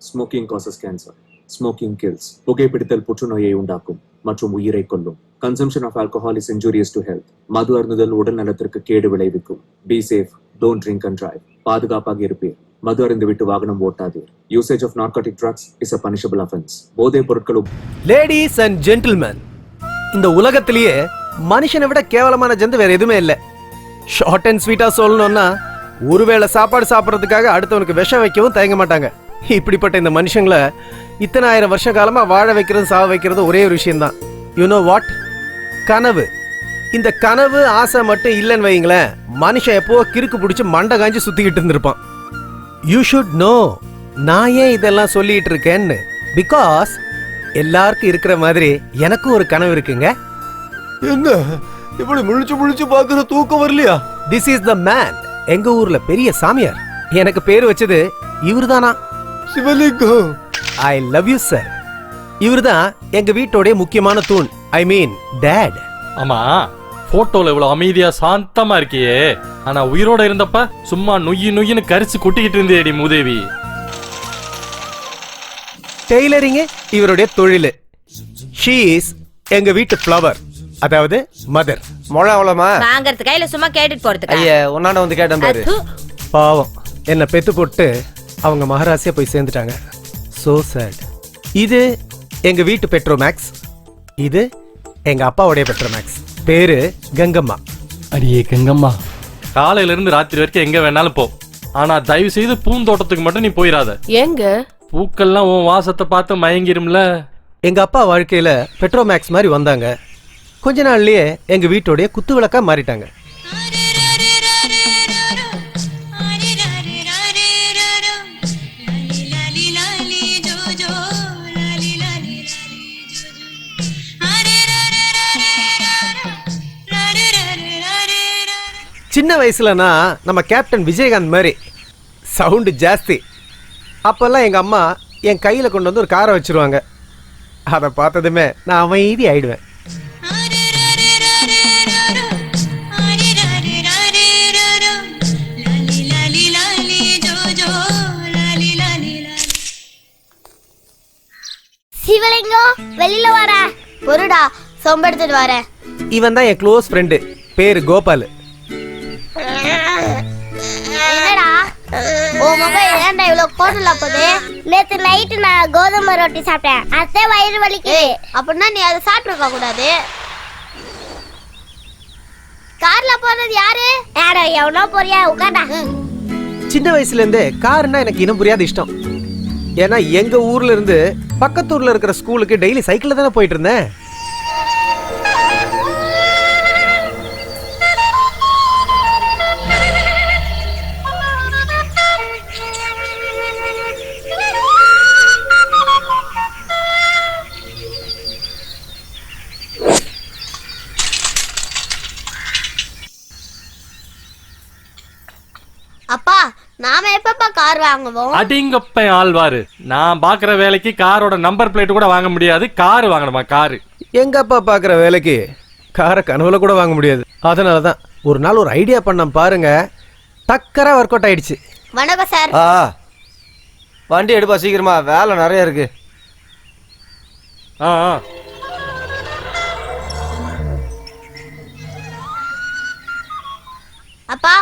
Smoking causes cancer. Smoking kills. புகைப்பிடித்தல் புற்றுநோயை உண்டாக்கும் மற்றும் உயிரை கொல்லும். Consumption of alcohol is injurious to health. மது அருந்துதல் உடல் நலத்திற்கு கேடு விளைவிக்கும். Be safe, don't drink and drive. பாதுகாப்பாக இருப்பீர். மது அருந்து விட்டு வாகனம் ஓட்டாதீர். Usage of narcotic drugs is a punishable offense. போதைப் பொருட்களும். லேடிஸ் அண்ட் ஜென்டில்மேன், இந்த உலகத்திலேயே மனுஷனை விட கேவலமான ஜந்து வேற எதுவுமே இல்லை. ஷார்ட் அண்ட் ஸ்வீட்டா சொல்லணும்னா, ஒருவேளை சாப்பாடு சாப்பிட்றதுக்காக அடுத்தவனுக்கு விஷம் வைக்கவும் தயங்க மாட்டாங்க. இப்படிப்பட்ட இந்த மனுஷங்களை இத்தனை ஆயிரம் வருஷ காலமா வாழ வைக்கிறது சாவ வைக்கிறது ஒரே ஒரு விஷயம்தான். You know what? கனவு. இந்த கனவு ஆசை மட்டும் இல்லைன்னு வைங்களேன், மனுஷன் எப்போ கிறுக்கு பிடிச்சி மண்டை காஞ்சி சுத்திக்கிட்டு இருந்திருப்பான். யூ ஷுட் நோ நான் ஏன் இதெல்லாம் சொல்லிட்டு இருக்கேன்னு. பிகாஸ் எல்லாருக்கும் இருக்கிற மாதிரி எனக்கும் ஒரு கனவு இருக்குங்க. என்ன இப்படி முழிச்சு முழிச்சு பாக்குற தூக்கம் வரலையா? This is the man. எங்க ஊர்ல பெரிய சாமியார். எனக்கு பேர் வச்சது இவர்தானா, Sivalingam. I love you sir. இவர்தான் எங்க வீட்டோட முக்கியமான தூண். I mean dad. ஆமா, போட்டோல இவ்வளவு அமைதியா சாந்தமா இருக்கியே, ஆனா உயிரோட இருந்தப்ப சும்மா நொய்யின்னு கரிச்சு கொட்டிக்கிட்டு இருந்தேடி மூதேவி. டெய்லரிங் இவருடைய தொழில். ஷீ இஸ் எங்க வீட்டு ஃப்ளவர், அதாவது மதர். மொளை அவ்வளோமா வாங்கறது கையில சும்மா கேட்டுட்டு போறதுக்கு. ஐயா உன்னாண்ட வந்து கேட்டேன் பாரு. பாவம், என்ன பெத்து போட்டு அவங்க மகாராசியா போய் சேர்ந்துட்டாங்க. So sad. இது எங்க வீட்டு பெட்ரோமேக்ஸ், இது எங்க அப்பாவுடைய பெட்ரோமேக்ஸ். பேரு கங்கம்மா. அடியே கங்கம்மா, காலையில இருந்து ராத்திரி வரைக்கும் எங்க வேணாலும் போ, ஆனா தயவு செய்து பூந்தோட்டத்துக்கு மட்டும் நீ போயிடாத. எங்க பூக்கள்லாம் உன் வாசத்தை பார்த்து மயங்கிரும்ல. எங்க அப்பா வாழ்க்கையில பெட்ரோமேக்ஸ் மாதிரி வந்தாங்க. கொஞ்ச நாள்லயே எங்க வீட்டோடைய குத்து விளக்கா மாறிட்டாங்க. சின்ன வயசுலனா நம்ம கேப்டன் விஜயகாந்த் மாதிரி சவுண்டு ஜாஸ்தி. அப்பெல்லாம் எங்க அம்மா என் கையில கொண்டு வந்து ஒரு காரை வச்சிருவாங்க. அதை பார்த்ததுமே நான் அமைதி ஆயிடுவேன். சிவலிங்கம் வெளியில வர பொருடா, சொம்பெடுத்துட்டு வர. இவன் தான் என் க்ளோஸ் ஃப்ரெண்டு, பேரு கோபால். என்னடா உன் முகம் ஏன்டா இவ்வளவு கோட்டலா போகுது? நேத்து நைட்டு நான் கோதுமை ரொட்டி சாப்பிட்டேன், அத்தை வயிறு வலிக்குது. அப்படின்னா நீ அதை சாப்பிட்டுருக்க கூடாது. கார்ல போறது யாரு? யாரா எவனோ போறியா? உட்காண்டா. சின்ன வயசுல இருந்தே காருன்னா எனக்கு இன்னும் புரியாத இஷ்டம். ஏன்னா எங்க ஊர்ல இருந்து பக்கத்தூர்ல இருக்கிற ஸ்கூலுக்கு டெய்லி சைக்கிள்ல தானே போயிட்டு இருந்தேன். அப்பா, நாம எப்பப்பா கார் வாங்குவோம்? அடிங்கப்ப ஆழ்வாரு, நான் பாக்குற வேலைக்கு காரோட நம்பர் பிளேட் கூட வாங்க முடியாது, காரு வாங்கணுமா? காரு எங்க அப்பா பாக்குற வேலைக்கு காரை கனவுல கூட வாங்க முடியாது. அதனாலதான் ஒரு நாள் ஒரு ஐடியா பண்ண பாருங்க, டக்கரா ஒர்க் அவுட் ஆயிடுச்சு. வணக்கம் சார். வண்டி எடுப்பா சீக்கிரமா, வேலை நிறைய இருக்கு. அப்பா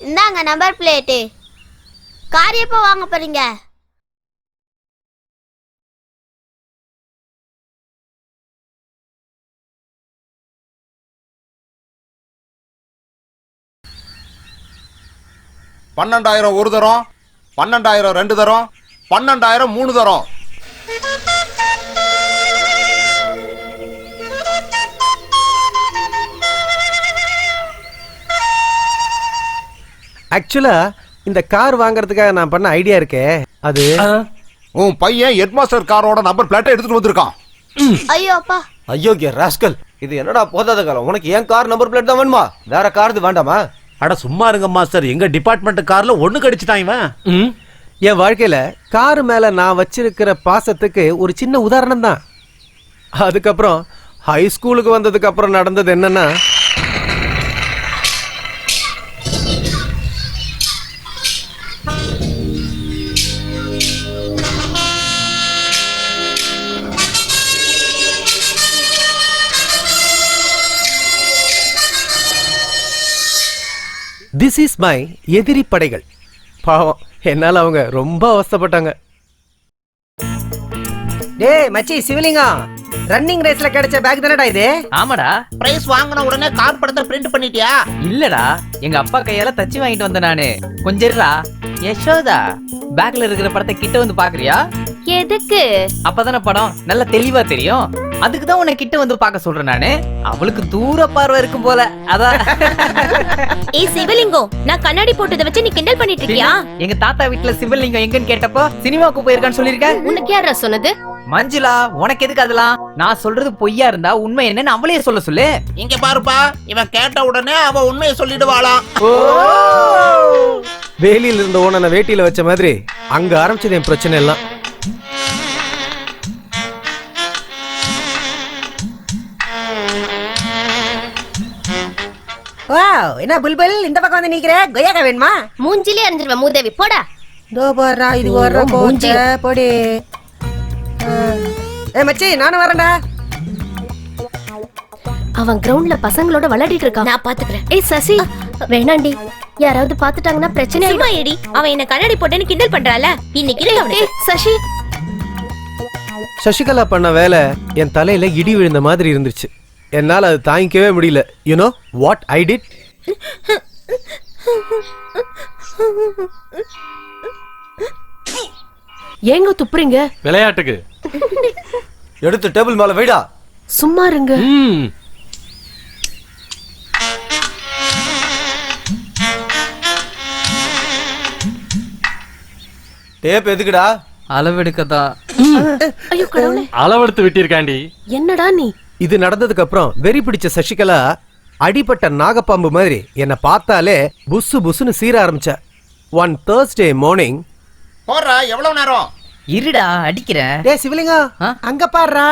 இந்தாங்க நம்பர் பிளேட்டு. கார் எப்போ வாங்க போறீங்க? $12,000 ஒரு தரம், $12,000 ரெண்டு தரம், $12,000 மூணு தரம். ஆக்சுவலா இந்த கார் வாங்குறதுக்காக நான் பண்ண ஐடியா இருக்கே, அது உன் பையன் ஹெட்மாஸ்டர் காரோட நம்பர் பிளேட்டை எடுத்துட்டு வந்திருக்கான். ஐயோ அப்பா, ஐயோ ராஸ்கல், இது என்னடா போதாத காலம். உனக்கு ஏன் கார் நம்பர் பிளேட் தான் வேணுமா? வேற கார் வேண்டாமா? அட சும்மா இருங்க மாஸ்டர், எங்க டிபார்ட்மெண்ட் கார்ல ஒண்ணு கடிச்சிட்டான் இவன். என் வாழ்க்கையில காரு மேல நான் வச்சிருக்கிற பாசத்துக்கு ஒரு சின்ன உதாரணம் தான். அதுக்கப்புறம் ஹை ஸ்கூலுக்கு வந்ததுக்கு அப்புறம் நடந்தது என்னன்னா, திஸ் இஸ் மை எதிரி படைகள். பாவம், என்னால அவங்க ரொம்ப அவஸ்தைப்பட்டாங்க. டேய் மச்சி சிவலிங்கம், ரன்னிங் ரேஸ்ல கிடைச்ச பேக் தானடா இது? ஆமாடா. பிரைஸ் வாங்கின உடனே கார் படத்தை பிரிண்ட் பண்ணிட்டியா? இல்லடா, எங்க அப்பா கையால தச்சு வாங்கிட்டு வந்தேன் நானு. கொஞ்சம் இருடா. யசோதா, பேக்ல இருக்கிற படத்தை கிட்ட வந்து பாக்குறியா? எதுக்கு? அப்பதானே படம் நல்ல தெளிவா தெரியும். அதுக்கு தான் உன்னை கிட்ட வந்து பார்க்க சொல்றேன் நானு. அவளுக்கு தூர பார்வை இருக்கும் போல, அதான். ஏய் சிவலிங்கம், நான் கண்ணாடி போட்டதை வச்சு நீ கிண்டல் பண்ணிட்டு இருக்கியா? எங்க தாத்தா வீட்டுல சிவலிங்கம் எங்கன்னு கேட்டப்போ சினிமாவுக்கு போயிருக்கான்னு சொல்லிருக்க. உனக்கு யாரா சொன்னது? மஞ்சுளா, உனக்கு எதுக்கு அதெல்லாம்? நான் சொல்றது பொய்யா இருந்தா உண்மை என்னன்னு அவளையே சொல்ல சொல்லு. இங்க பாருப்பா, இவன் கேட்ட உடனே அவ உண்மையை சொல்லிடுவாளாம். வேலியில இருந்த ஓனனை வேட்டியில வச்ச மாதிரி அங்க ஆரம்பிச்சது என் பிரச்சனை எல்லாம். வாவ், என்ன புல்புல் இந்த பக்கம் வந்து நிக்கிற? கொய்யாக்கா வேணுமா? மூஞ்சிலே அறிஞ்சிருவேன் மூதேவி, போடா. தோ போறா, இது வர்ற மூஞ்சி போடி. ஏ மச்சி, நானும் வரேன்டா. அவன் கிரவுண்ட்ல பசங்களோட விளையாடிட்டு இருக்கான், நான் பாத்துக்கிறேன். ஏய் சசி, வேணாண்டி, யாராவது பாத்துட்டாங்கன்னா பிரச்சனை. சும்மா ஏடி, அவன் என்ன கண்ணாடி போட்டேன்னு கிண்டல் பண்றால. இன்னைக்கு சசி, சசிகலா பண்ண வேலை என் தலையில இடி விழுந்த மாதிரி இருந்துச்சு. என்னால அது தாங்கிக்கவே முடியல. You know what I did? ஏங்க துப்புறீங்க? விளையாட்டுக்கு. எடுத்து டேபிள் மேல வைடா. சும்மா இருங்க. டேப் எதுக்குடா? அளவெடுக்கதான். ஐயோ கடவுளே, அளவெடுத்து விட்டிருக்காண்டி. என்னடா நீ? இது நடந்ததுக்கு அப்புறம் வெறி பிடிச்ச சசிகலா அடிபட்ட நாகப்பாம்பு மாதிரி என்னை பார்த்தாலே புசு புசுன்னு சீர ஆரம்பிச்சா. One Thursday morning. போடுறா, எவ்வளவு நேரம்? இருடா, அடிக்கிறேன். டேய் சிவலிங்கம், அங்க பாருடா.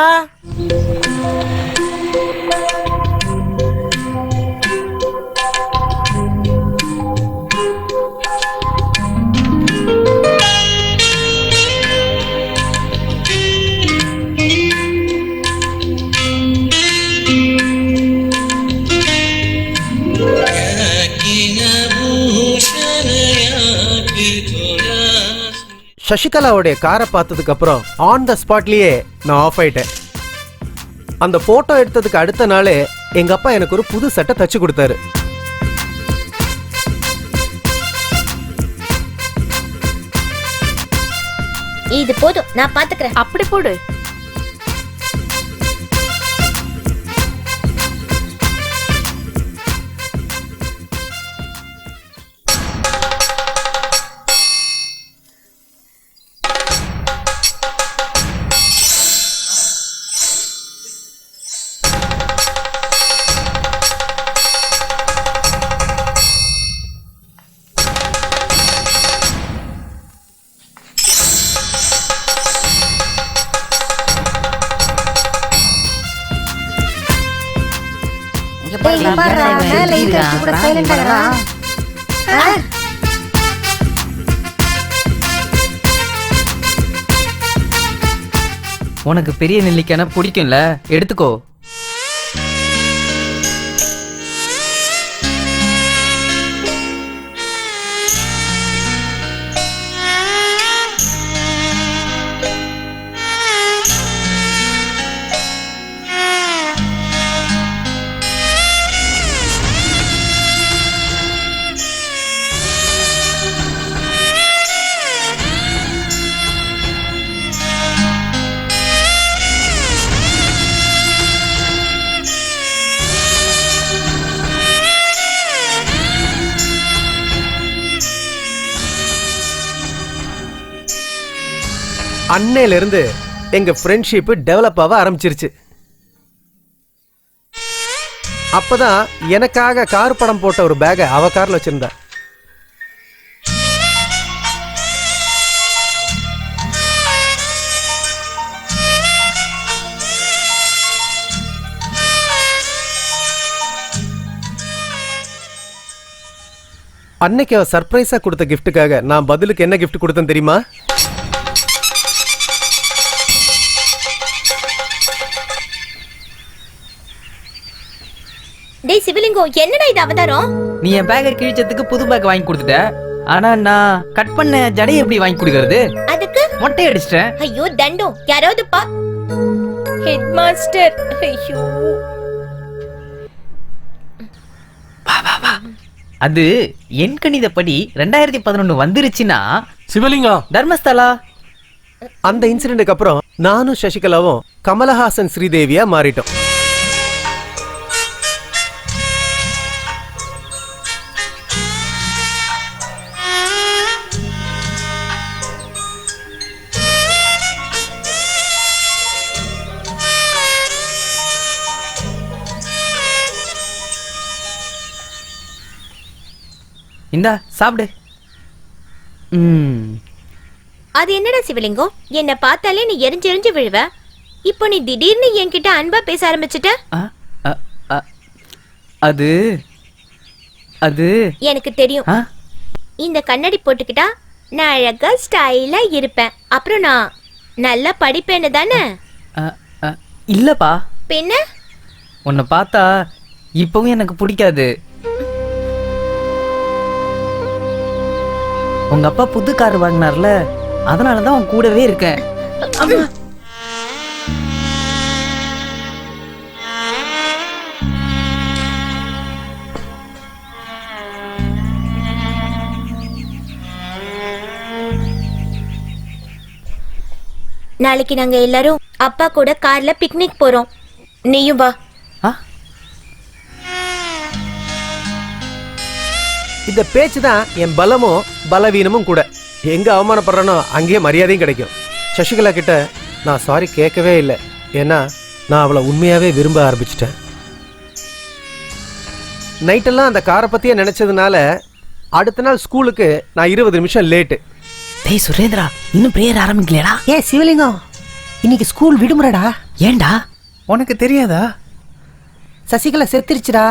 சசிகலாவுடைய காரை பார்த்ததுக்கு அப்புறம் ஆன் த ஸ்பாட்லயே நான் ஆஃப் ஆயிட்டேன். அந்த போட்டோ எடுத்ததுக்கு அடுத்த நாளே எங்க அப்பா எனக்கு ஒரு புது சட்டை தச்சு கொடுத்தாரு. இது போதும், நான் பாத்துக்கிறேன். அப்படி போடு. உனக்கு பெரிய நெல்லிக்கான பிடிக்கும்ல, எடுத்துக்கோ. அன்னையில இருந்து எங்க ஃப்ரெண்ட்ஷிப் டெவலப் ஆக ஆரம்பிச்சிருச்சு. அப்பதான் எனக்காக கார் படம் போட்ட ஒரு பேக்கை அவ கார்ல வச்சிருந்தா. அன்னைக்கு அவ சர்ப்ரைஸா கொடுத்த கிஃப்ட்டுக்காக நான் பதிலுக்கு என்ன கிஃப்ட் கொடுத்தேன் தெரியுமா? டேய் சிவலிங்கம், என்னடா இது அவதாரம்? நீ என் பேக்கை கிழிச்சதுக்கு புது பேக் வாங்கி கொடுத்துட்ட. ஆனா நான் கட் பண்ண ஜடையை எப்படி வாங்கி கொடுக்கறது? அதுக்கு மொட்டை அடிச்சிட்டேன். ஐயோ தண்டம், யாராவது ஹெட் மாஸ்டர். ஐயோ அது என் கணிதப்படி 2011 வந்துருச்சுன்னா சிவலிங்கம், தர்மஸ்தலா. அந்த இன்சிடென்ட்க்கு அப்புறம் நானும் சசிகலாவும் கமலஹாசன் ஸ்ரீதேவியா மாறிட்டோம். இந்தா சாப்பிடு. அது என்னடா சிவலிங்கம், என்ன பார்த்தாலே நீ எரிஞ்சு விழுவ. இப்போ நீ திடீர்னு என்கிட்ட அன்பா பேச ஆரம்பிச்சிட்ட. அது அது எனக்கு தெரியும். இந்த கண்ணாடி போட்டுக்கிட்டா நான் அழகா ஸ்டைலா இருப்பேன். அப்புறம் நான் நல்லா படிப்பேன்னு தானே? இல்லப்பா, பின்ன உன்னை பார்த்தா இப்பவும் எனக்கு பிடிக்காது. உங்க அப்பா புது கார் வாங்கினார்ல, அதனாலதான் உன் கூடவே இருக்கேன். நாளைக்கு நாங்க எல்லாரும் அப்பா கூட கார்ல பிக்னிக் போறோம். நீயும் வா. இந்த பேச்சு தான் என் பலமும் பலவீனமும் கூட. எங்க அவமானப்படுறனோ அங்கேயே மரியாதையும் கிடைக்கும். சசிகலா கிட்ட நான் சாரி கேட்கவே இல்லை. ஏன்னா நான் அவளை உண்மையாவே விரும்ப ஆரம்பிச்சிட்டேன். நைட்டெல்லாம் அந்த காரை பத்தியே நினைச்சதுனால அடுத்த நாள் ஸ்கூலுக்கு நான் 20 நிமிஷம் லேட்டு. டேய் சுரேந்திரா, இன்னும் பிரேயர் ஆரம்பிக்கலையா? ஏ சிவலிங்கம், இன்னைக்கு ஸ்கூல் விடுமுறைடா. ஏன்டா, உனக்கு தெரியாதா? சசிகலா செத்துருச்சுடா.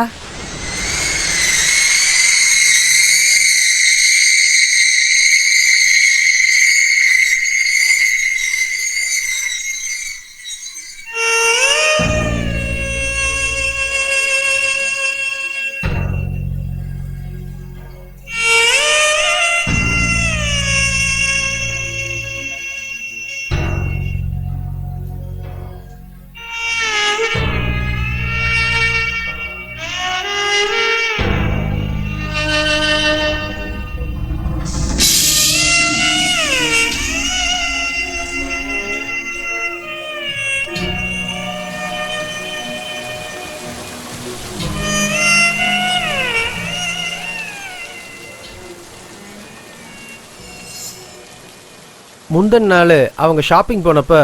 முந்தின நாள் அவங்க ஷாப்பிங் போனப்ப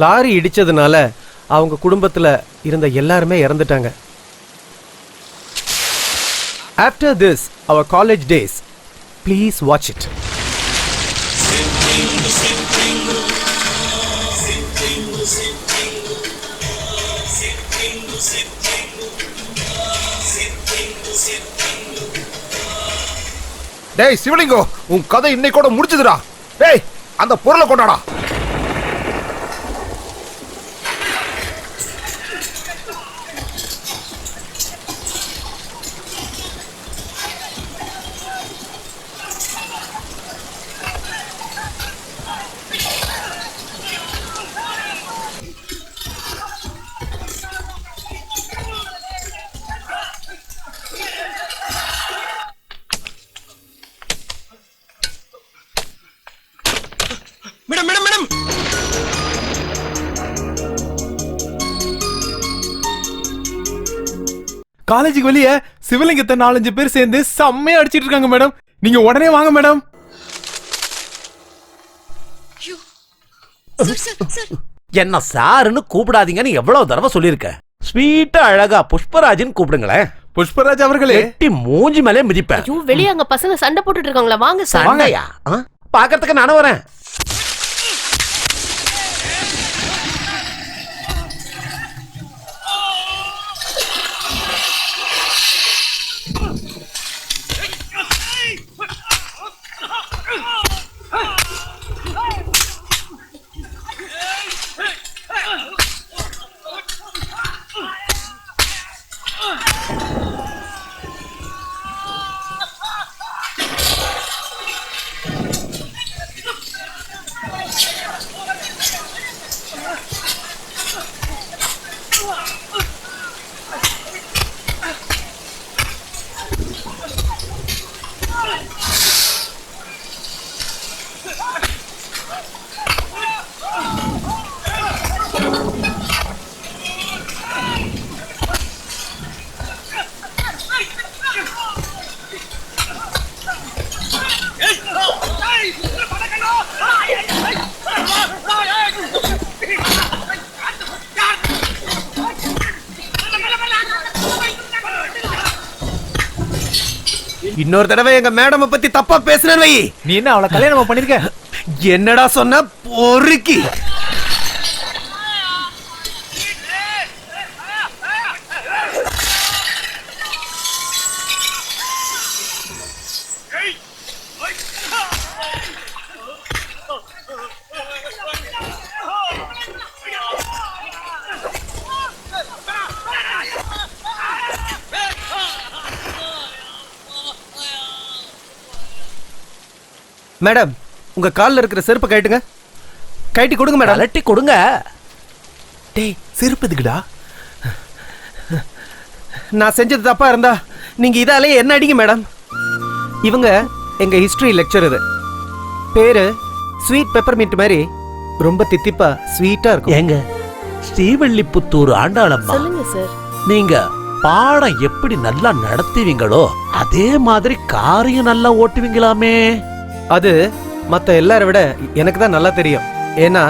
லாரி இடிச்சதுனால அவங்க குடும்பத்தில் இருந்த எல்லாருமே இறந்துட்டாங்க. After this our college days, please watch it. டேய் சிவலிங்கம், உன் கதை இன்னைக்கோட முடிச்சதுடா. டேய் அந்த பொருளை கொண்டாடா. மேடம் மேடம் மேடம், காலேஜுக்கு வெளியே சிவலிங்கத்தை 4-5 பேர் சேர்ந்து செம்மையா அடிச்சிட்டு இருக்காங்க மேடம். நீங்க உடனே வாங்க மேடம். என்ன சாருன்னு கூப்பிடாதீங்கன்னு எவ்வளவு தடவை சொல்லிருக்க. ஸ்வீட்டா அழகா புஷ்பராஜன் கூப்பிடுங்களேன். புஷ்பராஜ் அவர்களே, எட்டி மூஞ்சி மேலே மிதிப்பேன். வெளியே அங்க பசங்க சண்டை போட்டுட்டு இருக்காங்களா? வாங்க சார். சண்டையா? பாக்கிறதுக்கு நானும் வரேன். இன்னொரு தடவை எங்க மேடம் பத்தி தப்பா பேசுனேன்னு வை. நீ என்ன அவளை கல்யாணம் பண்ணிருக்க? என்னடா சொன்ன பொறுக்கி? மேடம், உங்க கால்ல இருக்கிற செருப்பை கழட்டுங்க. கழட்டி கொடுங்க மேடம். கழட்டி கொடுங்க. டேய், செருப்பு எதுக்குடா? நான் செஞ்சது தப்பா இருந்தா நீங்க இதாலே என்ன அடிங்க மேடம். இவங்க எங்க ஹிஸ்டரி லெக்சர். இது பேரு ஸ்வீட் பெப்பர்மின்ட் மாதிரி ரொம்ப தித்திப்பா ஸ்வீட்டா இருக்கும். ஏங்க, ஸ்ரீவல்லிபுத்தூர் ஆண்டாளம்மா, சொல்லுங்க சார். நீங்க பாடம் எப்படி நல்லா நடத்துவீங்களோ அதே மாதிரி காரையும் நல்லா ஓட்டுவீங்களாமே. அது மத்த எல்லாரை விட எனக்கு தான் நல்லா தெரியும். ஏன்னா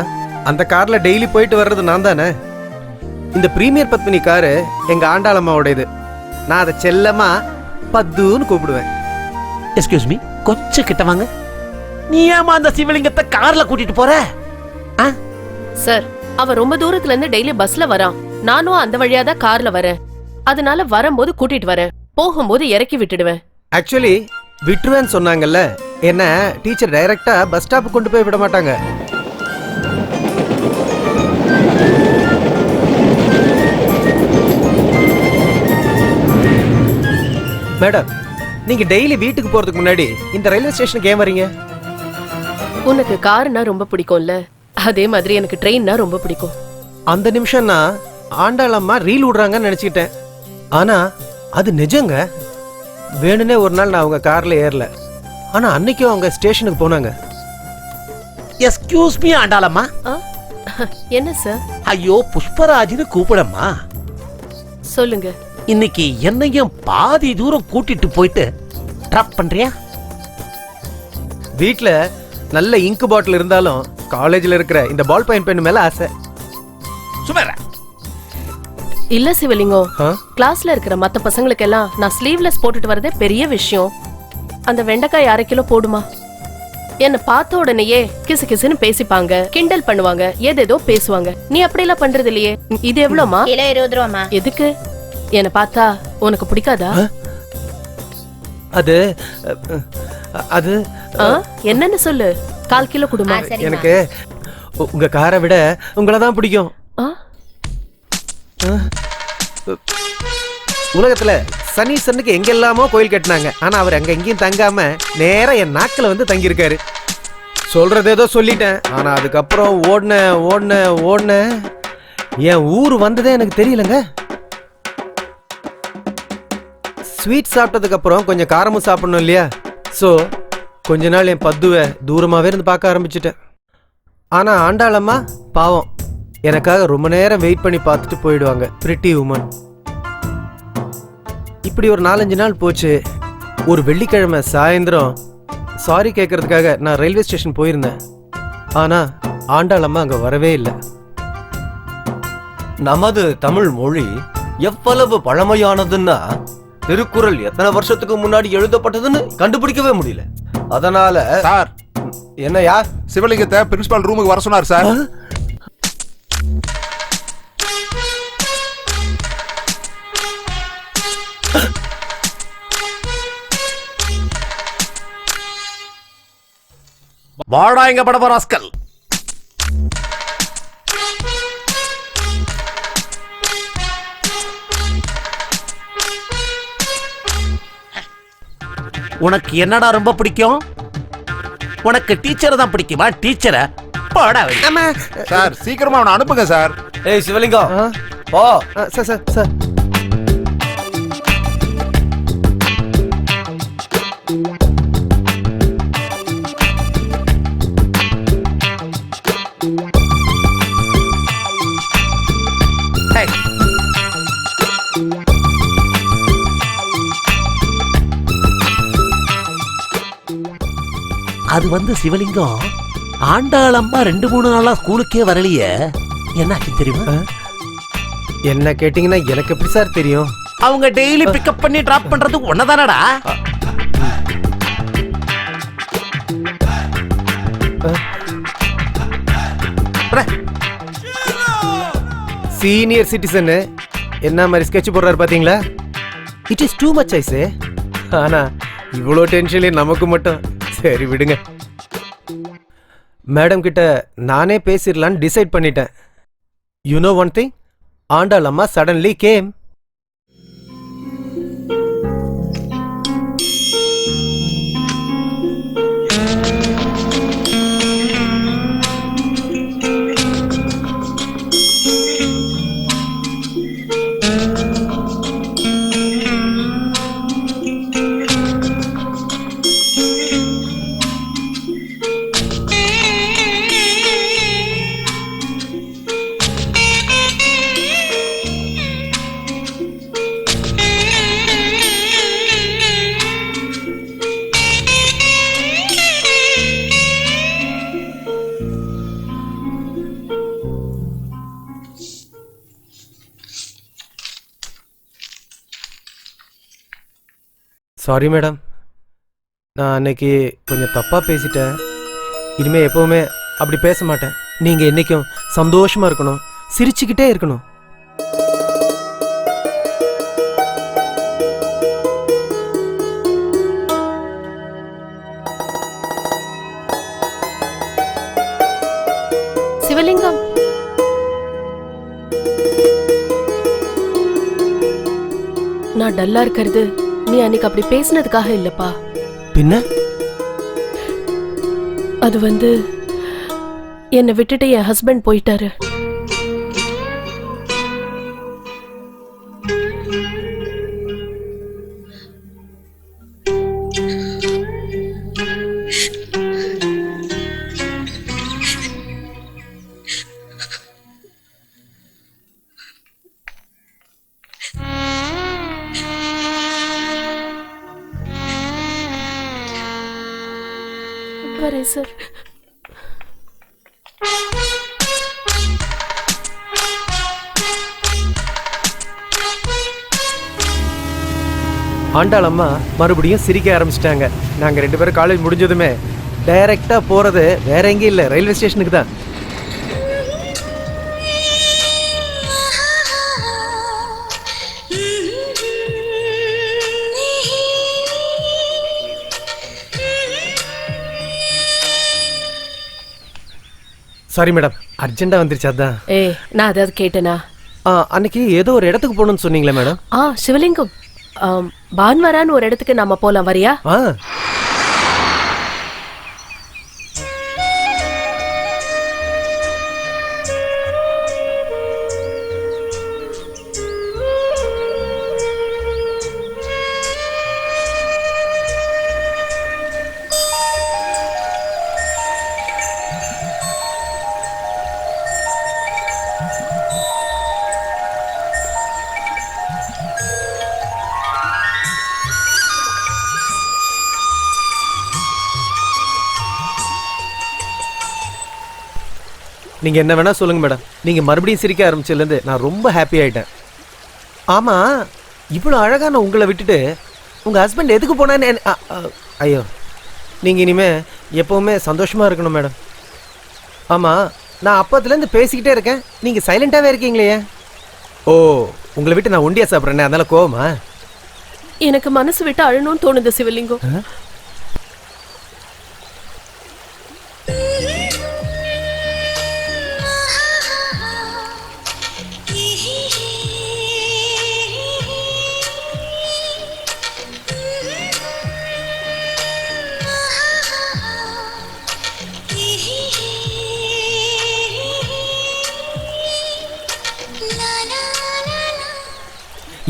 அந்த கார்ல டெய்லி போயிட்டு வர்றது நான் தானே. இந்த பிரீமியர் பத்மினி காரு எங்க ஆண்டாளம்மாவோட இது. நான் அதை செல்லமா பத்துன்னு கூப்பிடுவேன். எக்ஸ்கியூஸ் மீ, கொஞ்சம் கிட்ட வாங்க. நீ ஏமா அந்த சிவலிங்கத்தை கார்ல கூட்டிட்டு போற? சார், அவ ரொம்ப தூரத்துல இருந்து டெய்லி பஸ்ல வரான். நானும் அந்த வழியா தான் கார்ல வரேன். அதனால வரும்போது கூட்டிட்டு வரேன், போகும்போது இறக்கி விட்டுடுவேன். ஆக்சுவலி விட்டுருவேன்னு சொன்னாங்கல்ல, என்ன டீச்சர் டைரக்டா பஸ் ஸ்டாப் கொண்டு போய் விட மாட்டாங்க. மேடம், நீங்க டெய்லி வீட்டுக்கு போறதுக்கு முன்னாடி இந்த ரயில்வே ஸ்டேஷனுக்கு ஏன் வரீங்க? உனக்கு கார்னா ரொம்ப பிடிக்கும்ல, அதே மாதிரி எனக்கு ட்ரெயின்னா ரொம்ப பிடிக்கும். அந்த நிமிஷம் நான் ஆண்டாளம்மா ரீல் விடுறாங்கன்னு நினைச்சுக்கிட்டேன். ஆனா அது நிஜங்க. வேணுனே ஒரு நாள் நான் அவங்க கார்ல ஏறல. ஆனா அன்னைக்கும் அவங்க ஸ்டேஷனுக்கு போனாங்க. Excuse me Andalamma. என்ன சார்? ஐயோ, புஷ்பராஜ்னு கூப்பிடம்மா. சொல்லுங்க. இன்னைக்கு என்னையும் பாதி தூரம் கூட்டிட்டு போயிட்டு டிராப் பண்றியா? வீட்ல நல்ல இங்க் பாட்டில் இருந்தாலும் காலேஜ்ல இருக்கிற இந்த பால் பாயிண்ட் பென் மேல ஆசை. சுமரா இல்ல சிவலிங்கம், கிளாஸ்ல இருக்கிற மத்த பசங்களுக்கெல்லாம் நான் ஸ்லீவ்லெஸ் போட்டுட்டு வரதே பெரிய விஷயம். அந்த வெண்டைக்காய் 1/2 கிலோ போடுமா? என்ன பார்த்த உடனேயே கிசு கிசுன்னு பேசிப்பாங்க, கிண்டல் பண்ணுவாங்க, ஏதேதோ பேசுவாங்க. நீ அப்படியெல்லாம் பண்றது இல்லையே. இது எவ்வளவுமா? கிலோ 20 ரூபாமா. எதுக்கு? என்ன பார்த்தா உனக்கு பிடிக்காதா? அது அது என்னன்னு சொல்லு. 1/4 கிலோ கொடுமா. எனக்கு உங்க காரை விட உங்களை தான் பிடிக்கும். உலகத்துல சனீசனுக்கு எங்கெல்லாமோ கோயில் கட்டினாங்க. ஆனா அவர் அங்க எங்கேயும் தங்காம நேரா என் நாக்கில வந்து தங்கியிருக்காரு. சொல்றது ஏதோ சொல்லிட்டேன், ஆனா அதுக்கப்புறம் ஓடுன என் ஊர் வந்ததே எனக்கு தெரியலங்க. ஸ்வீட் சாப்பிட்டதுக்கு அப்புறம் கொஞ்சம் காரமும் சாப்பிடணும் இல்லையா? சோ கொஞ்ச நாள் என் பத்துவை தூரமாவே இருந்து பார்க்க ஆரம்பிச்சுட்டேன். ஆனா ஆண்டாளம்மா பாவம், எனக்காக ரொம்ப நேரம் வெயிட் பண்ணி பார்த்துட்டு போயிடுவாங்க. Pretty woman. இப்படி ஒரு 4-5 நாள் போச்சு. ஒரு வெள்ளிக்கிழமை சாயந்தரம் சாரி கேட்கறதுக்காக நான் ரயில்வே ஸ்டேஷன் போயிருந்தேன். ஆனா ஆண்டாளம்மா அங்க வரவே இல்லை. நமது தமிழ் மொழி எவ்வளவு பழமையானதுன்னா திருக்குறள் எத்தனை வருஷத்துக்கு முன்னாடி எழுதப்பட்டதுன்னு கண்டுபிடிக்கவே முடியல. அதனால சார், என்னையா சிவலிங்கத்தை பிரின்சிபால் ரூமுக்கு வர சொன்னார் சார். வாடா எங்க படப ராஸ்கல். உனக்கு என்னடா ரொம்ப பிடிக்கும்? உனக்கு டீச்சரை தான் பிடிக்குமா? டீச்சரை போடா. சார், சீக்கிரமா அவனை அனுப்புங்க சார். ஏய் சிவலிங்கம், போ. சார் சார் சார், அது வந்து சிவலிங்கம், ஆண்டாளம்மா 2-3 நாளா ஸ்கூலுக்கே வரலையே, என்னாச்சு தெரியுமா? என்ன கேட்டீங்கன்னா எனக்கு எப்படி சார் தெரியும்? அவங்க டெய்லி பிக்கப் பண்ணி டிராப் பண்றது ஒன்னதானடா. சீனியர் சிட்டிசன் என்ன மாதிரி ஸ்கெட்ச் போடுறாரு பாத்தீங்களா? It is too much I say. ஆனா இவ்வளோ டென்ஷன்ல நமக்கு மட்டும் சரி விடுங்க. மேடம் கிட்ட நானே பேசிடலான்னு டிசைட் பண்ணிட்டேன். You know one thing, Andal அம்மா சடன்லி கேம். சாரி மேடம், நான் அன்னைக்கு கொஞ்சம் தப்பா பேசிட்டேன். இனிமே எப்பவுமே அப்படி பேச மாட்டேன். நீங்க என்னைக்கும் சந்தோஷமா இருக்கணும், சிரிச்சுக்கிட்டே இருக்கணும். சிவலிங்கம், நான் டல்லா இருக்கிறது நீ அன்னைக்கு அப்படி பேசினதுக்காக இல்லப்பா. பின்ன அது வந்து என்னை விட்டுட்டு என் ஹஸ்பண்ட் போயிட்டாரு. வரேன் சார். ஆண்டாள் அம்மா மறுபடியும் சிரிக்க ஆரம்பிச்சிட்டாங்க. நாங்க 2 பேரும் காலேஜ் முடிஞ்சதுமே டைரக்டா போறது வேற எங்கேயும் இல்ல, ரயில்வே ஸ்டேஷனுக்கு தான். சாரி மேடம், அர்ஜென்டா வந்துருச்சு அதான். நான் அதாவது கேட்டேனா? அன்னைக்கு ஏதோ ஒரு இடத்துக்கு போகணும்னு சொன்னீங்களே மேடம். சிவலிங்கம், பான்வரான்னு ஒரு இடத்துக்கு நாம போலாம், வரியா? நீங்க என்ன வேணா சொல்லுங்க மேடம். நீங்க மறுபடியும் சிரிக்க ஆரம்பிச்சதுலேருந்து நான் ரொம்ப ஹாப்பி ஆயிட்டேன். ஆமா, இவ்வளோ அழகா நான் உங்களை விட்டுட்டு உங்க ஹஸ்பண்ட் எதுக்கு போனான்னு ஐயோ, நீங்க இனிமே எப்பவுமே சந்தோஷமா இருக்கணும் மேடம். ஆமா, நான் அப்பத்துலேருந்து பேசிக்கிட்டே இருக்கேன், நீங்க சைலண்டாவே இருக்கீங்களே. ஓ, உங்களை விட்டு நான் ஒண்டியா சாப்பிட்றேன், அதனால கோவமா? எனக்கு மனசு விட்டு அழணும்னு தோணுது சிவலிங்கம்.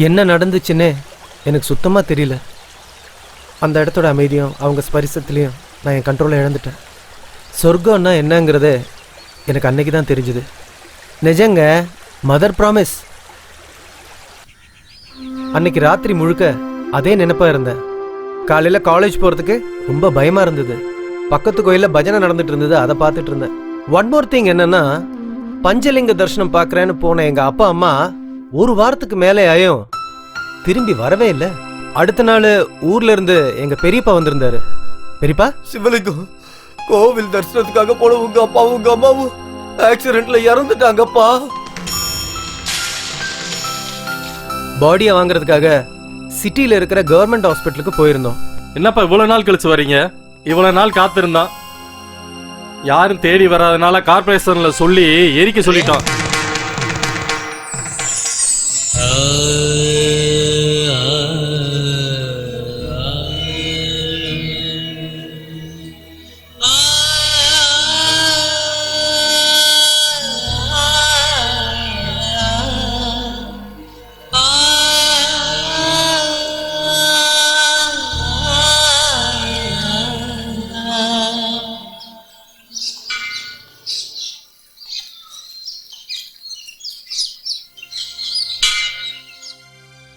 என்ன நடந்துச்சுன்னு எனக்கு சுத்தமாக தெரியல. அந்த இடத்தோட அமைதியும் அவங்க ஸ்பரிசத்துலேயும் நான் என் கண்ட்ரோலை இழந்துட்டேன். சொர்க்கம்னா என்னங்கிறது எனக்கு அன்னைக்கு தான் தெரிஞ்சுது. நிஜங்க, மதர் ப்ராமிஸ். அன்னைக்கு ராத்திரி முழுக்க அதே நினைப்பாக இருந்தேன். காலையில் காலேஜ் போகிறதுக்கு ரொம்ப பயமாக இருந்தது. பக்கத்து கோயிலில் பஜனை நடந்துட்டு இருந்தது, அதை பார்த்துட்டு இருந்தேன். ஒன் மோர் திங் என்னன்னா, பஞ்சலிங்க தரிசனம் பார்க்குறேன்னு போன எங்கள் அப்பா அம்மா 1 வாரத்துக்கு மேலே ஆயும் திரும்பி வரவே இல்லை. அடுத்த நாள் ஊர்ல இருந்து எங்க பெரியப்பா வந்திருந்தாரு. பெரியப்பா, சிவலிங்கம் கோவில் தரிசனத்துக்காக போன உங்க அப்பாவும் உங்க அம்மாவும் ஆக்சிடென்ட்ல இறந்துட்டாங்கப்பா. பாடியை வாங்குறதுக்காக சிட்டில இருக்கிற கவர்மெண்ட் ஹாஸ்பிட்டலுக்கு போயிருந்தோம். என்னப்பா இவ்வளவு நாள் கழிச்சு வரீங்க? இவ்வளவு நாள் காத்திருந்தான், யாரும் தேடி வராதனால கார்பரேஷன்ல சொல்லி எரிக்க சொல்லிட்டோம்.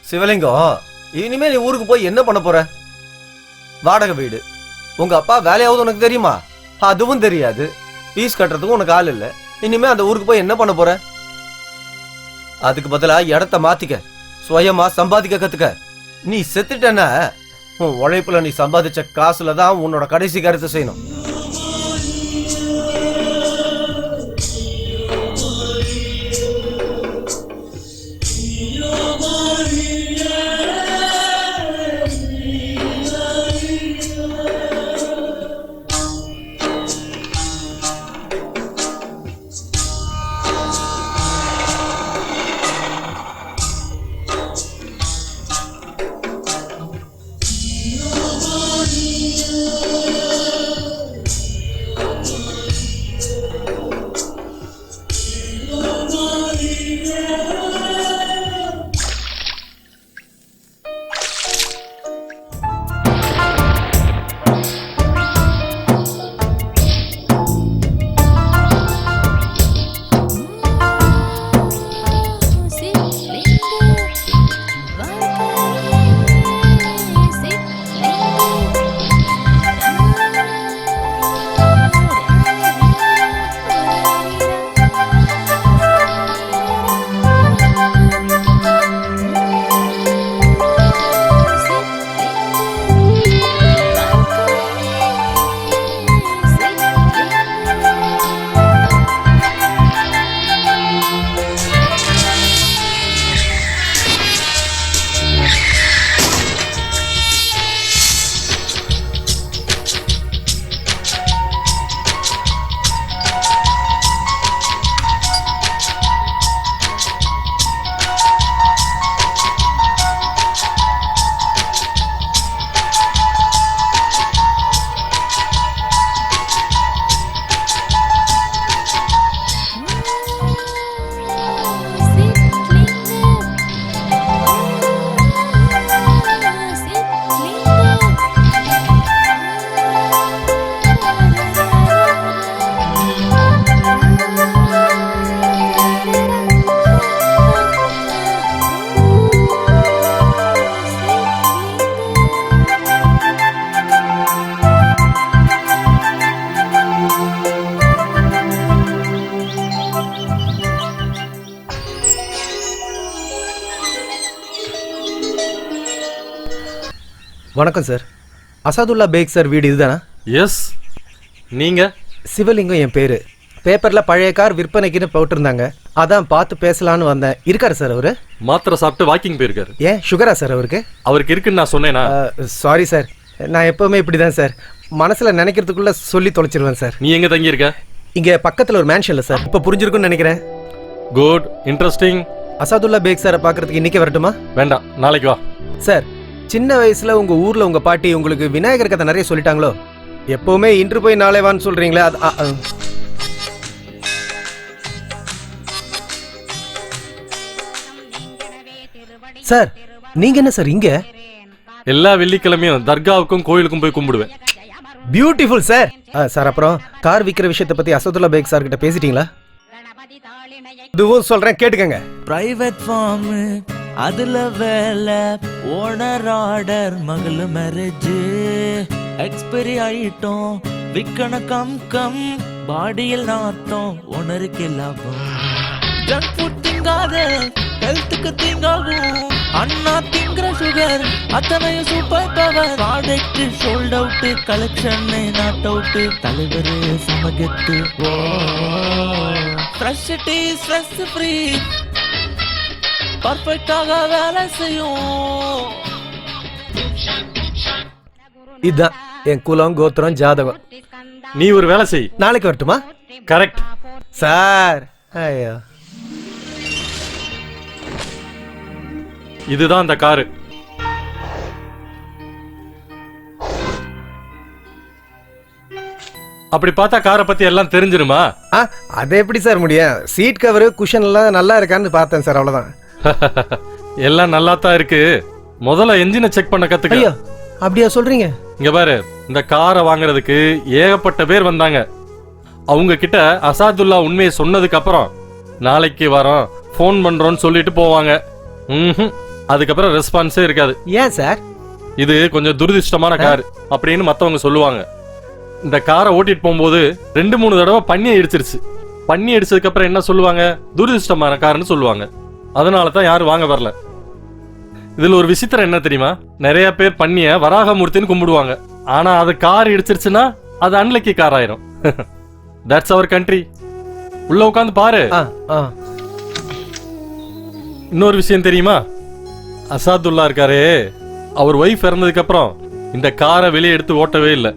சிவலிங்கம், இனிமே நீ ஊருக்கு போய் என்ன பண்ண போற? வாடகை வீடு, உங்க அப்பா வேலையாவது உனக்கு தெரியுமா? அதுவும் தெரியாது. ஃபீஸ் கட்டுறதுக்கும் உனக்கு ஆள் இல்ல. இனிமே அந்த ஊருக்கு போய் என்ன பண்ண போற? அதுக்கு பதிலா இடத்த மாத்திக்க, சுயமா சம்பாதிக்க கத்துக்க. நீ செத்துட்டனா உன் உழைப்புல நீ சம்பாதிச்ச காசுல தான் உன்னோட கடைசி காரியத்தை செய்யணும். வணக்கம் சார். அசாதுல்லா பேக் சார் வீடு இதுதானா? எஸ். நீங்க? சிவலிங்கம் என் பேரு. பேப்பர்ல பழைய கார் விற்பனைக்குன்னு போட்டிருந்தாங்க, அதான் பார்த்து பேசலான்னு வந்தேன். இருக்காரு சார் அவரு? மாத்திரை சாப்பிட்டு வாக்கிங் போயிருக்காரு. ஏன் சுகரா சார் அவருக்கு? அவருக்கு இருக்குன்னு நான் சொன்னேனா? சாரி சார், நான் எப்பவுமே இப்படிதான் சார், மனசுல நினைக்கிறதுக்குள்ள சொல்லி தொலைச்சிருவேன் சார். நீ எங்க தங்கி இருக்க? இங்க பக்கத்துல ஒரு மேன்ஷன்ல சார். இப்ப புரிஞ்சிருக்கும்னு நினைக்கிறேன். Good, interesting. அசாதுல்லா பேக் சாரை பாக்குறதுக்கு இன்னைக்கு வரட்டுமா? வேண்டாம், நாளைக்கு வா. சார், சின்ன வயசுல உங்க ஊர்ல உங்க பாட்டி உங்களுக்கு விநாயகர் கதை நிறைய சொல்லிட்டாங்களோ? எப்பவுமே இன்று போய் நாளை வான்னு சொல்றீங்களே அது சார், நீங்க என்ன சார் இங்க? எல்லா வெள்ளிக்கிழமையும் தர்காவுக்கும் கோயிலுக்கும் போய் கும்பிடுவேன். Beautiful sir. சார், அப்புறம் கார் விக்கிற விஷயத்தை பத்தி அசாதுல்லா பேக் சார் கிட்ட பேசிட்டீங்களா? இதுவும் சொல்றேன் கேட்டுக்கங்க. பிரைவேட் ஃபார்ம், அதுல வேலை, ஓனர் ஆர்டர், மகள மேரேஜ், எக்ஸ்பைரி ஆயிட்டோம், விக்கண கம் பாடியில் நாத்தம், ஓனருக்கு லாபம். ஜங்க் ஃபுட் திங்காத, ஹெல்த்துக்கு தீங்காகும். அண்ணா திங்கிற சுகர் அத்தனையும் super power. Product sold out, collection not out, தலைவர் சமகத்து. ஃப்ரெஷ் டீ ஸ்ட்ரெஸ் ஃப்ரீ, பர்ஃபெக்டாக வேலை செய்யும். இதுதான் என் குலம், கோத்திரம், ஜாதகம். நீ ஒரு வேலை செய். நாளைக்கு வரட்டுமா? Correct sir. ஐயோ, இதுதான் அந்த காரு. அப்படி பார்த்தா காரை பத்தி எல்லாம் தெரிஞ்சிருமா? அது எப்படி சார் முடியும்? சீட் கவரு குஷன் எல்லாம் நல்லா இருக்கான்னு பார்த்தேன் சார், அவ்வளவுதான். எல்லாம் நல்லா தான் இருக்கு. முதல்ல என்ஜினை செக் பண்ண கத்துக்க. ஐயோ, அப்படியா சொல்றீங்க? இங்க பாரு, இந்த காரை வாங்குறதுக்கு ஏகப்பட்ட பேர் வந்தாங்க. அவங்க கிட்ட அசாதுல்லா உண்மையை சொன்னதுக்கு அப்புறம் நாளைக்கு வரோம், ஃபோன் பண்றோம்னு சொல்லிட்டு போவாங்க. அதுக்கப்புறம் ரெஸ்பான்ஸே இருக்காது. ஏன் சார்? இது கொஞ்சம் துரதிருஷ்டமான கார் அப்படின்னு மத்தவங்க சொல்லுவாங்க. இந்த காரை ஓட்டிட்டு போகும்போது 2-3 தடவை பன்னி அடிச்சிருச்சு. பன்னி அடிச்சதுக்கு அப்புறம் என்ன சொல்லுவாங்க? துரதிருஷ்டமான கார்னு சொல்லுவாங்க. அதனால தான் யாரும் வாங்க வரல. இதுல ஒரு விசித்திரம் என்ன தெரியுமா? நிறைய பேர் பன்னிய வராகமூர்த்தின்னு கும்பிடுவாங்க. ஆனா அது கார் இடிச்சிருச்சுன்னா அது அன்லக்கி கார் ஆயிரும். That's our country. உள்ள உட்காந்து பாரு. இன்னொரு விஷயம் தெரியுமா? அசாதுல்லா இருக்காரே, அவர் ஒய்ஃப் இறந்ததுக்கு அப்புறம் இந்த காரை வெளியே எடுத்து ஓட்டவே இல்லை.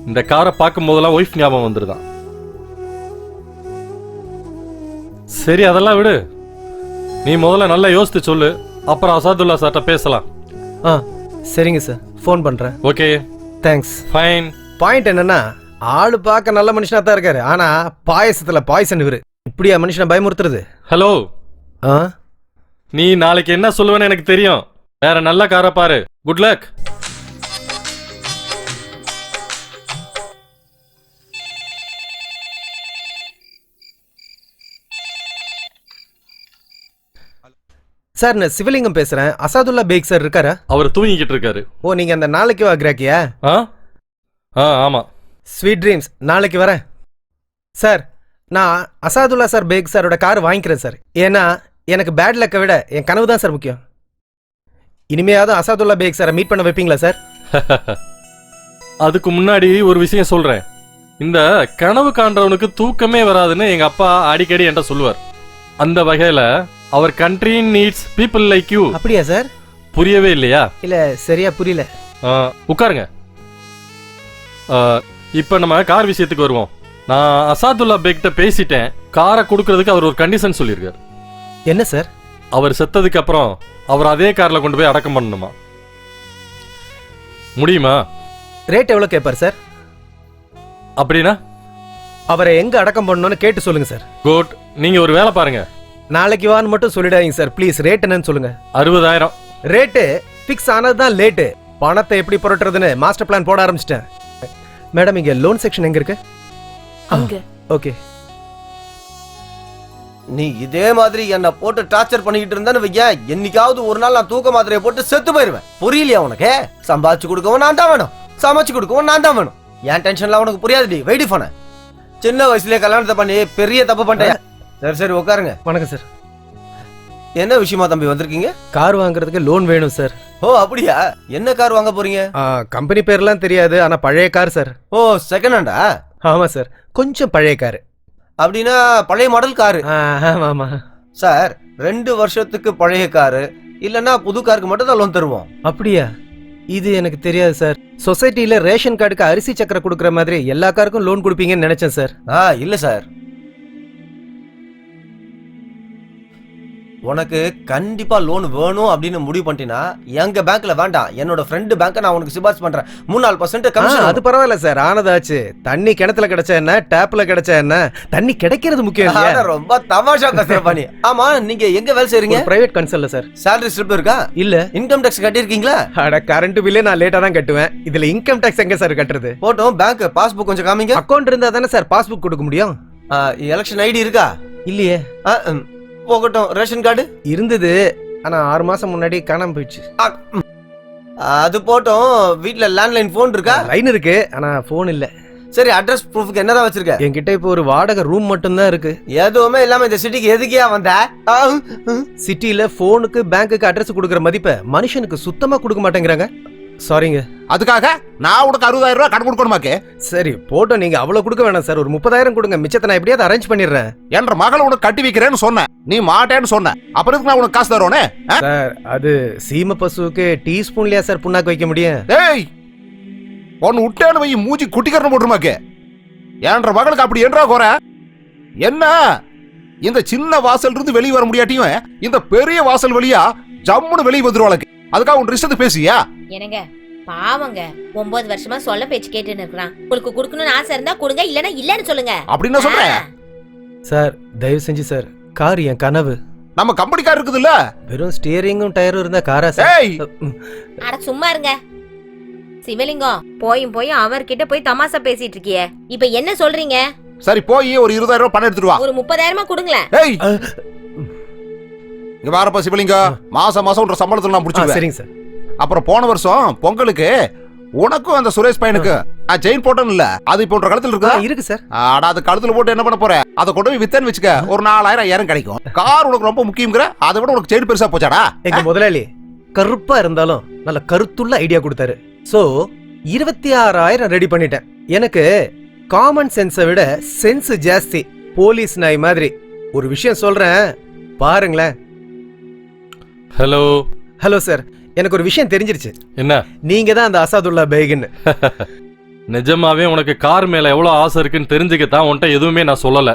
இந்த காரை பார்க்கும் போதெல்லாம் ஒய்ஃப் ஞாபகம் வந்துருதான். சரி, அதெல்லாம் விடு. நீ முதல்ல நல்லா யோசித்து சொல்லு, அப்புறம் அசாதுல்லா சார்ட்ட பேசலாம். சரிங்க சார், ஃபோன் பண்றேன். Okay, thanks. ஃபைன். பாயிண்ட் என்னன்னா, ஆளு பார்க்க நல்ல மனுஷனா தான் இருக்காரு, ஆனா பாயசத்துல பாய்சன் இவரு. இப்படியா மனுஷனை பயமுறுத்துறது? ஹலோ, நீ நாளைக்கு என்ன சொல்லுவேன்னு எனக்கு தெரியும். வேற நல்ல காரை பாரு. Good luck. சார், நான் சிவலிங்கம் பேசுறேன். அசாதுல்லா பேக் சார் இருக்காரா? அவர் தூங்கிக்கிட்டு இருக்காரு. ஓ, நீங்க அந்த நாளைக்கு வா கிராக்கியா? ஆமா. Sweet dreams. நாளைக்கு வரேன் சார். நான் அசாதுல்லா சார் பேக் சாரோட கார் வாங்கிக்கிறேன் சார். ஏன்னா எனக்கு பேட் லக்கை விட என் கனவு தான் சார் முக்கியம். இனிமையாவது அசாதுல்லா பேக் சாரை மீட் பண்ண வைப்பீங்களா சார்? அதுக்கு முன்னாடி ஒரு விஷயம் சொல்றேன். இந்த கனவு காண்றவனுக்கு தூக்கமே வராதுன்னு எங்க அப்பா அடிக்கடி என்கிட்ட சொல்லுவார். அந்த வகையில அவர் country needs people like you. அப்படியா சார்? புரியவே இல்லையா? இல்ல, சரியா புரியல. உட்காருங்க. இப்ப நம்ம கார் விஷயத்துக்கு வருவோம். நான் அசாதுல்லா பேக்கிட்ட பேசிட்டேன். காரை கொடுக்கறதுக்கு அவர் ஒரு கண்டிஷன் சொல்லியிருக்காரு. என்ன சார்? அவர் செத்ததுக்கு அப்புறம் அவர் அதே கார்ல கொண்டு போய் அடக்கம் பண்ணணுமா? முடியுமா? ரேட் எவ்வளவு கேட்பார் சார்? அப்படின்னா அவரை எங்க அடக்கம் பண்ணணும்னு கேட்டு சொல்லுங்க சார். குட். நீங்க ஒரு வேலை பாருங்க. நாளைக்கு வான்னு மட்டும் சொல்லிடாதீங்க சார் ப்ளீஸ். ரேட் என்னன்னு சொல்லுங்க. 60,000. ரேட்டு ஃபிக்ஸ் ஆனதுதான் லேட்டு. பணத்தை எப்படி புரட்டுறதுன்னு மாஸ்டர் பிளான் போட ஆரம்பிச்சிட்டேன். மேடம், இங்க லோன் செக்ஷன் எங்க இருக்கு? அங்க. ஓகே. நீ இதே மாதிரி என்ன போட்டு டார்ச்சர் பண்ணிக்கிட்டு இருந்தான்னு வைக்க, என்னைக்காவது ஒரு நாள் நான் தூக்க மாத்திரையை போட்டு செத்து போயிருவேன். புரியலையா உனக்கு? சம்பாதிச்சு கொடுக்கவும் நான் தான் வேணும், சமைச்சு கொடுக்கவும் நான் தான் வேணும். என் டென்ஷன்லாம் உனக்கு புரியாதுடி. வெயிட் பண்ண. சின்ன வயசுலயே கல்யாணத்தை பண்ணி பெரிய தப்பு பண்ணிட்டேன். சரி சரி, உட்காருங்க. வணக்கம் சார். என்ன விஷயமா தம்பி வந்திருக்கீங்க? கார் வாங்குறதுக்கு லோன் வேணும் சார். ஓ, அப்படியா? என்ன கார் வாங்க போறீங்க? கம்பெனி பேர்லாம் தெரியாது, ஆனா பழைய கார் சார். ஓ, செகண்ட் ஹேண்டா? ஆமா சார், கொஞ்சம் பழைய கார். அப்படின்னா பழைய மாடல் காரு? ஆமா சார். 2 வருஷத்துக்கு பழைய காரு இல்லன்னா புது காருக்கு மட்டும் தான் லோன் தருவோம். அப்படியா? இது எனக்கு தெரியாது சார். சொசைட்டில ரேஷன் கார்டுக்கு அரிசி சக்கரை கொடுக்குற மாதிரி எல்லா காருக்கும் லோன் கொடுப்பீங்கன்னு நினைச்சேன் சார். இல்ல சார். உனக்கு கண்டிப்பா லோன் வேணும் அப்படின்னு முடிவு பண்ணிட்டீங்கன்னா எங்க பேங்க்ல வேண்டாம், என்னோட ஃப்ரெண்டு பேங்க் நான் உனக்கு சிபாரிசு பண்றேன். 3-4% கமிஷன். அது பரவாயில்ல சார், ஆனதாச்சு. தண்ணி கிணத்துல கிடைச்சா என்ன, டேப்ல கிடைச்சா என்ன, தண்ணி கிடைக்கிறது முக்கியம். ரொம்ப தமாஷா பேசுற பண்ணி. ஆமா, நீங்க எங்க வேலை செய்றீங்க? பிரைவேட் கன்சல்ல சார். salary slip இருக்கா? இல்ல. இன்கம் டாக்ஸ் கட்டியிருக்கீங்களா? அட, கரண்ட் பில்லே நான் லேட்டா தான் கட்டுவேன். இதுல இன்கம் டாக்ஸ் எங்க சார் கட்டுறது? போட்டோம். பேங்க் பாஸ்புக் கொஞ்சம் காமிங்க. அக்கவுண்ட் இருந்தா தானே சார் பாஸ்புக் கொடுக்க முடியும். எலெக்ஷன் ஐடி இருக்கா? இல்லையே. போகட்டும். ரேஷன் கார்டு இருந்தது, ஆனா 6 மாசம் முன்னாடி காணாம போயிடுச்சு. அது போட்டோம். வீட்ல லேண்ட்லைன் போன் இருக்கா? லைன் இருக்கு, ஆனா போன் இல்ல. சரி அட்ரஸ் ப்ரூஃப்க்கு என்னதான் வச்சிருக்க? என்கிட்ட இப்போ ஒரு வாடகை ரூம் மட்டும்தான் இருக்கு. எதுவுமே இல்லாம இந்த சிட்டிக்கு எதுக்கியா வந்த? சிட்டில போனுக்கு பேங்க்குக்கு அட்ரஸ் கொடுக்குற மதிப்பை மனுஷனுக்கு சுத்தமா கொடுக்க மாட்டேங்கிறாங்க. சாரிங்க. அதுக்காக நான் உனக்கு 60,000 ரூபாய் கடன் கொடுக்கணுமாக்கே? சரி போட்டோ நீங்க அவ்வளவு கொடுக்க வேணாம் சார், ஒரு 30,000 கொடுங்க, மிச்சத்தை நான் எப்படியாவது அரேஞ்ச் பண்ணிடுறேன். என்ற மகளை உனக்கு கட்டி வைக்கிறேன்னு சொன்னேன், நீ மாட்டேன்னு சொன்ன, அப்புறம் எதுக்கு நான் உனக்கு காசு தருவேனே? சார் அது சீம பசுவுக்கு டீஸ்பூன்லயா சார் புண்ணாக்கு வைக்க முடியும்? டேய் ஒன்னு விட்டேன்னு வை, மூஞ்சி குட்டிக்கரணம் போட்டுருமாக்கே. என்ற மகளுக்கு அப்படி என்றா குறை என்ன? இந்த சின்ன வாசல் இருந்து வெளியே வர முடியாட்டியும் இந்த பெரிய வாசல் வழியா ஜம்முன்னு வெளியே வந்துருவாளுக்கு. அதுக்காக உன் இஷ்டத்துக்கு பேசியா? என்னங்க பாவங்க, 9 வருஷமா சொல்ல பேச்சு கேட்டுன்னு இருக்கிறான். உங்களுக்கு கொடுக்கணும்னு ஆசை இருந்தா கொடுங்க, இல்லனா இல்லன்னு சொல்லுங்க. அப்படின்னு சொல்றேன். சார் தயவு செஞ்சு சார், கார் என் கனவு. நம்ம கம்பெனி கார் இருக்குதுல்ல, வெறும் ஸ்டியரிங்கும் டயரும் இருந்தா காரா சார்? அட சும்மா இருங்க சிவலிங்கம், போயும் அவர்கிட்ட போய் தமாசா பேசிட்டு இருக்கியே, இப்ப என்ன சொல்றீங்க? சரி போய் ஒரு 20,000 ரூபாய் பணம் எடுத்துட்டு வா. ஒரு 30,000 கொடுங்களேன். ஏய் இங்க வாரப்பா சிவலிங்கம், மாசம் உன்ற சம்பளத்துல நான் முடிச்சுக்கிறேன். சரிங்க சார். அப்புறம் போன வருஷம் பொங்கலுக்கு உனக்கும் அந்த சுரேஷ் பையனுக்கு நான் செயின் போட்டேன் இல்ல, அது இப்போ உன்ற கழுத்துல இருக்கா? இருக்கு சார். ஆடா அது கழுத்துல போட்டு என்ன பண்ண போற? அதை கொண்டு போய் வித்தன்னு வச்சுக்க, ஒரு 4,000 கிடைக்கும். கார் உனக்கு ரொம்ப முக்கியங்கிற, அதை விட உனக்கு செயின் பெருசா போச்சாடா? எங்க முதலாளி கருப்பா இருந்தாலும் நல்ல கருத்துள்ள ஐடியா கொடுத்தாரு. சோ 26,000 ரெடி பண்ணிட்டேன். எனக்கு காமன் சென்ஸை விட சென்ஸ் ஜாஸ்தி. போலீஸ் நாய் மாதிரி. ஒரு விஷயம் சொல்றேன் பாருங்களேன். ஹலோ. ஹலோ சார், எனக்கு ஒரு விஷயம் தெரிஞ்சிருச்சு. என்ன? நீங்க தான் அந்த அசாதுல்லா பேக்னு. நிஜமாவே உனக்கு கார் மேல எவ்வளவு ஆசை இருக்குன்னு தெரிஞ்சுக்கத்தான் உன்கிட்ட எதுவுமே நான் சொல்லல.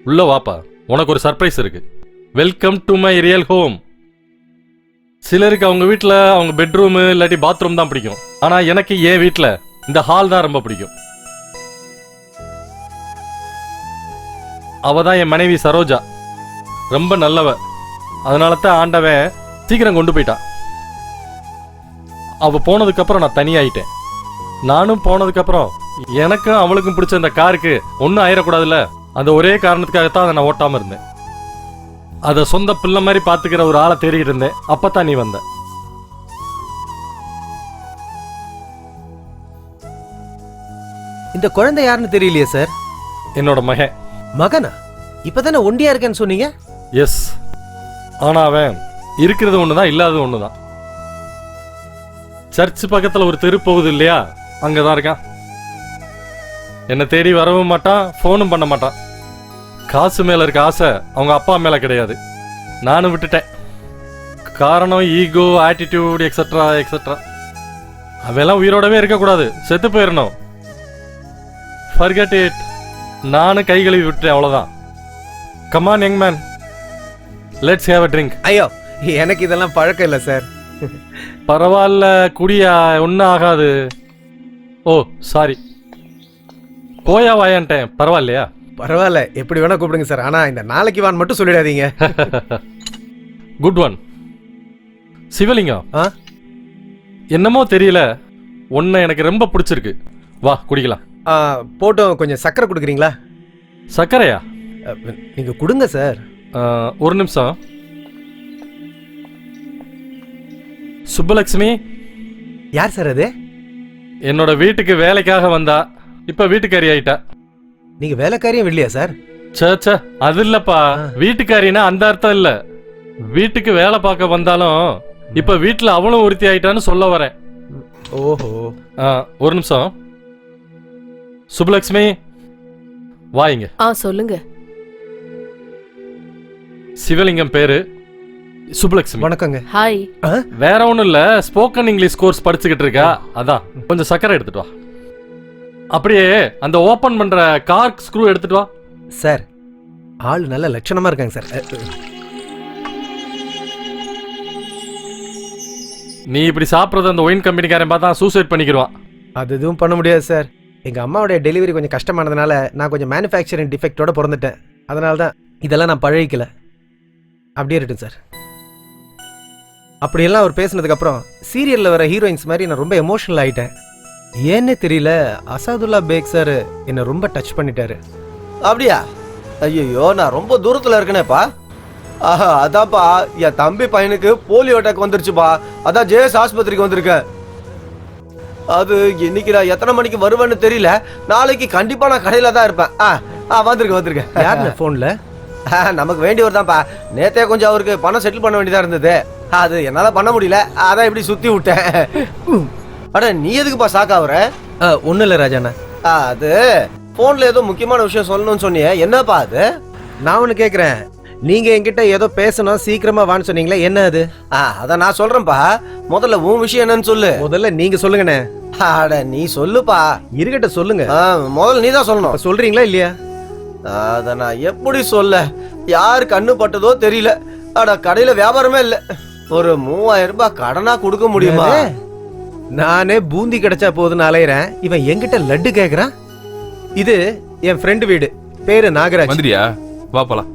உள்ள வாப்பா, உனக்கு ஒரு சர்ப்ரைஸ் இருக்கு. Welcome to my real home. சிலருக்கு அவங்க வீட்டுல அவங்க பெட்ரூம் இல்லாட்டி பாத்ரூம் தான் பிடிக்கும். ஆனா எனக்கு என் வீட்டுல இந்த ஹால் தான் ரொம்ப பிடிக்கும். அவ தான் என் மனைவி சரோஜா. ரொம்ப நல்லவ. அதனால தான் ஆண்டவன் சீக்கிரம் கொண்டு போயிட்டான். அவ போனதுக்கு அப்புறம் நான் தனியாயிட்டேன். நானும் போனதுக்கு அப்புறம் எனக்கும் அவளுக்கும் பிடிச்ச அந்த காருக்கு ஒன்னும் ஆயிடக்கூடாதுல்ல, அந்த ஒரே காரணத்துக்காகத்தான் அதை நான் ஓட்டாம இருந்தேன். அத சொந்த பிள்ளை மாதிரி பாத்துக்கிற ஒரு ஆளை தேடிட்டு இருந்தேன். அப்பதான் நீ வந்த. இந்த குழந்தை யாருன்னு தெரியலையே சார்? என்னோட மகன். மகனா? இப்பதானே ஒண்டியா இருக்கேன்னு சொன்னீங்க. எஸ், ஆனா அவன் இருக்கிறது ஒண்ணுதான், இல்லாதது ஒண்ணுதான். சர்ச் பக்கத்துல ஒரு தெரு போகுது இல்லையா, அங்கதான் இருக்கான். என்ன தேடி வரவும் மாட்டான், போனும் பண்ண மாட்டான். காசு மேல இருக்க ஆசை அவங்க அப்பா மேல கிடையாது. நானும் விட்டுட்டேன். காரணம் ஈகோ, ஆட்டிடியூட், எக்ஸெட்ரா எக்ஸெட்ரா. அவெல்லாம் உயிரோடவே இருக்கக்கூடாது, செத்து போயிடணும். Forget it. நானும் கை கழுவி விட்டுட்டேன், அவ்வளவுதான். Come on young man, let's have a drink. ஐயோ எனக்கு இதெல்லாம் பழக்கம் இல்லை சார். பரவாயில்ல குடியா, ஒன்னும் ஆகாது. ஓ சாரி, போயா வாயான்ட்டேன். பரவாயில்லையா? பரவாயில்ல, எப்படி வேணா கூப்பிடுங்க சார். ஆனா இந்த நாளைக்கு வான் மட்டும் சொல்லிடாதீங்க. Good one. சிவலிங்கம், என்னமோ தெரியல, உன்னை எனக்கு ரொம்ப பிடிச்சிருக்கு. வா குடிக்கலாம். போட்டோம் கொஞ்சம் சக்கரை கொடுக்குறீங்களா? சக்கரையா? நீங்க கொடுங்க சார். ஒரு நிமிஷம். சுப்பலட்சுமி. யார் சார் அது? என்னோட வீட்டுக்கு வேலைக்காக வந்தா, இப்ப வீட்டுக்காரி ஆயிட்டா. நீங்க வேலைக்காரியும் இல்லையா சார்? சே அது இல்லப்பா, வீட்டுக்காரினா அந்த அர்த்தம் இல்ல. வீட்டுக்கு வேலை பார்க்க வந்தாலும் இப்ப வீட்டுல அவளும் ஒருத்தி ஆயிட்டான்னு சொல்ல வரேன். ஓஹோ. ஒரு நிமிஷம். சுப்பலட்சுமி வாங்க. சொல்லுங்க. சிவலிங்கம் பேரு, சுப்பலட்சுமி. வணக்கங்க. ஹாய். வேற ஒண்ணும் இல்ல, ஸ்போக்கன் இங்கிலீஷ் கோர்ஸ் படிச்சுக்கிட்டு இருக்கா, அதான். கொஞ்சம் சக்கரை எடுத்துட்டு வா. அப்படியே அந்த ஓபன் பண்ற கார்க் ஸ்க்ரூ எடுத்துட்டு வா. சார் ஆள் நல்ல லட்சணமா இருக்காங்க சார். நீ இப்படி சாப்பிடுறது அந்த ஒயின் கம்பெனிக்காரன் பார்த்தா சூசைட் பண்ணிக்கிடுவான். அது எதுவும் பண்ண முடியாது சார். எங்க அம்மாவுடைய டெலிவரி கொஞ்சம் கஷ்டமானதுனால நான் கொஞ்சம் மேனுஃபேக்சரிங் டிஃபெக்டோட பிறந்துட்டேன். அதனால தான் இதெல்லாம் நான் பழகிக்கல. அப்படியே இருக்கட்டும் சார். அப்படியெல்லாம் அவர் பேசினதுக்கு அப்புறம் சீரியல்ல வர ஹீரோயின்ஸ் மாதிரி நான் ரொம்ப எமோஷனல் ஆயிட்டேன். ஏன்னே தெரியல, அசாதுல்லா பேக் சார் என்ன ரொம்ப டச் பண்ணிட்டாரு. அப்படியா? ஐயோ, நான் ரொம்ப தூரத்துல இருக்கனேப்பா. அதான்ப்பா, என் தம்பி பையனுக்கு போலியோ அட்டாக் வந்துருச்சுப்பா. அதான் ஜேஎஸ் ஆஸ்பத்திரிக்கு வந்திருக்கேன். அது இன்னைக்கு நான் எத்தனை மணிக்கு வருவேன்னு தெரியல. நாளைக்கு கண்டிப்பா நான் கடையில தான் இருப்பேன். வந்திருக்கேன். யாருண்ணே ஃபோன்ல? நமக்கு வேண்டியவர் தான்ப்பா. நேத்தே கொஞ்சம் அவருக்கு பணம் செட்டில் பண்ண வேண்டியதா இருந்தது. அது என்னால பண்ண முடியல. அதான் இப்படி சுத்தி விட்டேன். அட நீ எதுக்குப்பா சாக்காவற? ஒன்றும் இல்லை ராஜாண்ணா. அது போன்ல ஏதோ முக்கியமான விஷயம் சொல்லணும்னு சொன்னியே, என்னப்பா அது? நான் ஒன்று கேட்குறேன். நீங்க என்கிட்ட ஏதோ பேசணும் சீக்கிரமா வான்னு சொன்னீங்களே, என்ன அது? அதான் நான் சொல்றேன்ப்பா. முதல்ல உன் விஷயம் என்னன்னு சொல்லு. முதல்ல நீங்க சொல்லுங்கண்ணே. அட நீ சொல்லுப்பா. இருக்கட்ட சொல்லுங்க. முதல்ல நீ தான் சொல்லணும். சொல்றீங்களா இல்லையா? அத நான் எப்படி சொல்ல? யாரு கண்ணு பட்டதோ தெரியல. அட கடையில வியாபாரமே இல்ல. ஒரு 3000 ரூபாய் கடனா கொடுக்க முடியுமா? நானே பூந்தி கிடைச்சா போதுன்னு அலையிறேன். இவன் என்கிட்ட லட்டு கேக்குறான். இது என் ஃப்ரெண்டு வீடு, பேரு நாகராஜ். வந்துறியா? வா போலாம்.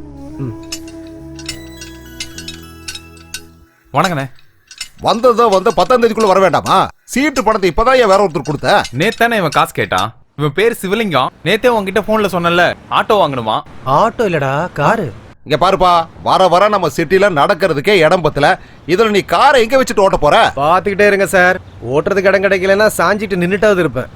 வணக்கண்ணே. வந்ததோ வந்து 10ஆம் தேதிக்குள்ள வர வேண்டாமா? சீட்டு பணத்தை இப்பதான் வேற ஒருத்தர் கொடுத்த. நேத்தானே இவன் காசு கேட்டான். இவன் பேர் சிவலிங்கம். நேத்தே உங்ககிட்ட போன்ல சொன்னல ஆட்டோ வாங்கணுமா? ஆட்டோ இல்லடா, காரு. இங்க பாருப்பா, வர நம்ம சிட்டில நடக்கிறதுக்கே இடம் பத்தல. இதுல நீ காரை எங்க வச்சுட்டு ஓட்ட போற? பாத்துக்கிட்டே இருங்க சார். ஓட்டுறதுக்கு இடம் கிடைக்கலன்னா சாஞ்சிட்டு நின்னுட்டாவது இருப்பேன்.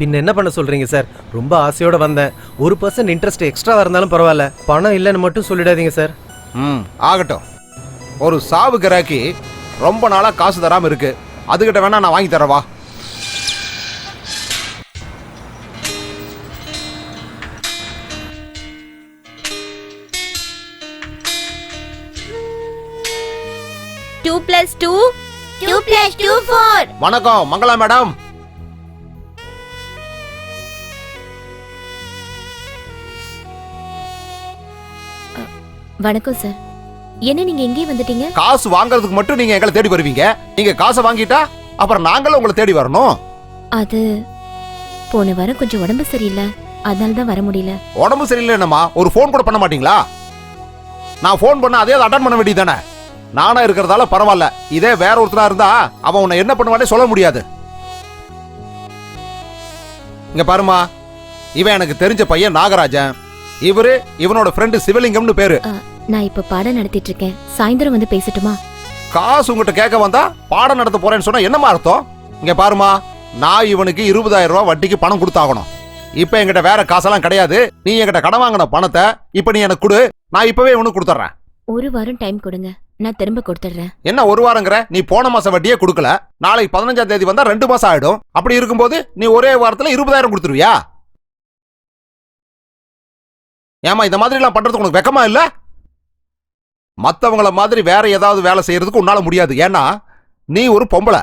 பின்ன என்ன பண்ண சொல்றீங்க சார்? ரொம்ப ஆசையோட வந்தேன். 1% இன்ட்ரெஸ்ட் எக்ஸ்ட்ரா இருந்தாலும் பரவாயில்ல, பணம் இல்லைன்னு மட்டும் சொல்லிடாதீங்க சார். ஆகட்டும். ஒரு சாவு கிராக்கி ரொம்ப நாளா காசு தராம இருக்கு. அதுகிட்ட வேணா நான் வாங்கி தரவா? Two plus two 4. வணக்கம் மங்களா மேடம். வணக்கம் சார். என்ன நீங்க எங்கே வந்துட்டீங்க? காசு வாங்குறதுக்கு மட்டும் நீங்க எங்களை தேடி வருவீங்க. நீங்க காசை வாங்கிட்டா அப்புறம் நாங்களும் உங்களை தேடி வரணும். அது போன வாரம் கொஞ்சம் உடம்பு சரியில்லை, அதனால தான் வர முடியல. உடம்பு சரியில்லை என்னமா? ஒரு ஃபோன் கூட பண்ண மாட்டீங்களா? நான் ஃபோன் பண்ண அதே அட்டன் பண்ண வேண்டியதானே? நானா இருக்கிறதால பரவாயில்ல. இதே வேற ஒருத்தரா இருந்தா அவன் உன்னை என்ன பண்ணுவானே சொல்ல முடியாது. இங்க பாருமா, இவன் எனக்கு தெரிஞ்ச பையன் நாகராஜன். இவரு இவனோட ஃப்ரெண்டு சிவலிங்கம்னு பேரு. நான் இப்ப பாடம் நடத்திட்டு இருக்கேன். சாயந்தரம் வந்து பேசட்டுமா? காசு உங்ககிட்ட கேட்க வந்தா பாடம் நடத்த போறேன்னு சொன்னா என்னமா அர்த்தம்? இங்க பாருமா, நான் இவனுக்கு 20,000 ரூபாய் வட்டிக்கு பணம் கொடுத்தாகணும். இப்ப என்கிட்ட வேற காசெல்லாம் கிடையாது. நீ என்கிட்ட கடன் வாங்கின பணத்தை இப்ப நீ எனக்கு கொடு. நான் இப்பவே உனக்கு கொடுத்துறேன். ஒரு வாரம் டைம் கொடுங்க, நான் திரும்ப கொடுத்துறேன். என்ன ஒரு வாரங்கிற? நீ போன மாசம் வட்டியே கொடுக்கல. நாளைக்கு 15ஆம் தேதி வந்தா 2 மாசம் ஆயிடும். அப்படி இருக்கும்போது நீ ஒரே வாரத்துல 20,000 கொடுத்துருவியா? ஏமா இந்த மாதிரி எல்லாம் பண்றதுக்கு உனக்கு வெக்கமா இல்ல? மத்தவங்கள மாதிரி வேற ஏதாவது வேலை செய்யறதுக்கு உன்னால முடியாது. ஏன்னா நீ ஒரு பொம்பளை.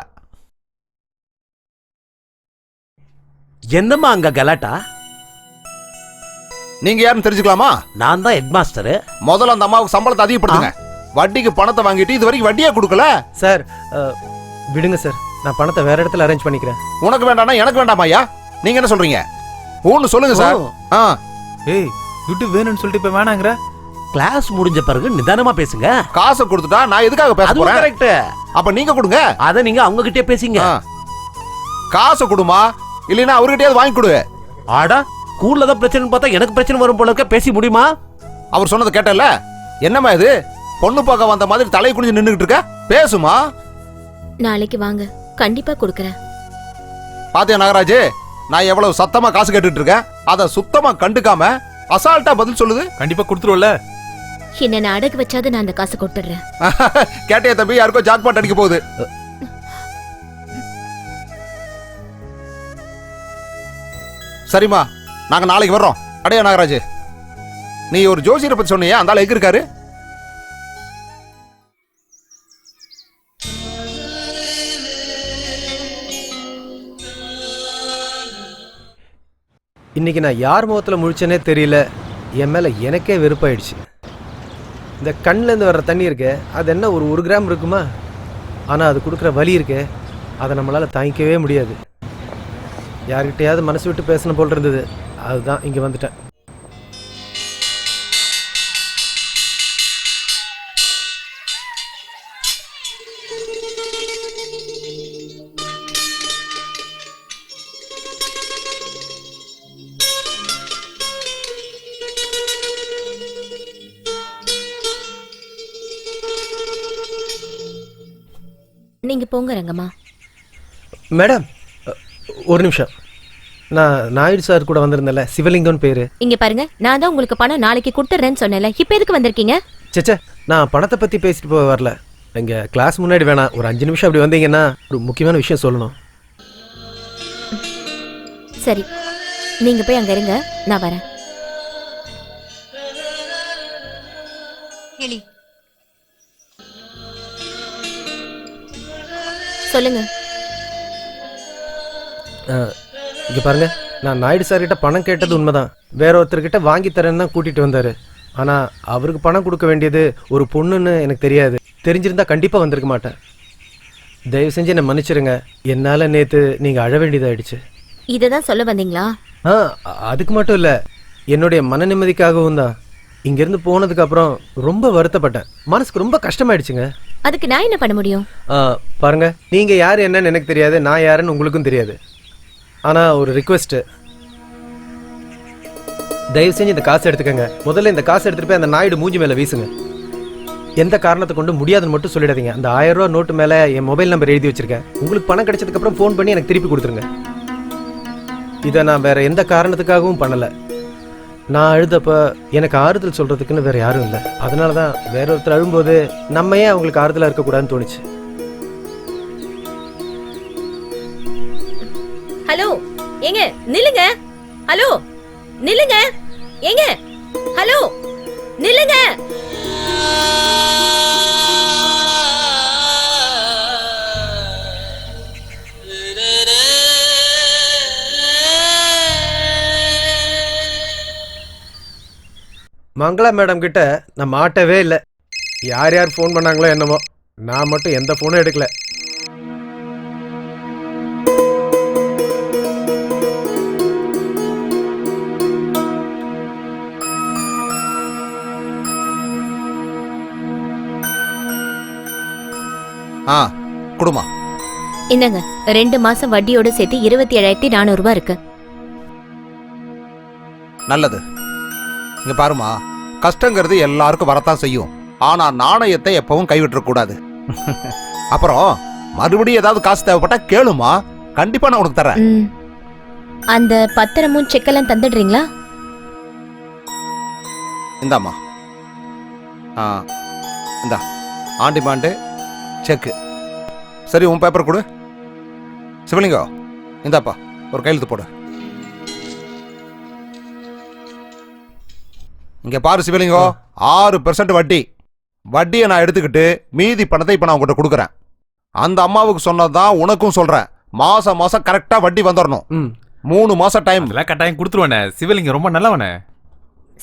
என்னம்மா அங்க கலாட்டா? நீங்க யாருன்னு தெரிஞ்சுக்கலாமா? நான் தான் ஹெட் மாஸ்டர். முதல்ல அந்த அம்மாவுக்கு சம்பளத்தை அதிகப்படுத்துங்க. வட்டிக்கு பணத்தை வாங்கிட்டு இது வரைக்கும் வட்டியே கொடுக்கல. சார் விடுங்க சார், நான் பணத்தை வேற இடத்துல அரேஞ்ச் பண்ணிக்கிறேன். உனக்கு வேண்டாம்னா எனக்கு வேண்டாமா ஐயா? நீங்க என்ன சொல்றீங்க? ஒன்னு சொல்லுங்க சார். ஏய், துட்டு வேணும்னு சொல்லிட்டு இப்ப வேணாங்கற? கிளாஸ் முடிஞ்ச பிறகு நிதானமா பேசுங்க. காசை கொடுத்துட்டா நான் எதுக்காக பேச போறேன்? கரெக்ட். அப்ப நீங்க கொடுங்க. அத நீங்க அவங்க கிட்டே பேசிங்க. காசை கொடுமா, இல்லைன்னா அவர்கிட்டயாவது வாங்கி கொடு. ஆடா, ஸ்கூல்ல தான் பிரச்சனை பார்த்தா எனக்கு பிரச்சனை வரும் போல இருக்க. பேசி முடியுமா? அவர் சொன்னதை கேட்டல? என்னம்மா இது? பொண்ணு பார்க்க வந்த மாதிரி தலை குனிஞ்சு நின்னுகிட்டு இருக்க. பேசுமா. நாளைக்கு வாங்க, கண்டிப்பா கொடுக்கறேன். பாத்தியா நாகராஜ், நான் எவ்வளவு சத்தமா காசு கேட்டுட்டு இருக்கேன். அத சுத்தமா கண்டுக்காம அசால்ட்டா பதில் சொல்லுது. கண்டிப்பா கொடுத்துருவல. என்ன நான் அடகு வச்சாது நான் அந்த காசு கொடுத்துறேன். கேட்டியா தம்பி? யாருக்கோ ஜாக்பாட் அடிக்க போகுது. சரிம்மா, நாங்க நாளைக்கு வர்றோம். அடையா நாகராஜ், நீ ஒரு ஜோசியரை பத்தி சொன்னியா? அந்த ஆள் எங்க இருக்காரு? இன்னைக்கு நான் யார் முகத்தில் முழிச்சேனே தெரியல. என் மேலே எனக்கே வெறுப்பாயிடுச்சு. இந்த கண்ணிலேருந்து வர்ற தண்ணி இருக்கே, அது என்ன ஒரு கிராம் இருக்குமா? ஆனால் அது கொடுக்குற வலி இருக்கே, அதை நம்மளால் தாங்கிக்கவே முடியாது. யார்கிட்டையாவது மனசு விட்டு பேசணும் போல் இருந்தது. அதுதான் இங்கே வந்துட்டேன். நீங்க போங்க ரங்கம்மா. மேடம், ஒரு நிமிஷம். நான் நாயுடு சார் கூட வந்திருந்தேன்ல, சிவலிங்கம்னு பேரு. இங்க பாருங்க, நான் தான் உங்களுக்கு பணம் நாளைக்கு கொடுத்துறேன்னு சொன்னேன்ல, இப்ப எதுக்கு வந்திருக்கீங்க? சேச்சே, நான் பணத்தை பத்தி பேசிட்டு போக வரல. இங்க கிளாஸ் முன்னாடி வேணாம், ஒரு 5 நிமிஷம் அப்படி வந்தீங்கன்னா ஒரு முக்கியமான விஷயம் சொல்லணும். சரி, நீங்க போய் அங்க இருங்க, நான் வரேன். சொல்லுங்க. இங்க பாருங்க, நான் நாயுடு சார் கிட்ட பணம் கேட்டது உண்மைதான். வேற ஒருத்தர்கிட்ட வாங்கி தரேன்னு தான் கூட்டிட்டு வந்தாரு. ஆனா அவருக்கு பணம் கொடுக்க வேண்டியது ஒரு பொண்ணுன்னு எனக்கு தெரியாது. தெரிஞ்சிருந்தா கண்டிப்பா வந்திருக்க மாட்டேன். தயவு செஞ்சு என்னை மன்னிச்சிருங்க. என்னால நேத்து நீங்க அழ வேண்டியதாயிடுச்சு. இததான் சொல்ல வந்தீங்களா? அதுக்கு மட்டும் இல்ல, என்னுடைய மன நிம்மதிக்காகவும் தான். இங்கிருந்து போனதுக்கு அப்புறம் ரொம்ப வருத்தப்பட்டேன். மனசுக்கு ரொம்ப கஷ்டமாயிடுச்சுங்க. அதுக்கு நான் என்ன பண்ண முடியும்? பாருங்க, நீங்க யாரு என்னன்னு எனக்கு தெரியாது, நான் யாருன்னு உங்களுக்கும் தெரியாது. ஆனா ஒரு ரிக்வெஸ்ட், தயவு செஞ்சு இந்த காசு எடுத்துக்கங்க. முதல்ல இந்த காசு எடுத்துட்டு போய் அந்த நாயுடு மூஞ்சி மேல வீசுங்க. எந்த காரணத்தை கொண்டு முடியாதுன்னு மட்டும் சொல்லிடாதீங்க. அந்த 1000 ரூபா நோட்டு மேல என் மொபைல் நம்பர் எழுதி வச்சிருக்கேன். உங்களுக்கு பணம் கிடைச்சதுக்கு அப்புறம் ஃபோன் பண்ணி எனக்கு திருப்பி கொடுத்துருங்க. இதை நான் வேற எந்த காரணத்துக்காகவும் பண்ணல. நான் அழுதப்ப எனக்கு ஆறுதல் சொல்றதுக்குன்னு வேற யாரும் இல்லை. அதனாலதான் வேற ஒருத்தர் அழும்போது நம்ம ஏன் அவங்களுக்கு ஆறுதலா இருக்கக்கூடாதுன்னு தோணுச்சு. ஹலோ, ஏங்க நில்லுங்க. ஹலோ நில்லுங்க. ஏங்க ஹலோ நில்லுங்க. மங்களா மேடம் கிட்ட நான் மாட்டவே இல்லை. யார் யார் ஃபோன் பண்ணாங்களோ என்னமோ, நான் மட்டும் எந்த ஃபோனும் எடுக்கல. குடுமா இந்தங்க 2 மாசம் வட்டியோட சேர்த்து 27,400 ரூபாய் இருக்கு. நல்லது. இங்க பாருமா, கஷ்டங்கிறது எல்லாருக்கும் வரத்தான் செய்யும். ஆனா நாணயத்தை எப்பவும் கைவிட்டுற கூடாது. அப்புறம் மறுபடியும் ஏதாவது காசு தேவைப்பட்டா கேளுமா, கண்டிப்பா நான் உனக்கு தரேன். அந்த பத்திரமும் செக்கெல்லாம் தந்துடுறீங்களா? இந்தாம்மா. இந்தா ஆன் டிமாண்டு செக்கு. சரி, உன் பேப்பர் கொடு. சிவலிங்கம், இந்தாப்பா ஒரு கையெழுத்து போடு. இங்க பாரு சிவலிங்கம், 6% வட்டி. வட்டியை நான் எடுத்துக்கிட்டு மீதி பணத்தை இப்ப நான் உங்ககிட்ட கொடுக்குறேன். அந்த அம்மாவுக்கு சொன்னதான் உனக்கும் சொல்றேன். மாசம் மாசம் கரெக்டா வட்டி வந்துடணும். 3 மாசம் டைம். கட்டாயம் கொடுத்துருவானே. சிவலிங்கம் ரொம்ப நல்லவனே.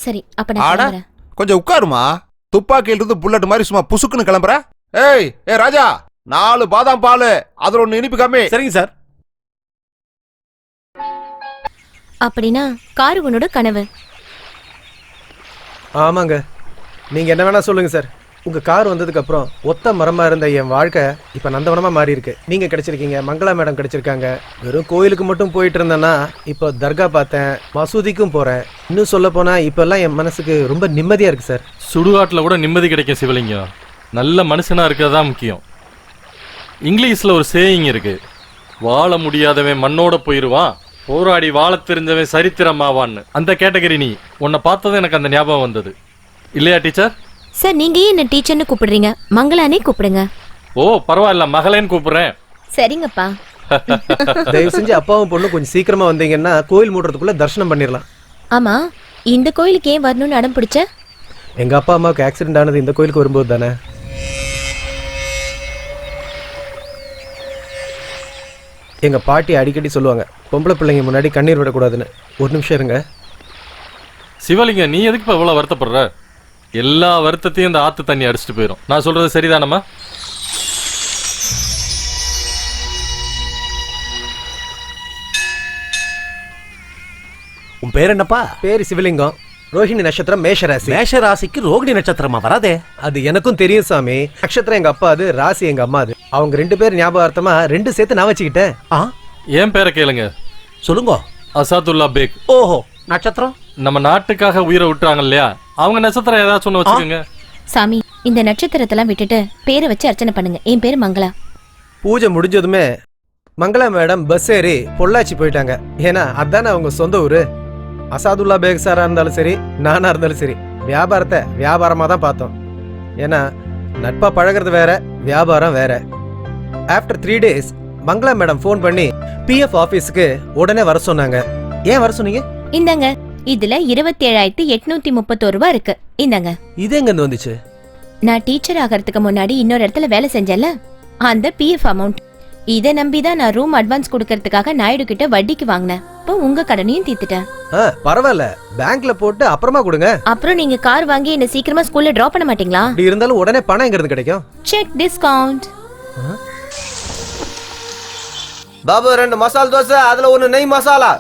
சரி, அப்ப நான் கிளம்புறேன். கொஞ்சம் உட்காருமா. துப்பாக்கியில இருந்து புல்லட் மாதிரி சும்மா புசுக்குன்னு கிளம்புற. ஏய் ராஜா, 4 பாதாம் பால், அதுல 1 இனிப்பு கம்மி. சரிங்க சார். அப்படின்னா காரு உன்னோட கனவு? ஆமாங்க, நீங்க என்ன வேணா சொல்லுங்க சார். உங்க கார் வந்ததுக்கு அப்புறம் ஒத்த மரமா இருந்த என் வாழ்க்கை இப்ப நந்தவனமா மாறி இருக்கு. நீங்க கிடைச்சிருக்கீங்க, மங்களா மேடம் கிடைச்சிருக்காங்க. வெறும் கோயிலுக்கு மட்டும் போயிட்டு இருந்தேன்னா இப்போ தர்கா பார்த்தேன், மசூதிக்கும் போறேன். இன்னும் சொல்ல போனா இப்ப எல்லாம் என் மனசுக்கு ரொம்ப நிம்மதியா இருக்கு சார். சுடுகாட்டுல கூட நிம்மதி கிடைக்கும் சிவலிங்கம். நல்ல மனுஷனா இருக்கிறதா முக்கியம். இங்கிலீஷ்ல ஒரு சேயிங் இருக்கு, வாழ முடியாதவன் மண்ணோட போயிருவான், போராடி வாழ தெரிஞ்சவன் சரித்திரமாவான்னு. அந்த கேட்டகரி நீ. உன்னை பார்த்ததும் எனக்கு அந்த ஞாபகம் வந்தது. இல்லையா டீச்சர்? சார், நீங்க ஏன் என்ன டீச்சர்னு கூப்பிடுறீங்க? மங்களானே கூப்பிடுங்க. ஓ பரவாயில்ல, மகளேன்னு கூப்பிடுறேன். சரிங்கப்பா. தயவு செஞ்சு அப்பாவும் பொண்ணு கொஞ்சம் சீக்கிரமா வந்தீங்கன்னா கோயில் மூடுறதுக்குள்ள தரிசனம் பண்ணிடலாம். ஆமா, இந்த கோயிலுக்கு ஏன் வரணும்னு அடம் பிடிச்ச? எங்க அப்பா அம்மாவுக்கு ஆக்சிடென்ட் ஆனது இந்த கோயிலுக்கு வரும்போது தானே. எங்க பாட்டி அடிக்கடி சொல்லுவாங்க, பொம்பளை பிள்ளைங்க முன்னாடி கண்ணீர் விடக்கூடாதுன்னு. ஒரு நிமிஷம் இருங்க. சிவலிங்கம், நீ எதுக்கு இப்போ இவ்வளோ வருத்தப்படுற? எல்லா வருத்தத்தையும் இந்த ஆத்து தண்ணி அடிச்சுட்டு போயிடும். நான் சொல்றது சரிதானம்மா? உன் பேர் என்னப்பா? பேரு சிவலிங்கம். ரோஹிணி நட்சத்திரம், மேஷராசி. மேஷராசிக்கு ரோகிணி நட்சத்திரமா வராதே? அது எனக்கும் தெரியும் சாமி. நட்சத்திரம் எங்க அப்பா அது, ராசி எங்க அம்மா அது. அவங்க 2 பேர் ஞாபகார்த்தமா 2 சேர்த்து நான் வச்சுக்கிட்டேன். ஏன் பேரை கேளுங்க. சொல்லுங்க. அசாதுல்லா பேக். ஓஹோ, நட்சத்திரம் நம்ம நாட்டுக்காக உயிரை விட்டுறாங்க இல்லையா, அவங்க நட்சத்திரம் ஏதாச்சும் ஒன்று வச்சுக்கோங்க. சாமி, இந்த நட்சத்திரத்தெல்லாம் விட்டுட்டு பேரை வச்சு அர்ச்சனை பண்ணுங்க. என் பேரு மங்களா. பூஜை முடிஞ்சதுமே மங்களா மேடம் பஸ் ஏறி பொள்ளாச்சி போயிட்டாங்க. ஏன்னா அதானே அவங்க சொந்த ஊரு. அசாதுல்லா பேக் சாரா இருந்தாலும் சரி, நானா இருந்தாலும் சரி, வியாபாரத்தை வியாபாரமா தான் பார்த்தோம். ஏன்னா நட்பா பழகிறது வேற, வியாபாரம் வேற. After 3 days Mangala madam phone பண்ணி பிஎஃப் ஆபீஸ்க்கு உடனே வர சொன்னாங்க. ஏன் வர சொன்னீங்க? இந்தாங்க, இதுல 27,831 ரூபாய் இருக்கு. இந்தாங்க. இது எங்க இருந்து வந்துச்சு? நான் டீச்சர் ஆகிறதுக்கு முன்னாடி இன்னொரு இடத்துல வேலை செஞ்சேன்ல, அந்த பிஎஃப் அமௌண்ட். இதை நம்பிதான் நான் ரூம் அட்வான்ஸ் கொடுக்கறதுக்காக நாயுடு கிட்ட வட்டிக்கு வாங்கினேன். இப்போ உங்க கடனையும் தீர்த்துட்டேன். பரவாயில்ல, பேங்க்ல போட்டு அப்புறமா கொடுங்க. அப்புறம் நீங்க கார் வாங்கி என்ன சீக்கிரமா ஸ்கூல்ல டிராப் பண்ண மாட்டீங்களா? அப்படி இருந்தாலும் உடனே பணம் எங்க இருந்து கிடைக்கும்? Check discount. பாபு 2 மசால் தோசை, அதுல 1 நெய் மசாலா.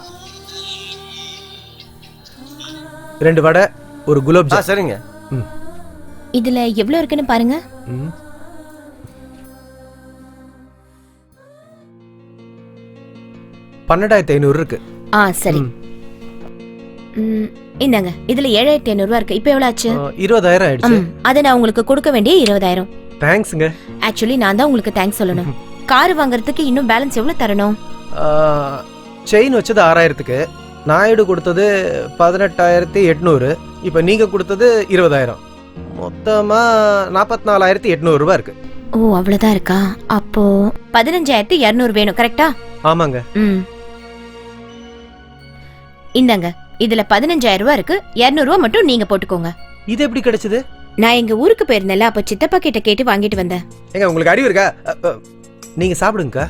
2 வடை, ஒரு குலாப் ஜாம். சரிங்க. இதுல எவ்வளவு இருக்குன்னு பாருங்க. 12,500 இருக்கு. சரி. இந்தாங்க, இதுல 7,500 ரூபாய் இருக்கு. இப்போ எவ்வளவு ஆச்சு? 20,000 ஆயிடுச்சு. அத நான் உங்களுக்கு கொடுக்க வேண்டிய 20,000. தேங்க்ஸ்ங்க. ஆக்சுவலி நான் தான் உங்களுக்கு தேங்க்ஸ் சொல்லணும். கார் வாங்குறதுக்கு இன்னும் பேலன்ஸ் எவ்வளவு தரணும்? செயின் வச்சது 6,000க்கு, நாயுடு கொடுத்தது 18,800, இப்ப நீங்க கொடுத்தது 20,000. மொத்தமா 44,800 ரூபாய் இருக்கு. ஓ, அவ்வளவுதான் இருக்கா? அப்போ 15,200 வேணும், கரெக்டா? ஆமாங்க. இந்தாங்க, இதுல 15,000 ரூபாய் இருக்கு. 200 ரூபாய் மட்டும் நீங்க போட்டுக்கோங்க. இது எப்படி கிடைச்சது? நான் எங்க ஊருக்கு போயிருந்தேன்ல, அப்ப சித்தப்பா கிட்ட கேட்டு வாங்கிட்டு வந்தேன். ஏங்க, உங்களுக்கு அறிவு இருக்கா? நீங்க சாப்பிடுங்கக்கா.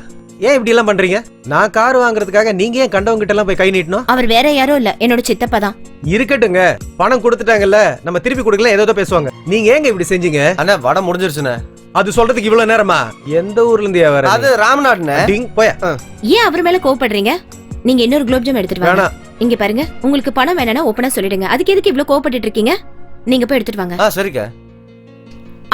ஏன் இப்படி எல்லாம் பண்றீங்க? நான் கார் வாங்குறதுக்காக நீங்க ஏன் கண்டவங்க கிட்ட எல்லாம் போய் கை நீட்டணும்? அவர் வேற யாரும் இல்ல, என்னோட சித்தப்பா தான். இருக்கட்டுங்க, பணம் கொடுத்துட்டாங்கல்ல, நம்ம திருப்பி கொடுக்கல ஏதோ பேசுவாங்க. நீங்க ஏங்க இப்படி செஞ்சீங்க? அண்ணா வடை முடிஞ்சிருச்சுண்ணே. அது சொல்றதுக்கு இவ்வளவு நேரமா? எந்த ஊர்ல இருந்து வர? அது ராம்நாட்ண்ணே. போய். ஏன் அவர் மேல கோவப்படுறீங்க? நீங்க இன்னொரு குலோப் ஜாம் எடுத்துட்டு வாங்க. இங்க பாருங்க, உங்களுக்கு பணம் வேணும்னா ஓபனா சொல்லிடுங்க. அதுக்கு எதுக்கு இவ்ளோ கோவப்பட்டுட்டு இருக்கீங்க? நீங்க போய் எடுத்துட்டு வாங்க. சரிக்கா.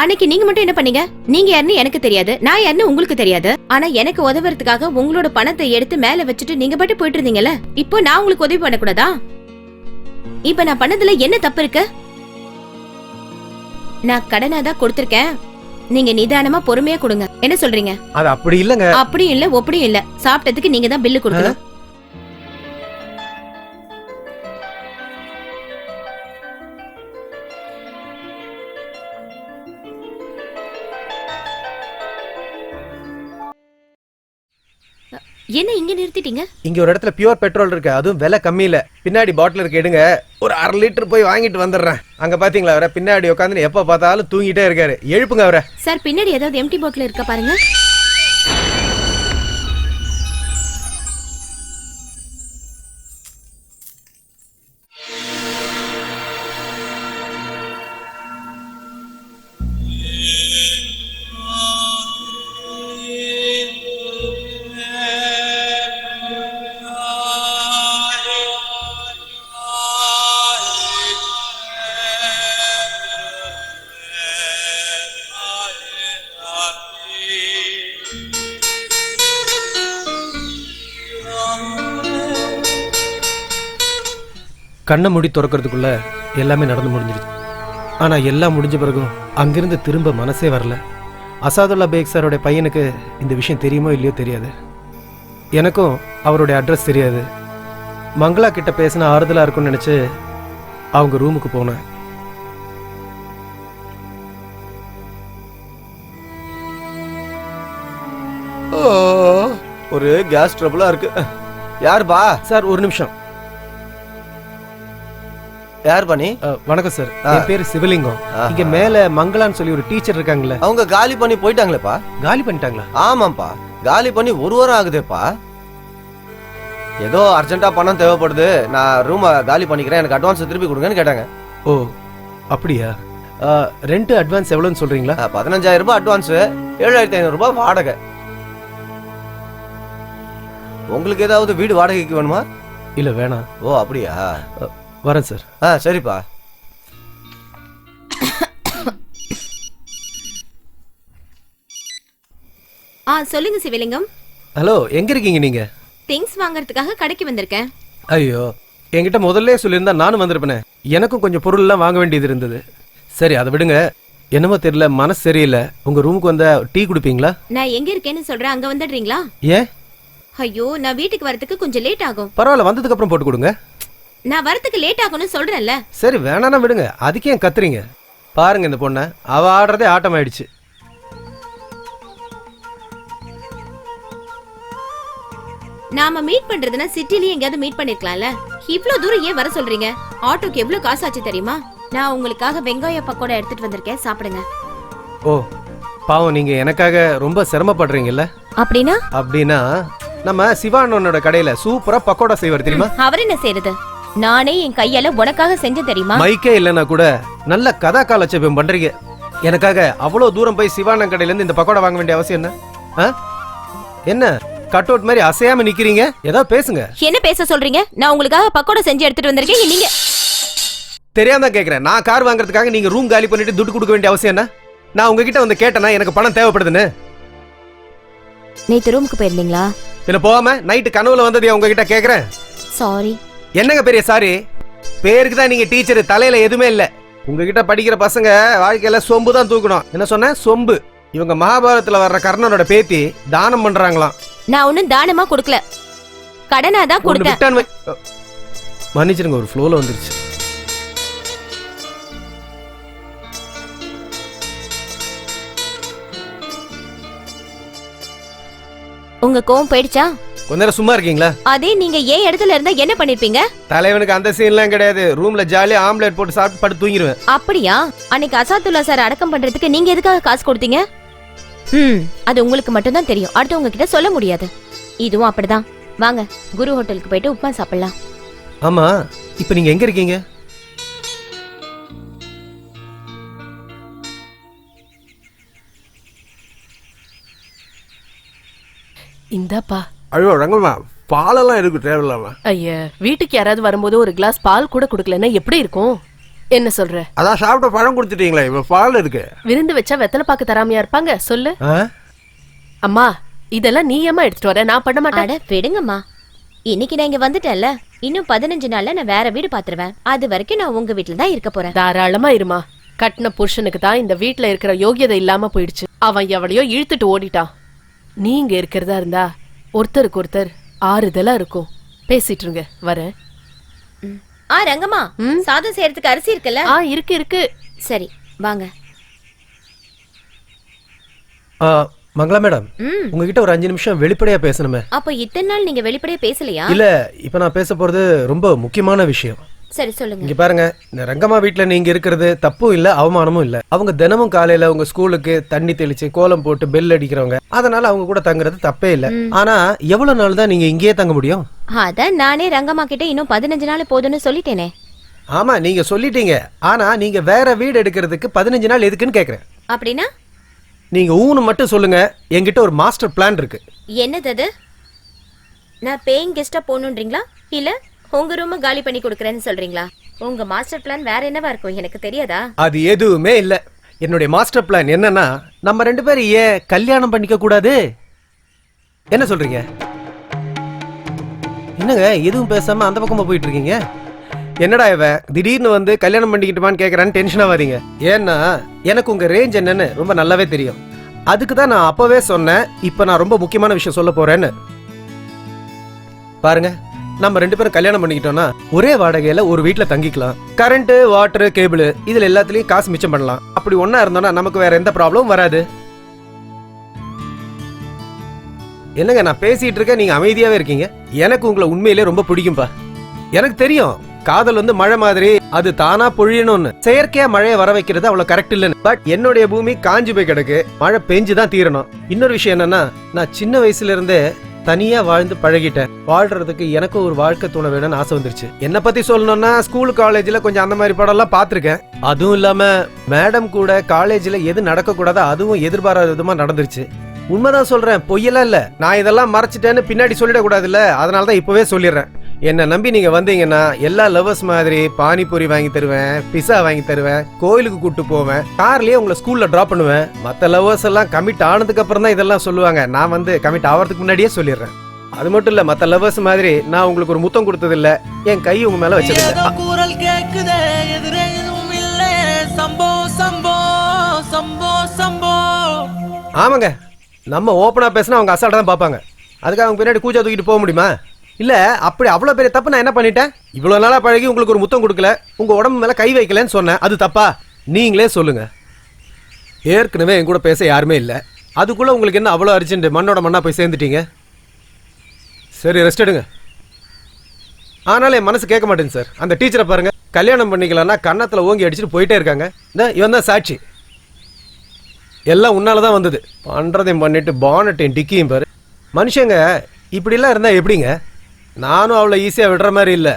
அன்னைக்கு நீங்க மட்டும் என்ன பண்ணீங்க? நீங்க யாருன்னு எனக்கு தெரியாது, நான் யாருன்னு உங்களுக்கு தெரியாது. ஆனா எனக்கு உதவுறதுக்காக உங்களோட பணத்தை எடுத்து மேல வச்சுட்டு நீங்க பாட்டு போயிட்டு இருந்தீங்கல்ல. இப்போ நான் உங்களுக்கு உதவி பண்ணக்கூடாதா? இப்ப நான் பண்ணதுல என்ன தப்பு இருக்கு? நான் கடனா தான் கொடுத்திருக்கேன். நீங்க நிதானமா பொறுமையா கொடுங்க. என்ன சொல்றீங்க? அது அப்படி இல்லங்க. அப்படியும் இல்ல, ஒப்படியும் இல்ல. சாப்பிட்டதுக்கு நீங்க தான் பில்லு கொடுக்கணும். என்ன இங்க நிறுத்திட்டீங்க? இங்க ஒரு இடத்துல பியூர் பெட்ரோல் இருக்கு, அதுவும் விலை கம்மியில. பின்னாடி பாட்டில் இருக்கு, எடுங்க. ஒரு 1/2 லிட்டர் போய் வாங்கிட்டு வந்துடுறேன். அங்க பாத்தீங்களா அவரை? பின்னாடி உட்காந்து எப்ப பார்த்தாலும் தூங்கிட்டே இருக்காரு. எழுப்புங்க அவரை. சார், பின்னாடி ஏதாவது எம்டி பாட்டில் இருக்கா பாருங்க. கண்ணை மூடி திறக்கிறதுக்குள்ள எல்லாமே நடந்து முடிஞ்சிருச்சு. ஆனா எல்லாம் முடிஞ்ச பிறகும் அங்கிருந்து திரும்ப மனசே வரல. அசாதுல்லா பேக் சாரோட பையனுக்கு இந்த விஷயம் தெரியுமோ இல்லையோ தெரியாது. எனக்கும் அவருடைய அட்ரஸ் தெரியாது. மங்களா கிட்ட பேசின ஆறுதலா இருக்கும்னு நினைச்சு அவங்க ரூமுக்கு போனேன். ஒரு கேஸ் ட்ரபிளா இருக்கு. யாருப்பா? சார், ஒரு நிமிஷம். யார் பண்ணி? வணக்கம் சார், என் பேரு சிவலிங்கம். இங்க மேல மங்களான்னு சொல்லி ஒரு டீச்சர் இருக்காங்களே, அவங்க காலி பண்ணி போயிட்டாங்களேப்பா. காலி பண்ணிட்டாங்களா? ஆமாப்பா, காலி பண்ணி 1 வாரம் ஆகுதேப்பா. ஏதோ அர்ஜென்ட்டா பணம் தேவைப்படுது, நான் ரூமை காலி பண்ணிக்கிறேன், எனக்கு அட்வான்ஸ் திருப்பி கொடுங்கன்னு கேட்டாங்க. ஓ, அப்படியா? ரெண்ட் அட்வான்ஸ் எவ்வளவுன்னு சொல்றீங்களா? 15,000 ரூபாய் அட்வான்ஸ், 7,500 ரூபாய் வாடகை. உங்களுக்கு ஏதாவது வீடு வாடகைக்கு வேணுமா? இல்ல, வேணாம். ஓ, அப்படியா? வரேன் சார். சரிப்பா. சொல்லுங்க சிவலிங்கம். ஹலோ, எங்க இருக்கீங்க நீங்க? திங்ஸ் வாங்குறதுக்காக கடைக்கு வந்திருக்கேன். ஐயோ, என்கிட்ட முதல்ல சொல்லியிருந்தா நானும் வந்திருப்பேனே. எனக்கும் கொஞ்சம் பொருள் எல்லாம் வாங்க வேண்டியது இருந்தது. சரி, அதை விடுங்க. என்னமோ தெரியல, மனசு சரியில்லை. உங்க ரூமுக்கு வந்தா டீ குடிப்பீங்களா? நான் எங்க இருக்கேன்னு சொல்றேன், அங்க வந்துடுறீங்களா? ஏன், ஐயோ நான் வீட்டுக்கு வரதுக்கு கொஞ்சம் லேட் ஆகும். பரவாயில்ல, வந்ததுக்கு அப்புறம் போட்டு கொடுங்க. நான் வரதுக்கு லேட் ஆகும்னு சொல்றேன்ல. சரி வேணானா விடுங்க, அதுக்கே ஏன் கத்துறீங்க? பாருங்க இந்த பொண்ணை, அவ ஆடுறதே ஆட்டம் ஆயிடுச்சு. நாம மீட் பண்றதுன்னா சிட்டிலயே எங்கயாவது மீட் பண்ணிருக்கலாம்ல. இவ்ளோ தூரம் ஏன் வர சொல்றீங்க? ஆட்டோக்கு எவ்வளவு காசு ஆச்சு தெரியுமா? நான் உங்களுக்காக வெங்காய பக்கோடா எடுத்துட்டு வந்திருக்கேன், சாப்பிடுங்க. ஓ பாவம், நீங்க எனக்காக ரொம்ப சிரமப்படுறீங்கல்ல. அப்படின்னா? அப்படின்னா நம்ம சிவானோட கடையில சூப்பரா பக்கோடா செய்வார் தெரியுமா? அவர் என்ன செய்யறது? நானே என் கையால உனக்காக செஞ்ச தெரியுமா? மைக்கே இல்லைன்னா கூட நல்ல கதா காலட்சேபம் பண்றீங்க. எனக்காக அவ்வளவு தூரம் போய் சிவானன் கடையில இருந்து இந்த பக்கோடா வாங்க வேண்டிய அவசியம் என்ன? என்ன கட் அவுட் மாதிரி அசையாம நிக்கிறீங்க? ஏதாவது பேசுங்க. என்ன பேச சொல்றீங்க? நான் உங்களுக்காக பக்கோடா செஞ்சு எடுத்துட்டு வந்திருக்கேன். நீங்க தெரியாம கேக்குறேன். நான் கார் வாங்குறதுக்காக நீங்க ரூம் காலி பண்ணிட்டு துட்டு கொடுக்க வேண்டிய அவசியம் என்ன? நான் உங்ககிட்ட வந்து கேட்டேனா எனக்கு பணம் தேவைப்படுதுன்னு? நேத்து ரூமுக்கு போயிருந்தீங்களா? பின்ன போகாம நைட்டு கனவுல வந்தது உங்ககிட்ட கேக்குறேன். சாரி. என்னங்க பெரிய சாரி? பேருக்கு தான் நீங்க டீச்சர், தலையில எதுவுமே இல்ல. உங்ககிட்ட படிக்கிற பசங்க வாழ்க்கையில சொம்பு தான் தூக்கணும். என்ன சொன்ன? சொம்பு. இவங்க மகாபாரதத்துல வர்ற கர்ணனோட பேத்தி தானம் பண்றாங்களாம். நான் ஒன்னும் தானமா கொடுக்கல, கடனா தான் கொடுத்தேன். மன்னிச்சிருங்க, ஒரு ஃப்ளோல வந்துருச்சு. உங்க கோவம் போயிடுச்சா? கொஞ்ச நேரம் சும்மா இருக்கீங்களா? அதே நீங்க ஏன் இடத்துல இருந்தா என்ன பண்ணிருப்பீங்க? தலைவனுக்கு அந்த சீன்லாம் கிடையாது. ரூம்ல ஜாலியா ஆம்லெட் போட்டு சாப்பிட்டு படுத்து தூங்கிடுவேன். அப்படியா? அன்னைக்கு அசாத்துல்லா சார் அடக்கம் பண்றதுக்கு நீங்க எதுக்காக காசு கொடுத்தீங்க? அது உங்களுக்கு மட்டும் தான் தெரியும், அடுத்தவங்க கிட்ட சொல்ல முடியாது. இதுவும் அப்படிதான். வாங்க குரு ஹோட்டலுக்கு போயிட்டு உப்புமா சாப்பிடலாம். ஆமா, இப்ப நீங்க எங்க இருக்கீங்க? இந்தாப்பா. ஐயோ ரங்கம்மா, பாலெல்லாம் இருக்கு தேவையில்லாம. ஐயா, வீட்டுக்கு யாராவது வரும்போது ஒரு கிளாஸ் பால் கூட குடுக்கலன்னா எப்படி இருக்கும்? என்ன சொல்ற? அதான் சாப்பிட்ட பழம் கொடுத்துட்டீங்களா, இப்ப பால் இருக்கு. விருந்து வச்சா வெத்தலை பாக்கு தராமையா இருப்பாங்க சொல்லு. அம்மா இதெல்லாம் நீ ஏமா எடுத்துட்டு வர? நான் பண்ண மாட்டேன். விடுங்கம்மா, இன்னைக்கு நான் இங்க வந்துட்டேன்ல, இன்னும் 15 நாள்ல நான் வேற வீடு பாத்துருவேன். அது வரைக்கும் நான் உங்க வீட்டுல தான் இருக்க போறேன். தாராளமா இருமா. கட்டின புருஷனுக்கு தான் இந்த வீட்டுல இருக்கிற யோகியதை இல்லாம போயிடுச்சு. அவன் எவளையோ இழுத்துட்டு ஓடிட்டான். நீங்க இருக்கிறதா இருந்தா ஒருத்தருக்கு ஒருத்தர் ஆறுதலா இருக்கும். பேசிட்டு இருங்க, வரேன். ரங்கம்மா, சாதம் செய்யறதுக்கு அரிசி இருக்குல்ல? இருக்கு இருக்கு. சரி வாங்க. மங்களா மேடம், உங்ககிட்ட ஒரு 5 நிமிஷம் வெளிப்படையா பேசணுமே. அப்ப இத்தனை நாள் நீங்க வெளிப்படையா பேசலையா? இல்ல, இப்ப நான் பேச போறது ரொம்ப முக்கியமான விஷயம். சரி சொல்லுங்க. இங்க பாருங்க, இந்த ரங்கம்மா வீட்டுல நீங்க இருக்கிறது தப்பும் இல்ல, அவமானமும் இல்ல. அவங்க தினமும் காலையில உங்க ஸ்கூலுக்கு தண்ணி தெளிச்சு கோலம் போட்டு பெல் அடிக்கிறவங்க. அதனால அவங்க கூட தங்குறது தப்பே இல்ல. ஆனா எவ்வளவு நாள் தான் நீங்க இங்கேயே தங்க முடியும்? அதான் நானே ரங்கம்மா கிட்ட இன்னும் 15 நாள் போதும்னு சொல்லிட்டேனே. ஆமா, நீங்க சொல்லிட்டீங்க. ஆனா நீங்க வேற வீடு எடுக்கிறதுக்கு 15 நாள் எதுக்குன்னு கேக்குறேன். அப்படின்னா நீங்க ஊனு மட்டும் சொல்லுங்க. என்கிட்ட ஒரு மாஸ்டர் பிளான் இருக்கு. என்னது அது? நான் பேயிங் கெஸ்டா போகணுன்றீங்களா, இல்ல உங்க ரூம் காலி பண்ணி கொடுக்கறேன்னு சொல்றீங்களா? உங்க மாஸ்டர் பிளான் வேற என்னவா இருக்கும் எனக்கு தெரியாதா? அது எதுவுமே இல்ல. என்னுடைய மாஸ்டர் பிளான் என்னன்னா, நம்ம 2 பேரும் ஏன் கல்யாணம் பண்ணிக்க கூடாது? என்ன சொல்றீங்க? என்னங்க எதுவும் பேசாம அந்த பக்கமா போயிட்டு இருக்கீங்க? என்னடா இவ திடீர்னு வந்து கல்யாணம் பண்ணிக்கிட்டுமான்னு கேக்குறான்னு டென்ஷனா வரீங்க. ஏன்னா எனக்கு உங்க ரேஞ்ச் என்னன்னு ரொம்ப நல்லாவே தெரியும். அதுக்கு தான் நான் அப்பவே சொன்னேன், இப்ப நான் ரொம்ப முக்கியமான விஷயம் சொல்ல போறேன்னு. பாருங்க, நம்ம 2 பேரும் கல்யாணம் பண்ணிக்கிட்டோம்னா ஒரே வாடகையில ஒரு வீட்டுல தங்கிக்கலாம். கரண்ட், வாட்டர், கேபிள் இதுல எல்லாத்துலயும் காசு மிச்சம் பண்ணலாம். அப்படி ஒன்னா இருந்தோம்னா நமக்கு வேற எந்த ப்ராப்ளமும் வராது. என்னங்க நான் பேசிட்டு இருக்கேன், நீங்க அமைதியாவே இருக்கீங்க. எனக்கு உங்களை உண்மையிலே ரொம்ப பிடிக்கும்பா. எனக்கு தெரியும் காதல் வந்து மழை மாதிரி, அது தானா பொழியணும்னு. செயற்கையா மழையை வர வைக்கிறது அவ்வளவு கரெக்ட் இல்லைன்னு. பட் என்னுடைய பூமி காஞ்சு போய் கிடக்கு, மழை பெஞ்சுதான் தீரணும். இன்னொரு விஷயம் என்னன்னா, நான் சின்ன வயசுல இருந்தே தனியா வாழ்ந்து பழகிட்டேன். வாழ்றதுக்கு எனக்கு ஒரு வாழ்க்கை துணை வேணும்னு ஆசை வந்துருச்சு. என்ன பத்தி சொல்லணும்னா, ஸ்கூல் காலேஜ்ல கொஞ்சம் அந்த மாதிரி படம் எல்லாம் பாத்திருக்கேன். அதுவும் இல்லாம மேடம் கூட காலேஜ்ல எது நடக்க கூடாதோ அதுவும் எதிர்பாராத விதமா நடந்துருச்சு. உண்மைதான் சொல்றேன், பொய்யெல்லாம் இல்ல. நான் இதெல்லாம் மறைச்சிட்டேன்னு பின்னாடி சொல்லிட கூடாது இல்ல, அதனாலதான் இப்பவே சொல்லிடுறேன். என்ன நம்பி நீங்க வந்தீங்கன்னா எல்லா லவர்ஸ் மாதிரி பானிபூரி வாங்கி தருவேன், பிஸா வாங்கி தருவேன், கோயிலுக்கு கூட்டு போவேன், கார்லயே உங்களை ஸ்கூல்ல டிராப் பண்ணுவேன். மத்த லவர்ஸ் எல்லாம் கமிட் ஆனதுக்கு அப்புறம் தான் இதெல்லாம் சொல்லுவாங்க. நான் வந்து கமிட் ஆகிறதுக்கு முன்னாடியே சொல்லிடுறேன். அது மட்டும் இல்ல, மத்த லவர்ஸ் மாதிரி நான் உங்களுக்கு ஒரு முத்தம் கொடுத்தது இல்ல, என் கை உங்க மேல வச்சது இல்ல. குரல் கேக்குதே, எதிரே எதுவும் இல்ல. சம்போ சம்போ சம்போ சம்போ. ஆமாங்க, நம்ம ஓப்பனா பேசினா அவங்க அசால்ட்டா தான் பாப்பாங்க. அதுக்காக அவங்க பின்னாடி கூச்சா தூக்கிட்டு போக முடியுமா? இல்ல அப்படி அவ்வளவு பெரிய தப்பு நான் என்ன பண்ணிட்டேன்? இவ்வளவு நாளா பழகி உங்களுக்கு ஒரு முத்தம் கொடுக்கல, உங்க உடம்பு மேல கை வைக்கலன்னு சொன்னேன், அது தப்பா? நீங்களே சொல்லுங்க. ஏற்கனவே என் கூட பேச யாருமே இல்ல, அதுக்குள்ள உங்களுக்கு என்ன அவ்வளவு அர்ஜென்ட்? மண்ணோட மண்ணா போய் சேர்ந்துட்டீங்க. சரி, ரெஸ்ட் எடுங்க. ஆனாலும் என் மனசு கேட்க மாட்டேங்க சார். அந்த டீச்சரை பாருங்க, கல்யாணம் பண்ணிக்கலாம்னா கன்னத்துல ஓங்கி அடிச்சுட்டு போயிட்டே இருக்காங்க. இவன் தான் சாட்சி. எல்லாம் உன்னாலதான் வந்தது. பண்றதையும் பண்ணிட்டு பானட்டையும் டிக்கியும் பாரு. மனுஷங்க இப்படிலாம் இருந்தா எப்படிங்க? நானும் அவ்வளோ ஈஸியா விடுற மாதிரி இல்லை.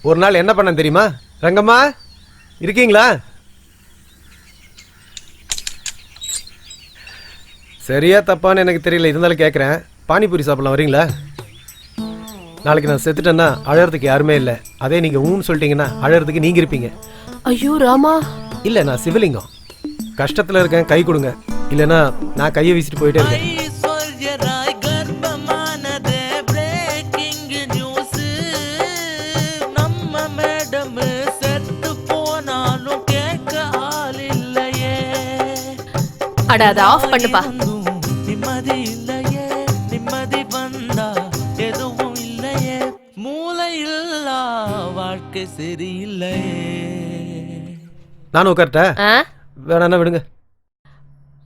ஒரு நாள் என்ன பண்ண தெரியுமா? ரங்கம்மா இருக்கீங்களா? சரியா தப்பான்னு எனக்கு தெரியல, இருந்தாலும் கேட்குறேன். பானிபூரி சாப்பிடலாம் வரீங்களா? நாளைக்கு நான் செத்துட்டேன்னா அழறதுக்கு யாருமே இல்லை. அதே நீங்க ஊன்னு சொல்லிட்டீங்கன்னா அழறதுக்கு நீங்க இருப்பீங்க. ஐயோ ராமா. இல்ல நான் சிவலிங்கம், கஷ்டத்துல இருக்கேன், கை கொடுங்க. இல்லைன்னா நான் கையை வீசிட்டு போயிட்டே இருக்கேன். ஐஸ்வர்யராய் கர்ப்பமானதே பிரேக்கிங் நியூஸ். நம்ம மேடம் செத்து போனாலும் கேட்க ஆள் இல்லையே. அட அதை ஆஃப் பண்ணுப்பா. நிம்மதி இல்லையே, நிம்மதி வந்தா எதுவும் இல்லையே. மூளை இல்லா வாழ்க்கை சரியில்லையே. நானும் உட்கார்ட்டேன். வேணா விடுங்க.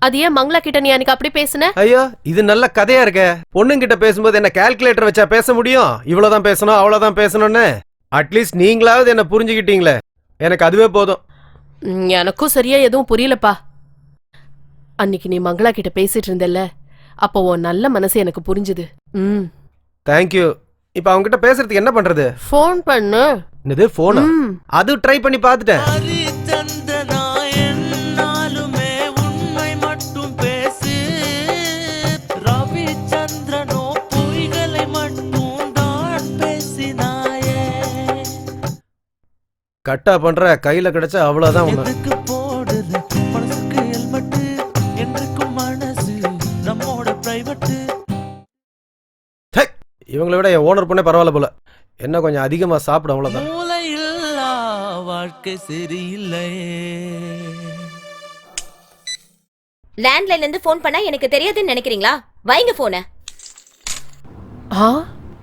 அது ஏன் மங்களா கிட்ட நீ அன்னைக்கு அப்படி பேசுன? ஐயோ இது நல்ல கதையா இருக்க. பொண்ணுங்கிட்ட பேசும்போது என்ன கால்குலேட்டர் வச்சா பேச முடியும்? இவ்வளவுதான் பேசணும் அவ்வளவுதான் பேசணும்னு அட்லீஸ்ட் நீங்களாவது என்ன புரிஞ்சுக்கிட்டீங்களே, எனக்கு அதுவே போதும். எனக்கும் சரியா எதுவும் புரியலப்பா. அன்னைக்கு நீ மங்களா கிட்ட பேசிட்டு இருந்தல்ல, அப்போ உன் நல்ல மனசு எனக்கு புரிஞ்சுது. தேங்க்யூ. இப்ப அவங்க கிட்ட பேசுறதுக்கு என்ன பண்றது? ஃபோன் பண்ணு. என்னது போனா? அது ட்ரை பண்ணி பார்த்துட்டேன். கட்டா பண்ற, கையில கிடைச்சா அவ்வளவுதான். இவங்களை விட என் ஓனர் பொண்ணே பரவாயில்ல போல. என்ன கொஞ்சம் அதிகமா சாப்பிடும், அவ்வளவுதான். வாழ்க்கை சரியில்லையே. லேண்ட்லைன்ல இருந்து போன் பண்ணா எனக்கு தெரியாதுன்னு நினைக்கிறீங்களா? வைங்க போன.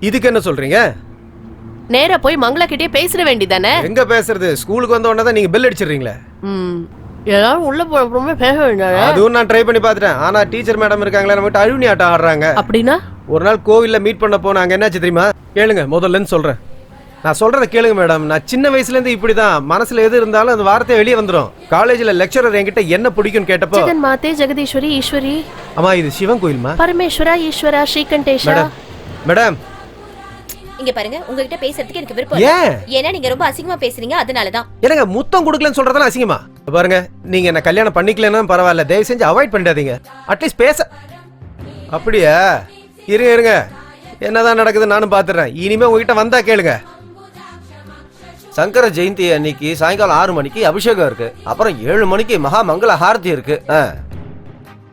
இதுக்கு என்ன சொல்றீங்க? நேரா போய் மங்களா கிட்டே பேசிட வேண்டியதானே? எங்க பேசுறது? ஸ்கூலுக்கு வந்த உடனே தான் நீங்க பெல் அடிச்சிடுறீங்களே. எல்லாரும் உள்ள போறப்பமே பேச வேண்டாம். அதுவும் நான் ட்ரை பண்ணி பார்த்துட்டேன். ஆனா டீச்சர் மேடம் இருக்காங்களே, நம்ம கிட்ட அழுவணி ஆட்டம் ஆடுறாங்க. அப்படின்னா ஒரு நாள் கோவில்ல மீட் பண்ண போனா அங்க என்னாச்சு தெரியுமா? கேளுங்க, முதல்லன்னு சொல்றேன். நான் சொல்றத கேளுங்க மேடம். நான் சின்ன வயசுல இருந்து இப்படிதான், மனசுல எது இருந்தாலும் அந்த வார்த்தை வெளியே வந்துடும். காலேஜ்ல லெக்சரர் என்கிட்ட என்ன பிடிக்கும் கேட்டப்போ, ஜெகன் மாதே ஜெகதீஸ்வரி ஈஸ்வரி. அம்மா இது சிவன் கோயில்மா? பரமேஸ்வரா ஈஸ்வரா ஸ்ரீகண்டேஷா. மேடம் இங்க பாருங்க, உங்ககிட்ட பேசுறதுக்கு எனக்கு விருப்பம் இல்ல. ஏன்னா நீங்க ரொம்ப அசிங்கமா பேசுறீங்க, அதனாலதான். எனக்கு முத்தம் கொடுக்கலன்னு சொல்றதெல்லாம் அசிங்கமா? பாருங்க, நீங்க என்ன கல்யாணம் பண்ணிக்கலன்னா பரவாயில்ல, தயவு செஞ்சு அவாய்ட் பண்ணிடாதீங்க. அட்லீஸ்ட் பேச. அப்படியா? இருங்க இருங்க, என்னதான் நடக்குது நானும் பாத்துறேன். இனிமே உங்ககிட்ட வந்தா கேளுங்க. சங்கர ஜெயந்தி அன்னைக்கு சாயங்காலம் 6 மணிக்கு அபிஷேகம் இருக்கு. அப்புறம் 7 மணிக்கு மகா மங்கள ஹாரதி இருக்கு.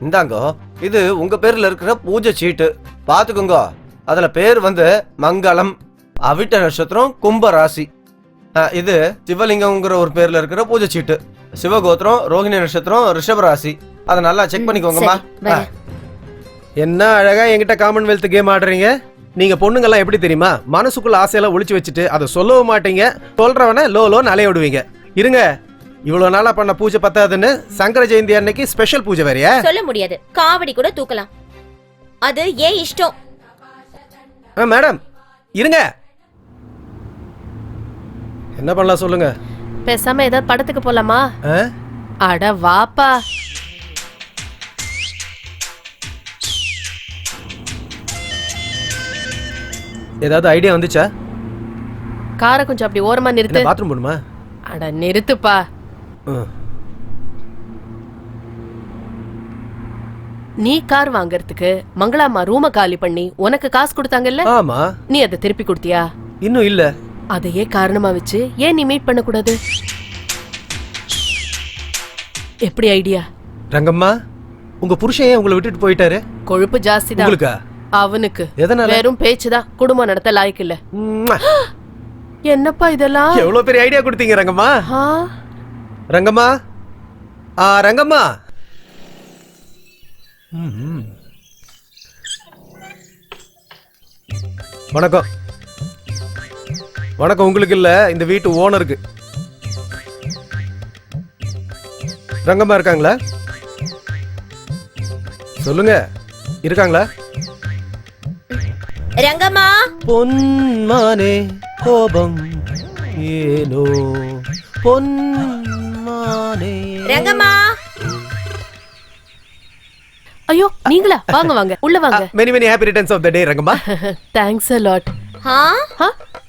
இந்தாங்கோ, இது உங்க பேர்ல இருக்கிற பூஜை சீட்டு, பாத்துக்கோங்க. அதுல பேர் வந்து மங்களம், அவிட்ட நட்சத்திரம், கும்ப ராசி. இது சிவலிங்கம்ங்கிற ஒரு பேர்ல இருக்கிற பூஜை சீட்டு. சிவகோத்திரம், ரோஹிணி நட்சத்திரம், ரிஷப ராசி. அதை நல்லா செக் பண்ணிக்கோங்கம்மா. என்ன அழகா என்கிட்ட காமன்வெல்த் கேம் ஆடுறீங்க. நீங்க பொண்ணுங்கெல்லாம் எப்படி தெரியுமா? மனசுக்குள்ள ஆசையெல்லாம் ஒளிச்சு வச்சுட்டு அதை சொல்லவும் மாட்டீங்க, சொல்றவன லோ லோன்னு அலைய விடுவீங்க. இருங்க, இவ்வளவு நாளா பண்ண பூஜை பத்தாதுன்னு சங்கர ஜெயந்தி அன்னைக்கு ஸ்பெஷல் பூஜை வேறையா? சொல்ல முடியாது, காவடி கூட தூக்கலாம். அது ஏன் இஷ்டம். மேடம் இருங்க, என்ன பண்ணலாம் சொல்லுங்க. பேசாம ஏதாவது படத்துக்கு போலாமா? அட வாப்பா. ஏதாவது ஐடியா வந்துச்சா? காரை கொஞ்சம் அப்படி ஓரமா நிறுத்து. பாத்ரூம் போணுமா? அட நிறுத்துப்பா. நீ கார் வாங்கறதுக்கு மங்களாமா ரூம காலி பண்ணி உனக்கு காசு கொடுத்தாங்கல்ல? ஆமா. நீ அதை திருப்பி கொடுத்தியா? இன்னும் இல்ல. அதையே காரணமா வச்சு ஏன் நீ மீட் பண்ண கூடாது? எப்படி ஐடியா? ரங்கம்மா, உங்க புருஷன் ஏன் உங்களை விட்டுட்டு போயிட்டாரு? கொழுப்பு ஜாஸ்தி தான் உங்களுக்கா? அவனுக்கு. எதனால? வெறும் பேச்சுதான், குடும்பம் நடத்த லாய்க்கு இல்ல. என்னப்பா இதெல்லாம்? எவ்வளவு பெரிய ஐடியா கொடுத்தீங்க ரங்கம்மா. ரங்கம்மா, ரங்கம்மா. வணக்கம். வணக்கம் உங்களுக்கு இல்ல, இந்த வீட்டு ஓனருக்கு. ரங்கம்மா இருக்காங்களா? சொல்லுங்க, இருக்காங்களா? ரங்கம்மா, பொன்மானே கோபம் ஏனோ பொன்மானே. ரங்கம்மா. ஐயோ நீங்களா? வாங்க வாங்க உள்ள வாங்க. Many many happy returns of the day Rangamma. Thanks a lot.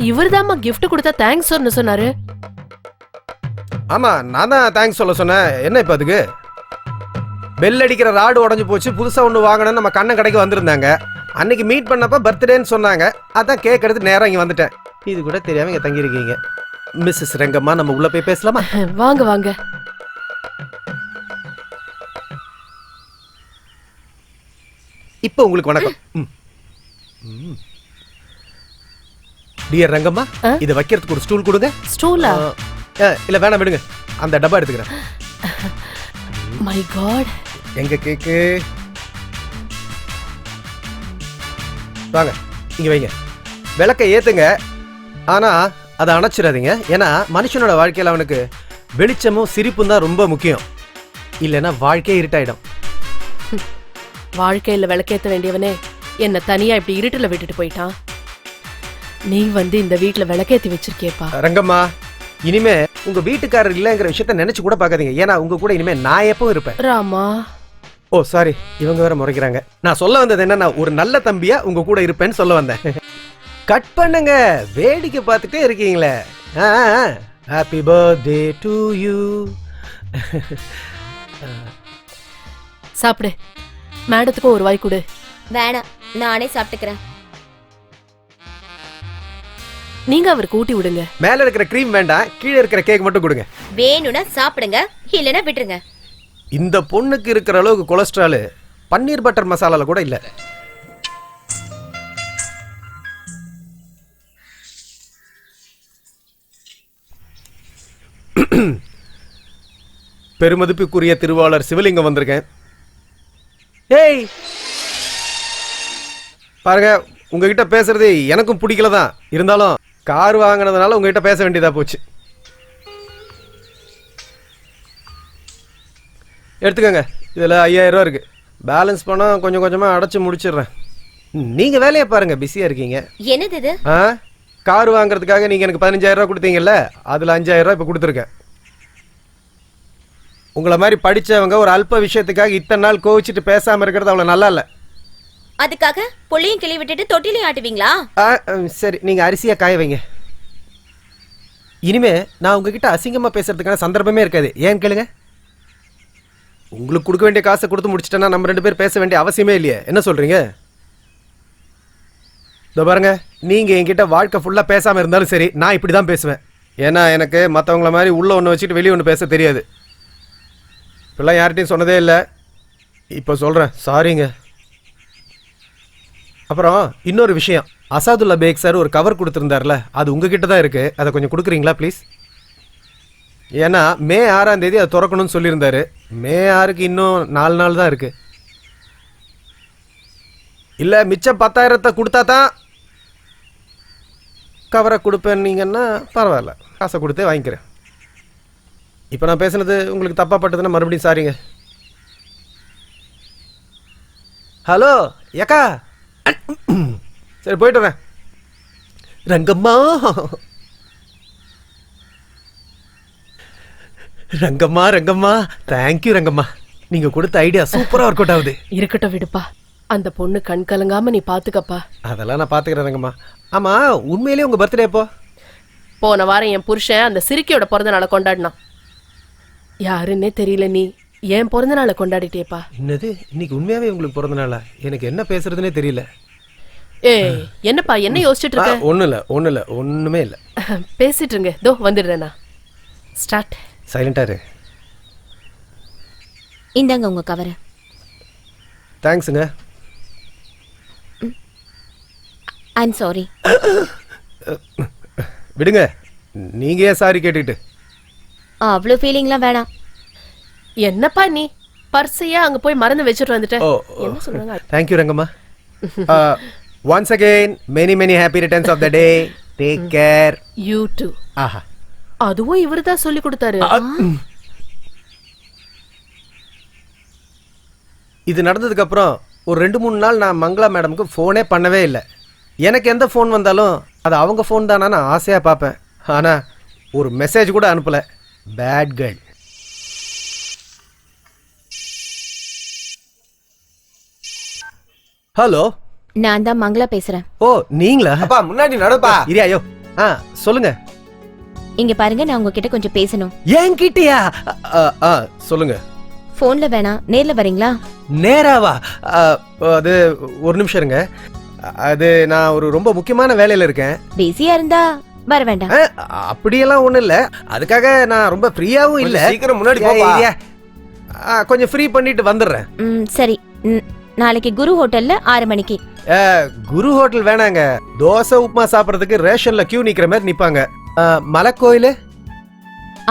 இவர்தாம்மா gift கொடுத்தா தேங்க்ஸ் சொன்னாரு. ஆமா, நான் தான் தேங்க்ஸ் சொல்ல சொன்னேன். என்ன இப்ப அதுக்கு? பெல் அடிக்கிற ராடு உடஞ்சு போச்சு, புதுசா ஒன்று வாங்கணும்னு நம்ம கண்ணன் கடைக்கு வந்திருந்தாங்க. அன்னைக்கு மீட் பண்ணப்ப பர்த்டேன்னு சொன்னாங்க. அதான் கேக் எடுத்து நேரம் இங்க வந்துட்டேன். இது கூட தெரியாம இங்க தங்கி இருக்கீங்க. மிஸ்ஸஸ் ரங்கம்மா, நம்ம உள்ள போய் பேசலாமா? வாங்க வாங்க. இப்போ உங்களுக்கு வணக்கம். டியர் ரங்கம்மா, இத வைக்கிறதுக்கு ஒரு ஸ்டூல் கொடுங்க. ஸ்டூலா? இல்ல வேணாம், விடுங்க. அந்த டப்பா எடுத்துக்கிறேன். மை காட், எங்க கேக்கு? வாங்க இங்க வைங்க. விளக்க ஏத்துங்க, ஆனா அதை அணைச்சிடாதீங்க. ஏன்னா மனுஷனோட வாழ்க்கையில அவனுக்கு வெளிச்சமும் சிரிப்பும் தான் ரொம்ப முக்கியம். இல்லைன்னா வாழ்க்கையே இருட்டாயிடும். வாழ்க்கையில விளக்கேத்த வேண்டியவனே என்ன தனியா இப்படி இருட்டுல விட்டுட்டு போயிட்டான். நீ வந்து இந்த வீட்டுல விளக்கேத்தி வச்சிருக்கேப்பா. ரங்கம்மா, இனிமே உங்க வீட்டுக்காரர் இல்லங்கிற விஷயத்த நினைச்சு கூட பாக்காதீங்க. ஏன்னா உங்க கூட இனிமே நான் எப்பவும் இருப்பேன். ராமா. ஓ சாரி, இவங்க வேற முறைக்கிறாங்க. நான் சொல்ல வந்தது என்னன்னா, ஒரு நல்ல தம்பியா உங்க கூட இருப்பேன்னு சொல்ல வந்தேன். கட் பண்ணுங்க, வேடிக்கை பார்த்துட்டே இருக்கீங்களே. Happy birthday to you. சாப்பிடு. மேடத்துக்கும் ஒரு வாய் கொடு. வேணாம், நானே சாப்பிட்டுக்கிறேன். நீங்க அவருக்கு ஊட்டி விடுங்க. மேல இருக்கிற கிரீம் வேண்டாம், கீழே இருக்கிற கேக் மட்டும் கொடுங்க. வேணும்னா சாப்பிடுங்க, இல்லைன்னா விட்டுருங்க. இந்த பொண்ணுக்கு இருக்கிற அளவுக்கு கொலஸ்ட்ரால் பன்னீர் பட்டர் மசாலால கூட இல்ல. பெருமதிப்புக்குரிய திருவாளர் சிவலிங்கம் வந்திருக்கேன். ஏய் பாருங்க, உங்ககிட்ட பேசுறது எனக்கும் பிடிக்கல தான். இருந்தாலும் கார் வாங்கினதுனால உங்ககிட்ட பேச வேண்டியதா போச்சு. எடுத்துக்கோங்க, இதில் 5000 ரூபா இருக்கு. பேலன்ஸ் பணம் கொஞ்சம் கொஞ்சமாக அடைச்சு முடிச்சிடுறேன். நீங்கள் வேலையை பாருங்க, பிஸியாக இருக்கீங்க. என்னது இது? கார் வாங்குறதுக்காக நீங்கள் எனக்கு 15000 ரூபா கொடுத்தீங்கல்ல, அதில் 5000 ரூபா இப்போ கொடுத்துருக்கேன். உங்களை மாதிரி படித்தவங்க ஒரு அல்ப விஷயத்துக்காக இத்தனை நாள் கோவிச்சிட்டு பேசாமல் இருக்கிறது அவ்வளோ நல்லா இல்லை. அதுக்காக புள்ளையும் கிளி விட்டுட்டு தொட்டிலையும் ஆட்டுவீங்களா? சரி, நீங்கள் அரிசியாக காய வைங்க. இனிமே நான் உங்ககிட்ட அசிங்கமாக பேசுறதுக்கான சந்தர்ப்பமே இருக்காது. ஏன் கேளுங்க. உங்களுக்கு கொடுக்க வேண்டிய காசை கொடுத்து முடிச்சிட்டேன்னா நம்ம 2 பேர் பேச வேண்டிய அவசியமே இல்லையே. என்ன சொல்றீங்க? இதோ பாருங்க, நீங்க என்கிட்ட வாழ்க்கை ஃபுல்லா பேசாம இருந்தாலும் சரி, நான் இப்படி தான் பேசுவேன். ஏன்னா எனக்கு மற்றவங்கள மாதிரி உள்ள ஒன்று வச்சுட்டு வெளியே ஒன்று பேச தெரியாது. இப்பெல்லாம் யார்கிட்டையும் சொன்னதே இல்லை, இப்போ சொல்றேன். சாரிங்க. அப்புறம் இன்னொரு விஷயம், அசாதுல்லா பேக் சார் ஒரு கவர் கொடுத்துருந்தார்ல, அது உங்ககிட்ட தான் இருக்கு. அதை கொஞ்சம் கொடுக்குறீங்களா ப்ளீஸ்? ஏன்னா மே 6ஆம் தேதி அதை திறக்கணும்னு சொல்லியிருந்தாரு. மே 6க்கு இன்னும் 4 நாள் தான் இருக்கு. இல்லை, மிச்சம் 10,000 கொடுத்தா தான் கவரை கொடுப்பேன்னீங்கன்னா பரவாயில்ல, காசை கொடுத்தே வாங்கிக்கிறேன். இப்போ நான் பேசுனது உங்களுக்கு தப்பாக பட்டதுன்னா மறுபடியும் சாரிங்க. ஹலோ ஏக்கா, சரி போயிட்டு வரேன். ரங்கம்மா, ரங்கம்மா, ரங்கம்மா, தேங்க்யூ ரங்கம்மா. நீங்க கொடுத்த ஐடியா சூப்பரா ஒர்க் அவுட் ஆகுது. இருக்கட்டும் விடுப்பா, அந்த பொண்ணு கண் கலங்காம நீ பாத்துக்கப்பா. அதெல்லாம் நான் பாத்துக்கிறேன் ரங்கம்மா. ஆமா, உண்மையிலேயே உங்க பர்த்டே எப்போ? போன வாரம் என் புருஷன் அந்த சிறுக்கியோட பிறந்த நாளை கொண்டாடினான். யாருன்னே தெரியல, நீ என் பிறந்த நாளை கொண்டாடிட்டேப்பா. என்னது, இன்னைக்கு உண்மையாவே உங்களுக்கு பிறந்த நாளா? எனக்கு என்ன பேசுறதுன்னே தெரியல. ஏய் என்னப்பா, என்ன யோசிச்சுட்டு இருக்க? ஒண்ணு இல்ல, ஒண்ணுமே இல்ல. பேசிட்டு இருங்க, தோ வந்துடுறேனா. ஸ்டார்ட். சைலண்டா இரு. இந்தாங்க உங்க கவரை. தேங்க்ஸுங்க. I'm sorry. விடுங்க, நீங்க ஏன் சாரி கேட்டுக்கிட்டு? அவ்வளோ ஃபீலிங்லாம் வேணாம். என்னப்பா நீ பர்ஸையா அங்க போய் மறந்து வச்சுட்டு வந்துட்ட? என்ன சொல்றாங்க? Thank you Rangamma. Once again many many happy returns of the day. Take care. You too. ஆஹா. அதுவும் இவர்தான் சொல்லி கொடுத்தாரு. இது நடந்ததுக்கு அப்புறம் ஒரு 2-3 நாள் நான் மங்களா மேடமுக்கு ஃபோனே பண்ணவே இல்லை. எனக்கு எந்த ஃபோன் வந்தாலும் அது அவங்க ஃபோன் தானா நான் ஆசையாக பார்ப்பேன். ஆனால் ஒரு மெசேஜ் கூட அனுப்பலை. Bad girl. ஹலோ, நான் தான் மங்களா பேசுறேன். ஓ நீங்களா? அப்பா முன்னாடி நடப்பா. இரியாயோ. சொல்லுங்க. இங்க பாருங்க, நான் உங்ககிட்ட கொஞ்சம் பேசணும். என்கிட்டயா? சொல்லுங்க. போன்ல வேணாம், நேர்ல வரீங்களா? நேராவா? அது ஒரு நிமிஷம் இருங்க. அது நான் ஒரு ரொம்ப முக்கியமான வேலையில இருக்கேன். பிஸியா இருந்தா வர வேண்டாம். அப்படியெல்லாம் ஒண்ணும் இல்ல. அதுக்காக நான் ரொம்ப ஃப்ரீயாவும் இல்ல. சீக்கிரம் முன்னாடி போப்பா. கொஞ்சம் ஃப்ரீ பண்ணிட்டு வந்துடுறேன். சரி, நாளைக்கு குரு ஹோட்டல்ல 6 மணிக்கு. குரு ஹோட்டல் வேணாங்க. தோசை உப்புமா சாப்பிடறதுக்கு ரேஷன்ல கியூ நிக்கிற மாதிரி நிப்பாங்க. மலைக்கோயிலு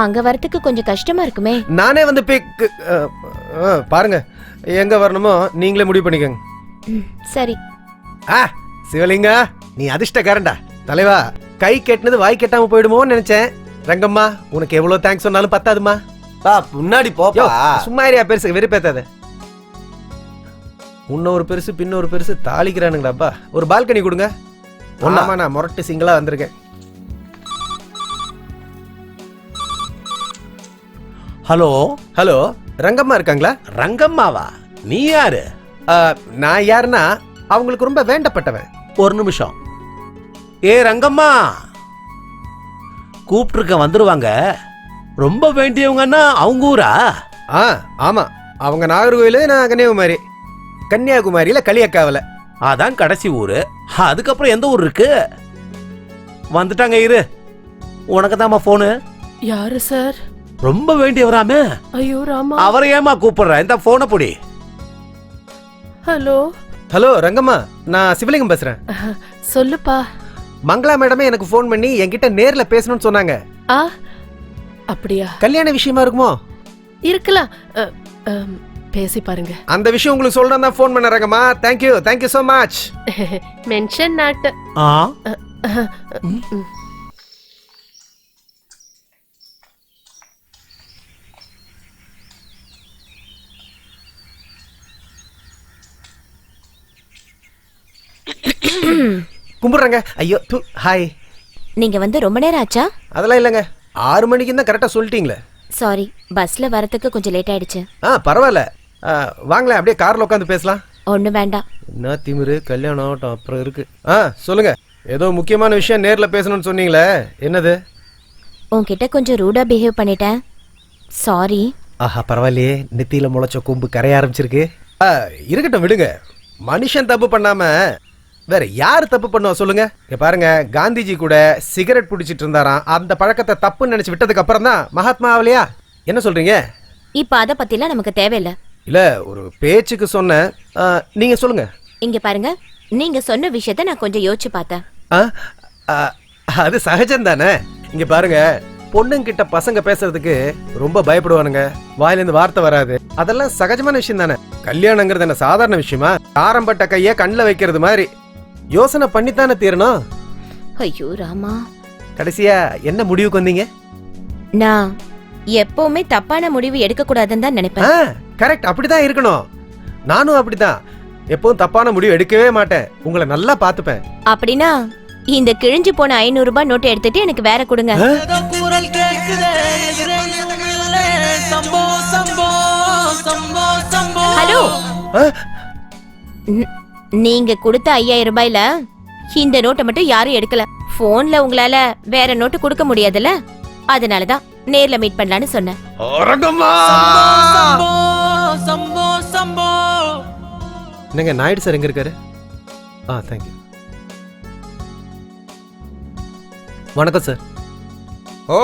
அங்க வரதுக்கு கொஞ்சம் கஷ்டமா இருக்குமே. நானே வந்து பாருங்க, எங்க வரணுமோ நீங்களே முடிவு பண்ணிக்கோங்க. சரி. சிவலிங்கா, நீ அதிர்ஷ்டக்காரன்டா. தலைவா, கை கெட்டினது வாய் கெட்டாம போயிடுமோன்னு நினைச்சேன். ரங்கம்மா, உனக்கு எவ்வளவு தேங்க்ஸ் சொன்னாலும் பத்தாதுமா. முன்னாடி போப்பா. சும்மா ஏரியா பெருசு வெறுப்பேத்தாத. முன்னொரு பெருசு பின்னொரு பெருசு தாளிக்கிறானுங்களாப்பா. ஒரு பால்கனி கொடுங்க. ஒன்னாமா, நான் முரட்டு சிங்கிளா வந்திருக்கேன். ஹலோ ஹலோ, ரங்கம்மா இருக்காங்களா? ரங்கம்மாவா? நீ யாரு? நான் யாருன்னா அவங்களுக்கு ரொம்ப வேண்டப்பட்டவன். ஒரு நிமிஷம். ஏ ரங்கம்மா, கூப்பிட்டுருக்க வந்துருவாங்க. ரொம்ப வேண்டியவங்கன்னா அவங்க ஊரா? ஆமா, அவங்க நாகர்கோயிலு, நான் கன்னியாகுமரி. கன்னியாகுமரியில களியக்காவல. அதான் கடைசி ஊரு. அதுக்கப்புறம் எந்த ஊர் இருக்கு? வந்துட்டாங்க, இரு. உனக்கு தாமா போனு. யாரு சார்? ரொம்ப வேண்டியவராமே. ஐயோ ராமா, அவரை ஏமா கூப்பிடுற? இந்த போனை புடி. ஹலோ. ஹலோ ரங்கம்மா, நான் சிவலிங்கம் பேசுறேன். சொல்லுப்பா. மங்களா மேடமே எனக்கு ஃபோன் பண்ணி என்கிட்ட நேர்ல பேசணும்னு சொன்னாங்க. அப்படியா? கல்யாண விஷயமா இருக்குமோ? இருக்கலாம், பேசி பாருங்க. அந்த விஷயம் உங்களுக்கு சொல்றேன் தான் ஃபோன் பண்ண Rangamma. Thank you, thank you so much. Mention not. கும்பிடுறேங்க. ஐயோ, ஹாய். நீங்க வந்து ரொம்ப நேரம் ஆச்சா? அதெல்லாம் இல்லைங்க, 6 மணிக்கு தான் கரெக்டா சொல்லிட்டீங்களே. சாரி, பஸ்ல வரதுக்கு கொஞ்சம் லேட் ஆயிடுச்சு. பரவாயில்ல, வாங்களேன், அப்படியே கார்ல உட்காந்து பேசலாம். ஒண்ணு வேண்டாம். என்ன திமிரு, கல்யாணம் ஆகட்டும், அப்புறம் இருக்கு. சொல்லுங்க. ஏதோ முக்கியமான விஷயம் நேர்ல பேசணும்னு சொன்னீங்களே, என்னது? உன்கிட்ட கொஞ்சம் ரூடா பிஹேவ் பண்ணிட்டேன். சாரி. பரவாயில்லையே, நெத்தியில முளைச்ச கொம்பு கரைய ஆரம்பிச்சிருக்கு. இருக்கட்டும், விடுங்க. மனுஷன் தப்பு பண்ணாம வேற யாரு தப்பு பண்ணுவா சொல்லுங்க? பாருங்க, காந்திஜி கூட சிகரெட் பிடிச்சிட்டு இருந்தாராம். அந்த பழக்கத்தை தப்புன்னு நினைச்சு விட்டதுக்கு அப்புறம் தான் மகாத்மா ஆகலையா? என்ன சொல்றீங்க? இப்ப அத பத்திலாம் நமக்கு தேவையில்ல. இல்ல, ஒரு பேச்சுக்கு சொன்ன. நீங்க சொல்லுங்க. இங்க பாருங்க, நீங்க சொன்ன விஷயத்த நான் கொஞ்சம் யோசிச்சு பார்த்தேன். அது சகஜம் தானே. இங்க பாருங்க, பொண்ணுங்கிட்ட பசங்க பேசுறதுக்கு ரொம்ப பயப்படுவானுங்க. வாயிலிருந்து வார்த்தை வராது. அதெல்லாம் சகஜமான விஷயம் தானே. கல்யாணங்கிறது என்ன சாதாரண விஷயமா? ஆரம்பட்ட கைய கண்ணுல வைக்கிறது மாதிரி யோசனை பண்ணித்தானே தீரணும். ஐயோ ராமா, கடைசியா என்ன முடிவுக்கு வந்தீங்க? நான் எப்பவுமே தப்பான முடிவு எடுக்க கூடாதுன்னு தான் நினைப்பேன். கரெக்ட், அப்படிதான் இருக்கணும். நானும் அப்படிதான். எப்பவும் தப்பான முடிவு எடுக்கவே மாட்டேன். உங்களை நல்லா பாத்துப்பேன். அப்படின்னா இந்த கிழிஞ்சு போன 500 ரூபாய் நோட்டை எடுத்துட்டு எனக்கு வேற கொடுங்க. ஹலோ, நீங்க கொடுத்த 5000 ரூபாயில இந்த நோட்டை மட்டும் யாரும் எடுக்கல. போன்ல உங்களால வேற நோட்டு கொடுக்க முடியாதுல்ல, அதனாலதான் நேர்ல மீட் பண்ணலான்னு சொன்னேன். என்னங்க, நாயுடு சார் எங்க இருக்காரு? தேங்க்யூ. வணக்கம் சார். ஓ,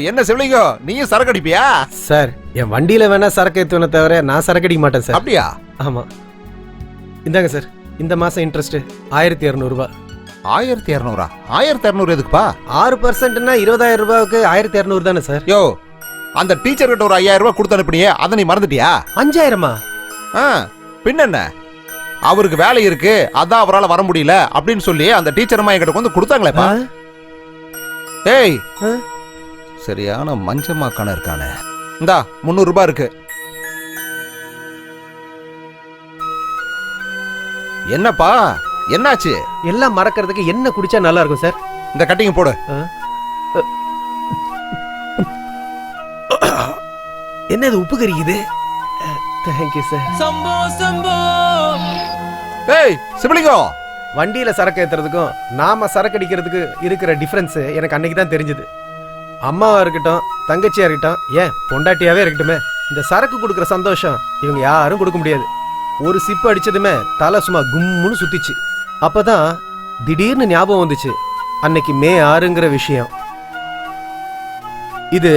என்ன சிவலிங்கம், நீயும் சரக்கு அடிப்பியா? சார், என் வண்டியில வேணா சரக்கு ஏத்துவன தவிர நான் சரக்கு அடிக்க மாட்டேன் சார். அப்படியா? ஆமா. இந்தாங்க சார், இந்த மாசம் இன்ட்ரெஸ்ட் 1200 ரூபாய். 1200? 1200 எதுக்குப்பா? 6%னா 20000 ரூபாய்க்கு 1200 தானே சார்? யோ, அந்த டீச்சர் கிட்ட ஒரு 5000 ரூபாய் கொடுத்து அனுப்பினியே, அதை நீ மறந்துட்டியா? 5000மா? பின்ன என்ன, அவருக்கு வேலை இருக்கு அதான் அவரால் வர முடியல அப்படின்னு சொல்லி அந்த டீச்சர் அம்மா என்கிட்ட வந்து கொடுத்தாங்களேப்பா. ஏய் சரியான மஞ்சமாக்கான இருக்கானே. இந்தா 300 ரூபாய் இருக்கு. என்னப்பா என்னாச்சு? எல்லாம் மறக்கிறதுக்கு என்ன குடிச்சா நல்லா இருக்கும் சார்? இந்த கட்டிங் போடு. என்ன இது உப்பு கறிக்குது? Thank you sir. சம்போ சம்போ. ஏய் சிவலிங்கம், வண்டியில சரக்கு ஏத்துறதுக்கும் நாம சரக்கு அடிக்கிறதுக்கு இருக்கிற டிஃபரன்ஸ் எனக்கு அன்னைக்கு தான் தெரிஞ்சது. அம்மாவா இருக்கட்டும், தங்கச்சியா இருக்கட்டும், ஏன் பொண்டாட்டியாவே இருக்கட்டுமே, இந்த சரக்கு கொடுக்குற சந்தோஷம் இவங்க யாரும் கொடுக்க முடியாது. ஒரு சிப்பு அடிச்சதுமே தலை சும்மா கும்முன்னு சுத்திச்சு. அப்பதான் திடீர்னு ஞாபகம் வந்துச்சு அன்னைக்கு மே 6ங்கிற விஷயம். இது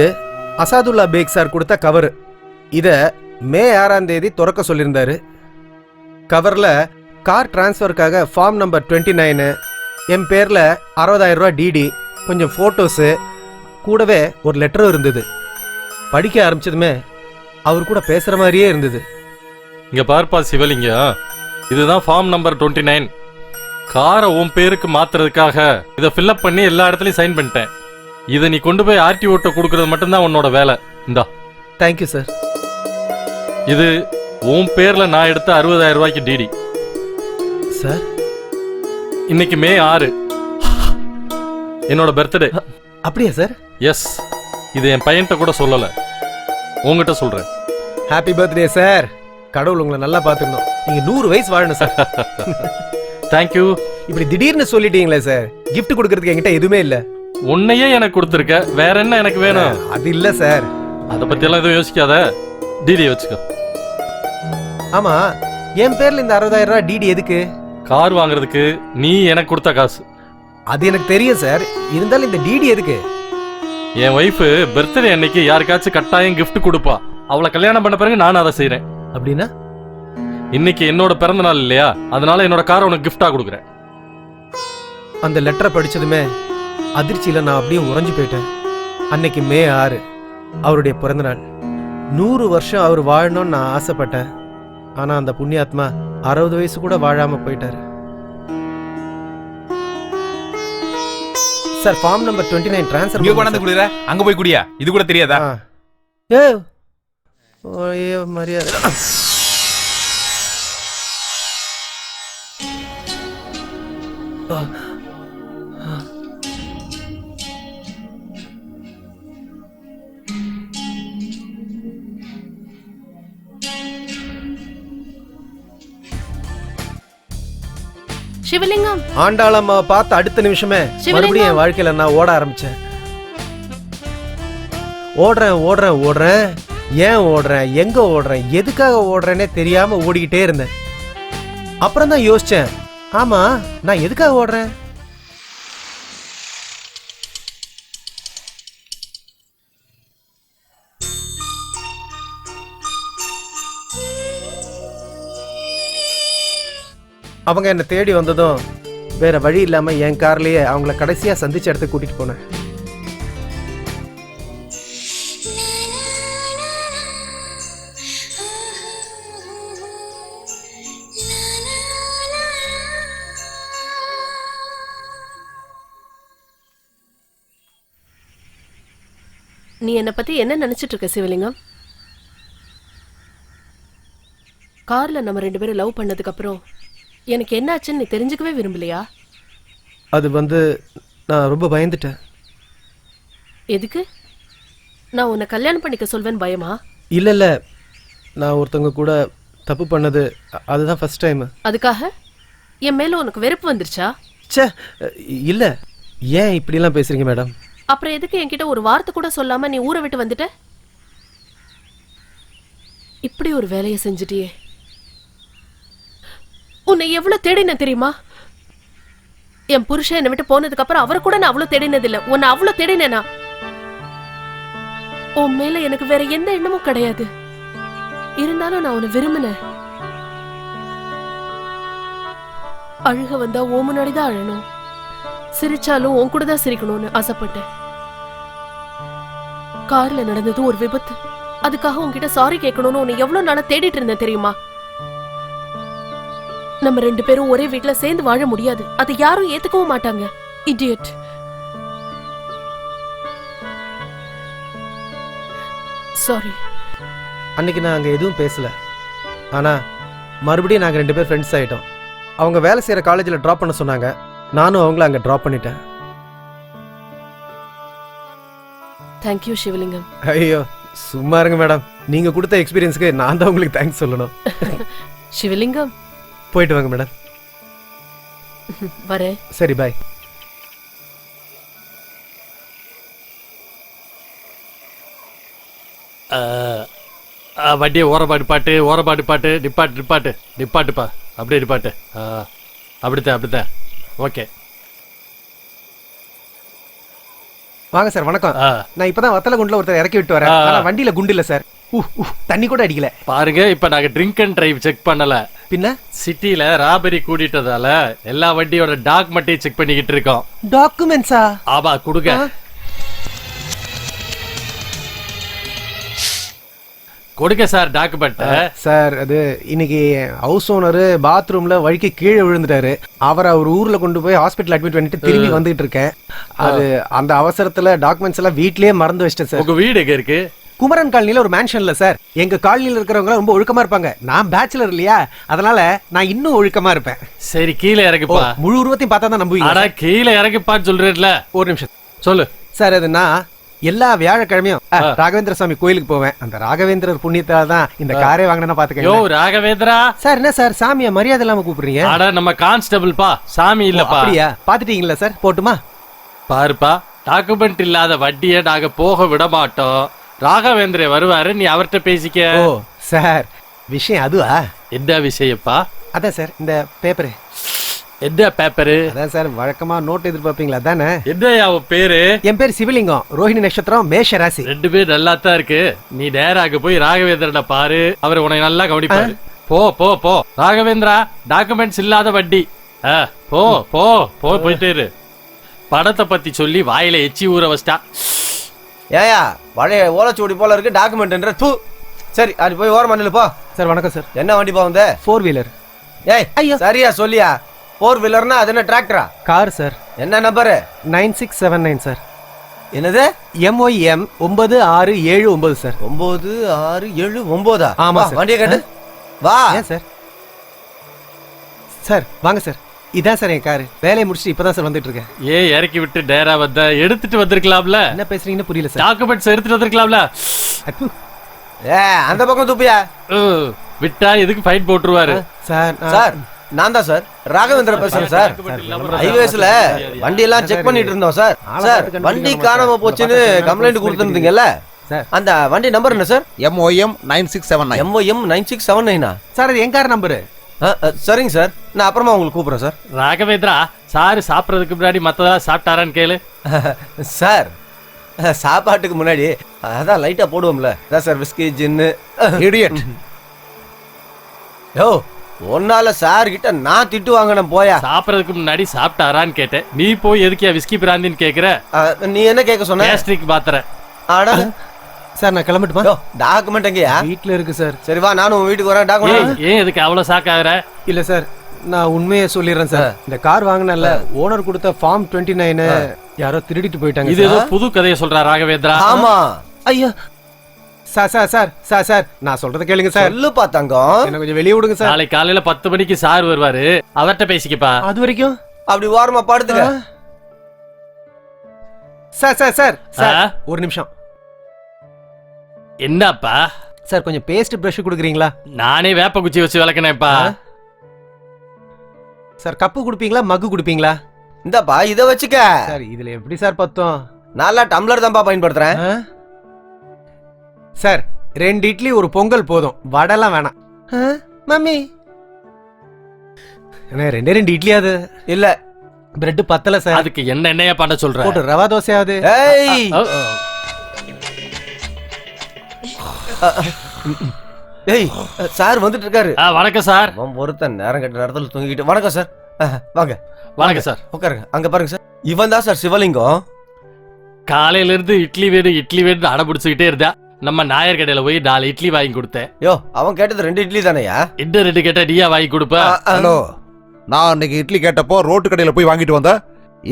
அசாதுல்லா பேக் சார் கொடுத்த கவர். இத மே 6ஆம் தேதி திறக்க சொல்லியிருந்தாரு. கவர்ல கார் டிரான்ஸ்ஃபருக்காக ஃபார்ம் நம்பர் 29, என் பேர்ல 60,000 ரூபாய் டிடி, கொஞ்சம் போட்டோஸு, கூடவே ஒரு லெட்டரும் இருந்தது. படிக்க ஆரம்பிச்சதுமே அவர் கூட பேசுற மாதிரியே இருந்தது. இங்க பார்ப்பா சிவலிங்கம், இதுதான் ஃபார்ம் நம்பர் 29. காரை உன் பேருக்கு மாத்துறதுக்காக இதை ஃபில்அப் பண்ணி எல்லா இடத்துலயும் சைன் பண்ணிட்டேன். இதை நீ கொண்டு போய் ஆர்டிஓட்ட கொடுக்கறது மட்டும்தான் உன்னோட வேலை. இந்தா. Thank you sir. இது உன் பேர்ல நான் எடுத்த 60,000 ரூபாய்க்கு டிடி சார். இன்னைக்கு மே 6 என்னோட பர்த்டே. அப்படியா சார்? எஸ். இது என் பையன்கிட்ட கூட சொல்லல, உங்ககிட்ட சொல்றேன். Happy birthday sir. கடவுள் உங்களை நல்லா பாத்துக்கணும். நீங்க 100 வயசு வாழணும் சார். தேங்க்யூ. இப்படி திடீர்னு சொல்லிட்டீங்களே சார். கிஃப்ட் கொடுக்கறதுக்கு என்கிட்ட எதுவுமே இல்ல. உன்னையே எனக்கு கொடுத்துருக்க, வேற என்ன எனக்கு வேணும்? அது இல்ல சார். அதை பத்தி எல்லாம் எதுவும் யோசிக்காத, டிடியை வச்சுக்கோ. ஆமா, என் பேர்ல இந்த 60,000 ரூபாய் டிடி எதுக்கு? கார் வாங்குறதுக்கு நீ எனக்கு கொடுத்த காசு. அது எனக்கு தெரியும் சார். இருந்தாலும் இந்த டிடி எதுக்கு? என் ஒய்ஃப் பர்த்டே அன்னைக்கு யாருக்காச்சும் கட்டாயம் கிஃப்ட் கொடுப்பா. அவளை கல்யாணம் பண்ண பிறகு நான் அதை செய்யறேன். அப்படின்னா இன்னைக்கு என்னோட பிறந்த நாள் இல்லையா, அதனால என்னோட காரை உனக்கு கிஃப்டா கொடுக்குறேன். அந்த லெட்டரை படிச்சதுமே அதிர்ச்சியில நான் அப்படியே உறைஞ்சு போயிட்டேன். அன்னைக்கு மே 6 அவருடைய பிறந்த நாள். 100 வருஷம் அவர் வாழணும்னு நான் ஆசைப்பட்டேன். ஆனா அந்த புண்ணியாத்மா 60 வயசு கூட வாழாம போயிட்டாரு. சார், ஃபார்ம் நம்பர் 29 ட்ரான்ஸ்ஃபர் இங்க கொண்டாந்து குடிற, அங்க போய் குடியா? இது கூட தெரியாதா? ஓ மரியாதை. சிவலிங்கம், ஆண்டாளம்மா பார்த்த அடுத்த நிமிஷமே மறுபடியும் என் வாழ்க்கையில நான் ஓட ஆரம்பிச்சேன். ஓடுறேன். ஏன் ஓடுறேன், எங்க ஓடுறேன், எதுக்காக ஓடுறேன்னே தெரியாம ஓடிக்கிட்டே இருந்தேன். அப்புறம் தான் யோசிச்சேன், ஆமா நான் எதுக்காக ஓடுறேன்? அவங்க என்னை தேடி வந்ததும் வேற வழி இல்லாம என் கார்லயே அவங்கள கடைசியா சந்திச்ச இடத்துக்கு கூட்டிட்டு போனேன். நீ என்னை பத்தி என்ன நினைச்சிட்டு இருக்க சிவலிங்கம்? கார்ல நம்ம 2 பேரும் லவ் பண்ணதுக்கு அப்புறம் எனக்கு என்னாச்சுன்னு நீ தெரிஞ்சுக்கவே விரும்பலையா? அது நான் ரொம்ப பயந்துட்டேன். எதுக்கு? நான் உன்னை கல்யாணம் பண்ணிக்க சொல்வேன்னு பயமா? இல்ல, நான் ஒருத்தவங்க கூட தப்பு பண்ணது அதுதான் ஃபர்ஸ்ட் டைம். அதுக்காக என் மேல உனக்கு வெறுப்பு வந்துருச்சா? ச்சே, இல்ல. ஏன் இப்படிலாம் பேசுறீங்க மேடம்? அப்புறம் எதுக்கு என்கிட்ட ஒரு வார்த்தை கூட சொல்லாம நீ ஊரை விட்டு வந்துட்ட? இப்படி ஒரு வேலையை செஞ்சுட்டியே. உன்னை எவ்வளவு தேடின தெரியுமா? என் புருஷன் என்னை விட்டு போனதுக்கு அப்புறம் அவரை கூட நான் அவ்வளவு தேடினதில்லை. உன்னை அவ்வளவு தேடினேனா? உன் மேல எனக்கு வேற எந்த எண்ணமும் கிடையாது. இருந்தாலும் நான் உன்னை விரும்பினேன். அழுக வந்தா ஓ முன்னாடிதான் அழணும், சிரிச்சாலும் உன் கூட தான் சிரிக்கணும்னு ஆசைப்பட்டேன். கார்ல நடந்தது ஒரு விபத்து. அதுக்காக உன்கிட்ட சாரி கேட்கணும்னு உன்னை எவ்வளவு நாளா தேடிட்டு இருந்தேன் தெரியுமா? நம்ம 2 பேரும் ஒரே வீட்ல சேர்ந்து வாழ முடியாது. அதை யாரும் ஏத்துக்கவும் மாட்டாங்க. இடியட். சாரி. அன்னைக்கு நான் அங்கே எதுவும் பேசல. ஆனால் மறுபடியும் நாங்கள் 2 பேர் ஃப்ரெண்ட்ஸ் ஆகிட்டோம். அவங்க வேலை செய்கிற காலேஜில் ட்ராப் பண்ண சொன்னாங்க. நானும் அவங்கள அங்கே ட்ராப் பண்ணிட்டேன். தேங்க்யூ சிவலிங்கம். ஐயோ சும்மா இருங்க மேடம். நீங்கள் கொடுத்த எக்ஸ்பீரியன்ஸுக்கு நான் தான் உங்களுக்கு தேங்க்ஸ் சொல்லணும். சிவலிங்கம் போயிட்டு வாங்க மேடம். வரேன். சரி பாய். வண்டியை ஓரப்பாடு பாட்டு ஓரப்பாடு பாட்டு நிப்பாட்டுப்பா அப்படியே நிப்பாட்டு. அப்படித்தான் ஓகே. வாங்க சார். வணக்கம். நான் இப்பதான் வத்தல குண்டுல ஒருத்தர் இறக்கி விட்டு வரேன். ஆனா வண்டியில குண்டு இல்ல சார். தண்ணி கூட அடிக்கல. பாருங்க, இப்ப நாங்க ட்ரிங்க் அண்ட் டிரைவ் செக் பண்ணல. பின்ன சிட்டில ராபரி கூட்டிட்டதால எல்லா வண்டியோட டாக்குமெண்ட்டையும் செக் பண்ணிக்கிட்டு இருக்கோம். டாக்குமெண்ட்ஸா? ஆமா கொடுங்க. கொடுங்க சார் டாக்குமெண்ட். சார் அது இன்னைக்கு ஹவுஸ் ஓனர் பாத்ரூம்ல வழுக்கி கீழே விழுந்துட்டாரு. அவர் ஊர்ல கொண்டு போய் ஹாஸ்பிட்டல் அட்மிட் பண்ணிட்டு திரும்பி வந்துகிட்டு இருக்கேன். அது அந்த அவசரத்துல டாக்குமெண்ட்ஸ் எல்லாம் வீட்லயே மறந்து வச்சிட்டேன் சார். உங்க வீடு எங்க இருக்கு? குமரன் காலனில ஒரு மேன்ஷன்ல சார். எங்க காலனில இருக்கிறவங்க ரொம்ப ஒழுக்கமா இருப்பாங்க. நான் பேச்சுலர் இல்லையா, அதனால நான் இன்னும் ஒழுக்கமா இருப்பேன். சரி கீழே இறங்குப்பா. முழு உருவத்தையும் பார்த்தா தான் நம்புவீங்க. அட கீழே இறங்குப்பான்னு சொல்றேன்ல. ஒரு நிமிஷம் சொல்லு சார். அது நான் எல்லா வியாழக்கிழமையும் ராகவேந்திர சுவாமி கோயிலுக்கு போவேன். அந்த ராகவேந்திரர் புண்ணியத்தால தான் இந்த காரே வாங்கினா பாத்துக்கோ. ராகவேந்திரா சார். என்ன சார் சாமியா மரியாதை இல்லாம கூப்பிடுறீங்க? அட நம்ம கான்ஸ்டபிள் பா, சாமி இல்லப்பா. அப்படியா? பாத்துட்டீங்களா சார்? போட்டுமா? பாருப்பா, டாக்குமெண்ட் இல்லாத வண்டியை நாங்க போக விட மாட்டோம். ராகவேந்திர வருவாரு, நீ அவர்கிட்ட பேசிக்க. ஓ சார், விஷயம் அதுவா? எந்த விஷயப்பா? அதான் சார் இந்த பேப்பரு. எந்த பேப்பரு? அதான் சார் வழக்கமா நோட் எதிர்பார்ப்பீங்களா? தானே. என்ன பேரு? என் பேர் சிவலிங்கம். ரோஹிணி நட்சத்திரம், மேஷ ராசி. 2 பேர் நல்லா தான் இருக்கு. நீ நேராக போய் ராகவேந்திரனை பாரு, அவர் உன்னை நல்லா கவனிப்பாரு. போ போ போ. ராகவேந்திரா, டாக்குமெண்ட்ஸ் இல்லாத வண்டி. போ போ போ போயிட்டே இரு. படத்தை பத்தி சொல்லி வாயில எச்சி ஊற வச்சிட்டா. ஏயா பழைய ஓலச்சூடி போல இருக்கு டாக்குமெண்ட். தூ. சரி அது போய் ஓரம் பண்ணல போ. சார் வணக்கம் சார். என்ன வண்டி போகுது? 4 வீலர். ஏய் ஐயோ சரியா சொல்லியா. 4 வீலர்னா அது என்ன டிராக்டரா? Car sir. என்ன நம்பரு? 9679 சார். என்னது? MOM 9679 sir. 9679. ஆமா சார். வண்டியை கட்டு வா. ஏன் சார்? சார் வாங்க சார். இதான் சார் என் காரு. வேலையை முடிச்சுட்டு இப்பதான் சார் வந்துட்டு இருக்கேன். இறக்கி விட்டு நேரா வந்த எடுத்துட்டு வந்திருக்கலாம்ல. என்ன பேசுறீங்கன்னு புரியல சார். டாக்குமெண்ட்ஸ் எடுத்துட்டு வந்திருக்கலாம்ல. அந்த பக்கம் துப்பியா. விட்டா எதுக்கு ஃபைன் போட்டுருவாரு. சார் நான் தான் சார் ராகவேந்திர பேசுறேன் சார். ஹைவேஸ்ல வண்டி எல்லாம் செக் பண்ணிட்டு இருந்தோம் சார். சார் வண்டி காணாம போச்சுன்னு கம்ப்ளைண்ட் கொடுத்துருந்தீங்கல்ல, அந்த வண்டி நம்பர் என்ன சார்? MOM 9679. MOM 9679. சார் அது என் கார் நம்பரு. சரிங்க சார், நான் அப்புறமா உங்களுக்கு கூப்பிடுறேன் சார். ராகவேந்திரா, சாரு சாப்பிடறதுக்கு முன்னாடி மத்ததெல்லாம் சாப்பிட்டாரான்னு கேளு. சார் சாப்பாட்டுக்கு முன்னாடி அதான் லைட்டா போடுவோம்ல, அதான் சார் விஸ்கி ஜின்னு. இடியட். யோ ஒன்னால சார் கிட்ட நான் திட்டு வாங்கினேன் போயா. சாப்பிடறதுக்கு முன்னாடி சாப்பிட்டாரான்னு கேட்டேன். நீ போய் எதுக்கியா விஸ்கி பிராந்தின்னு கேக்குற? நீ என்ன கேட்க சொன்ன? கேஸ்ட்ரிக் பாத்திர. ஆடா சார் நான் கிளம்பட்டுமா? டாக்குமெண்ட் எங்கயா? வீட்ல இருக்கு சார். சரி வா, நானும் உன் வீட்டுக்கு வரேன். டாக்குமெண்ட் ஏன் எதுக்கு அவ்வளவு சாக்காகற? இல்ல சார் நான் உண்மையை சொல்லிடுறேன் சார். இந்த கார் வாங்கினல ஓனர் கொடுத்த ஃபார்ம் 29 யாரோ திருடிட்டு போயிட்டாங்க. இது ஏதோ புது கதையை சொல்றா ராகவேந்திரா. ஆமா. ஐயோ sir sir sir sir sir நான் சொல்றத கேளுங்க சார். சொல்லுப்பா தங்கம். என்ன கொஞ்சம் வெளியே விடுங்க சார். நாளைக்கு காலையில 10 மணிக்கு சார் வருவாரு, அவர்கிட்ட பேசிக்கப்பா. அது வரைக்கும் அப்படி ஓரமா படுத்துக்க. சார் சார் சார் சார் ஒரு நிமிஷம். என்னப்பா? சார் கொஞ்சம் பேஸ்ட் பிரஷ் கொடுக்குறீங்களா? நானே வேப்ப குச்சி வச்சு விளக்கினேன்ப்பா. சார் கப்பு குடுப்பீங்களா மக்கு குடுப்பீங்களா? இந்தப்பா இத வச்சுக்க. சார் இதுல எப்படி சார் பத்தும்? நல்லா டம்ளர் தான்ப்பா பயன்படுத்துறேன். சார் 2 இட்லி ஒரு பொங்கல் போதும், வடைலாம் வேணாம். மம்மி என்ன 2 இட்லி? அது இல்ல பிரெட் பத்தல சார். அதுக்கு என்ன என்னையா பண்ண சொல்ற? போட்டு ரவா தோசையாவது. ஏய் ஏய் சார் வந்துட்டு இருக்காரு. வணக்கம் சார். ஒருத்தன் நேரம் கட்ட நேரத்துல தூங்கிட்டு. வணக்கம் சார். வாங்க. வணக்கம் சார். உட்காருங்க. அங்க பாருங்க சார், இவன் தான் சார் சிவலிங்கம். காலையில இருந்து இட்லி வேணும் இட்லி வேணும் அடம்பிடிச்சுக்கிட்டே இருந்தா. நம்ம நாயர் கடையில போய் 4 இட்லி வாங்கி கொடுத்தேன். யோ அவன் கேட்டது 2 இட்லி தானேயா? இன்னும் 2 கேட்டா நீயா வாங்கி கொடுப்ப? ஹலோ, நான் அன்னைக்கு இட்லி கேட்டப்போ ரோட்டு கடையில போய் வாங்கிட்டு வந்தேன்.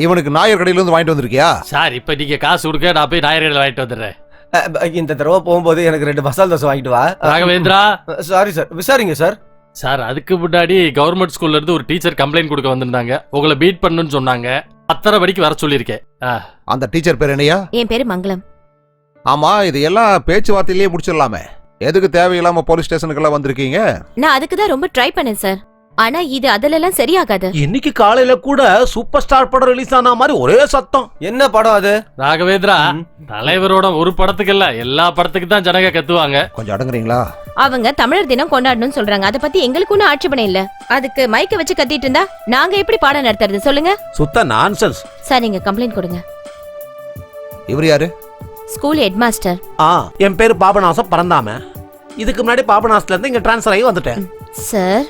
இவனுக்கு நாயர் கடையில இருந்து வாங்கிட்டு வந்திருக்கியா? சார் இப்ப நீங்க காசு கொடுக்க, நான் போய் நாயர் கடையில வாங்கிட்டு வந்துடுறேன். இந்த தடவை போகும்போது எனக்கு 2 மசால் தோசை வாங்கிட்டு வா. ராகவேந்திரா. சாரி சார், விசாரிங்க சார். சார் அதுக்கு முன்னாடி கவர்மெண்ட் ஸ்கூல்ல இருந்து ஒரு டீச்சர் கம்ப்ளைண்ட் கொடுக்க வந்திருந்தாங்க. உங்களை பீட் பண்ணணும்னு சொன்னாங்க. 10:30 மணிக்கு வர சொல்லியிருக்கேன். அந்த டீச்சர் பேர் என்னையா? என் பேரு மங்களம். ஆமா, இது எல்லாம் பேச்சுவார்த்தையிலேயே முடிச்சிடலாமே. எதுக்கு தேவையில்லாம போலீஸ் ஸ்டேஷனுக்கெல்லாம் வந்திருக்கீங்க? நான் அதுக்கு தான் ரொம்ப ட்ரை பண்ணேன் சார். ஆனா இது அதெல்லாம் சரியாகாது. இன்னைக்கு காலையில கூட சூப்பர் ஸ்டார் படம் ரிலீஸ் ஆன மாதிரி ஒரே சத்தம். என்ன படம் அது? ராகவேந்திரா, தலைவரோட ஒரு படத்துக்கு இல்ல, எல்லா படத்துக்கு தான் ஜனங்க கத்துவாங்க. கொஞ்சம் அடங்குறீங்களா? அவங்க தமிழர் தினம் கொண்டாடணும்னு சொல்றாங்க. அத பத்தி எங்களுக்கு ஒன்னும் ஆட்சேபனை இல்ல. அதுக்கு மைக்க வச்சு கத்திட்டு இருந்தா நாங்க எப்படி பாடம் நடத்துறது சொல்லுங்க? சுத்த நான்சென்ஸ். சார் நீங்க கம்ப்ளைண்ட் கொடுங்க. இவர் யாரு? School head master. என் பேரு பாபநாசம் பறந்தாம. இதுக்கு முன்னாடி பாபநாசத்துல இருந்து இங்க டிரான்ஸ்ஃபர் ஆகி வந்துட்டேன். சார்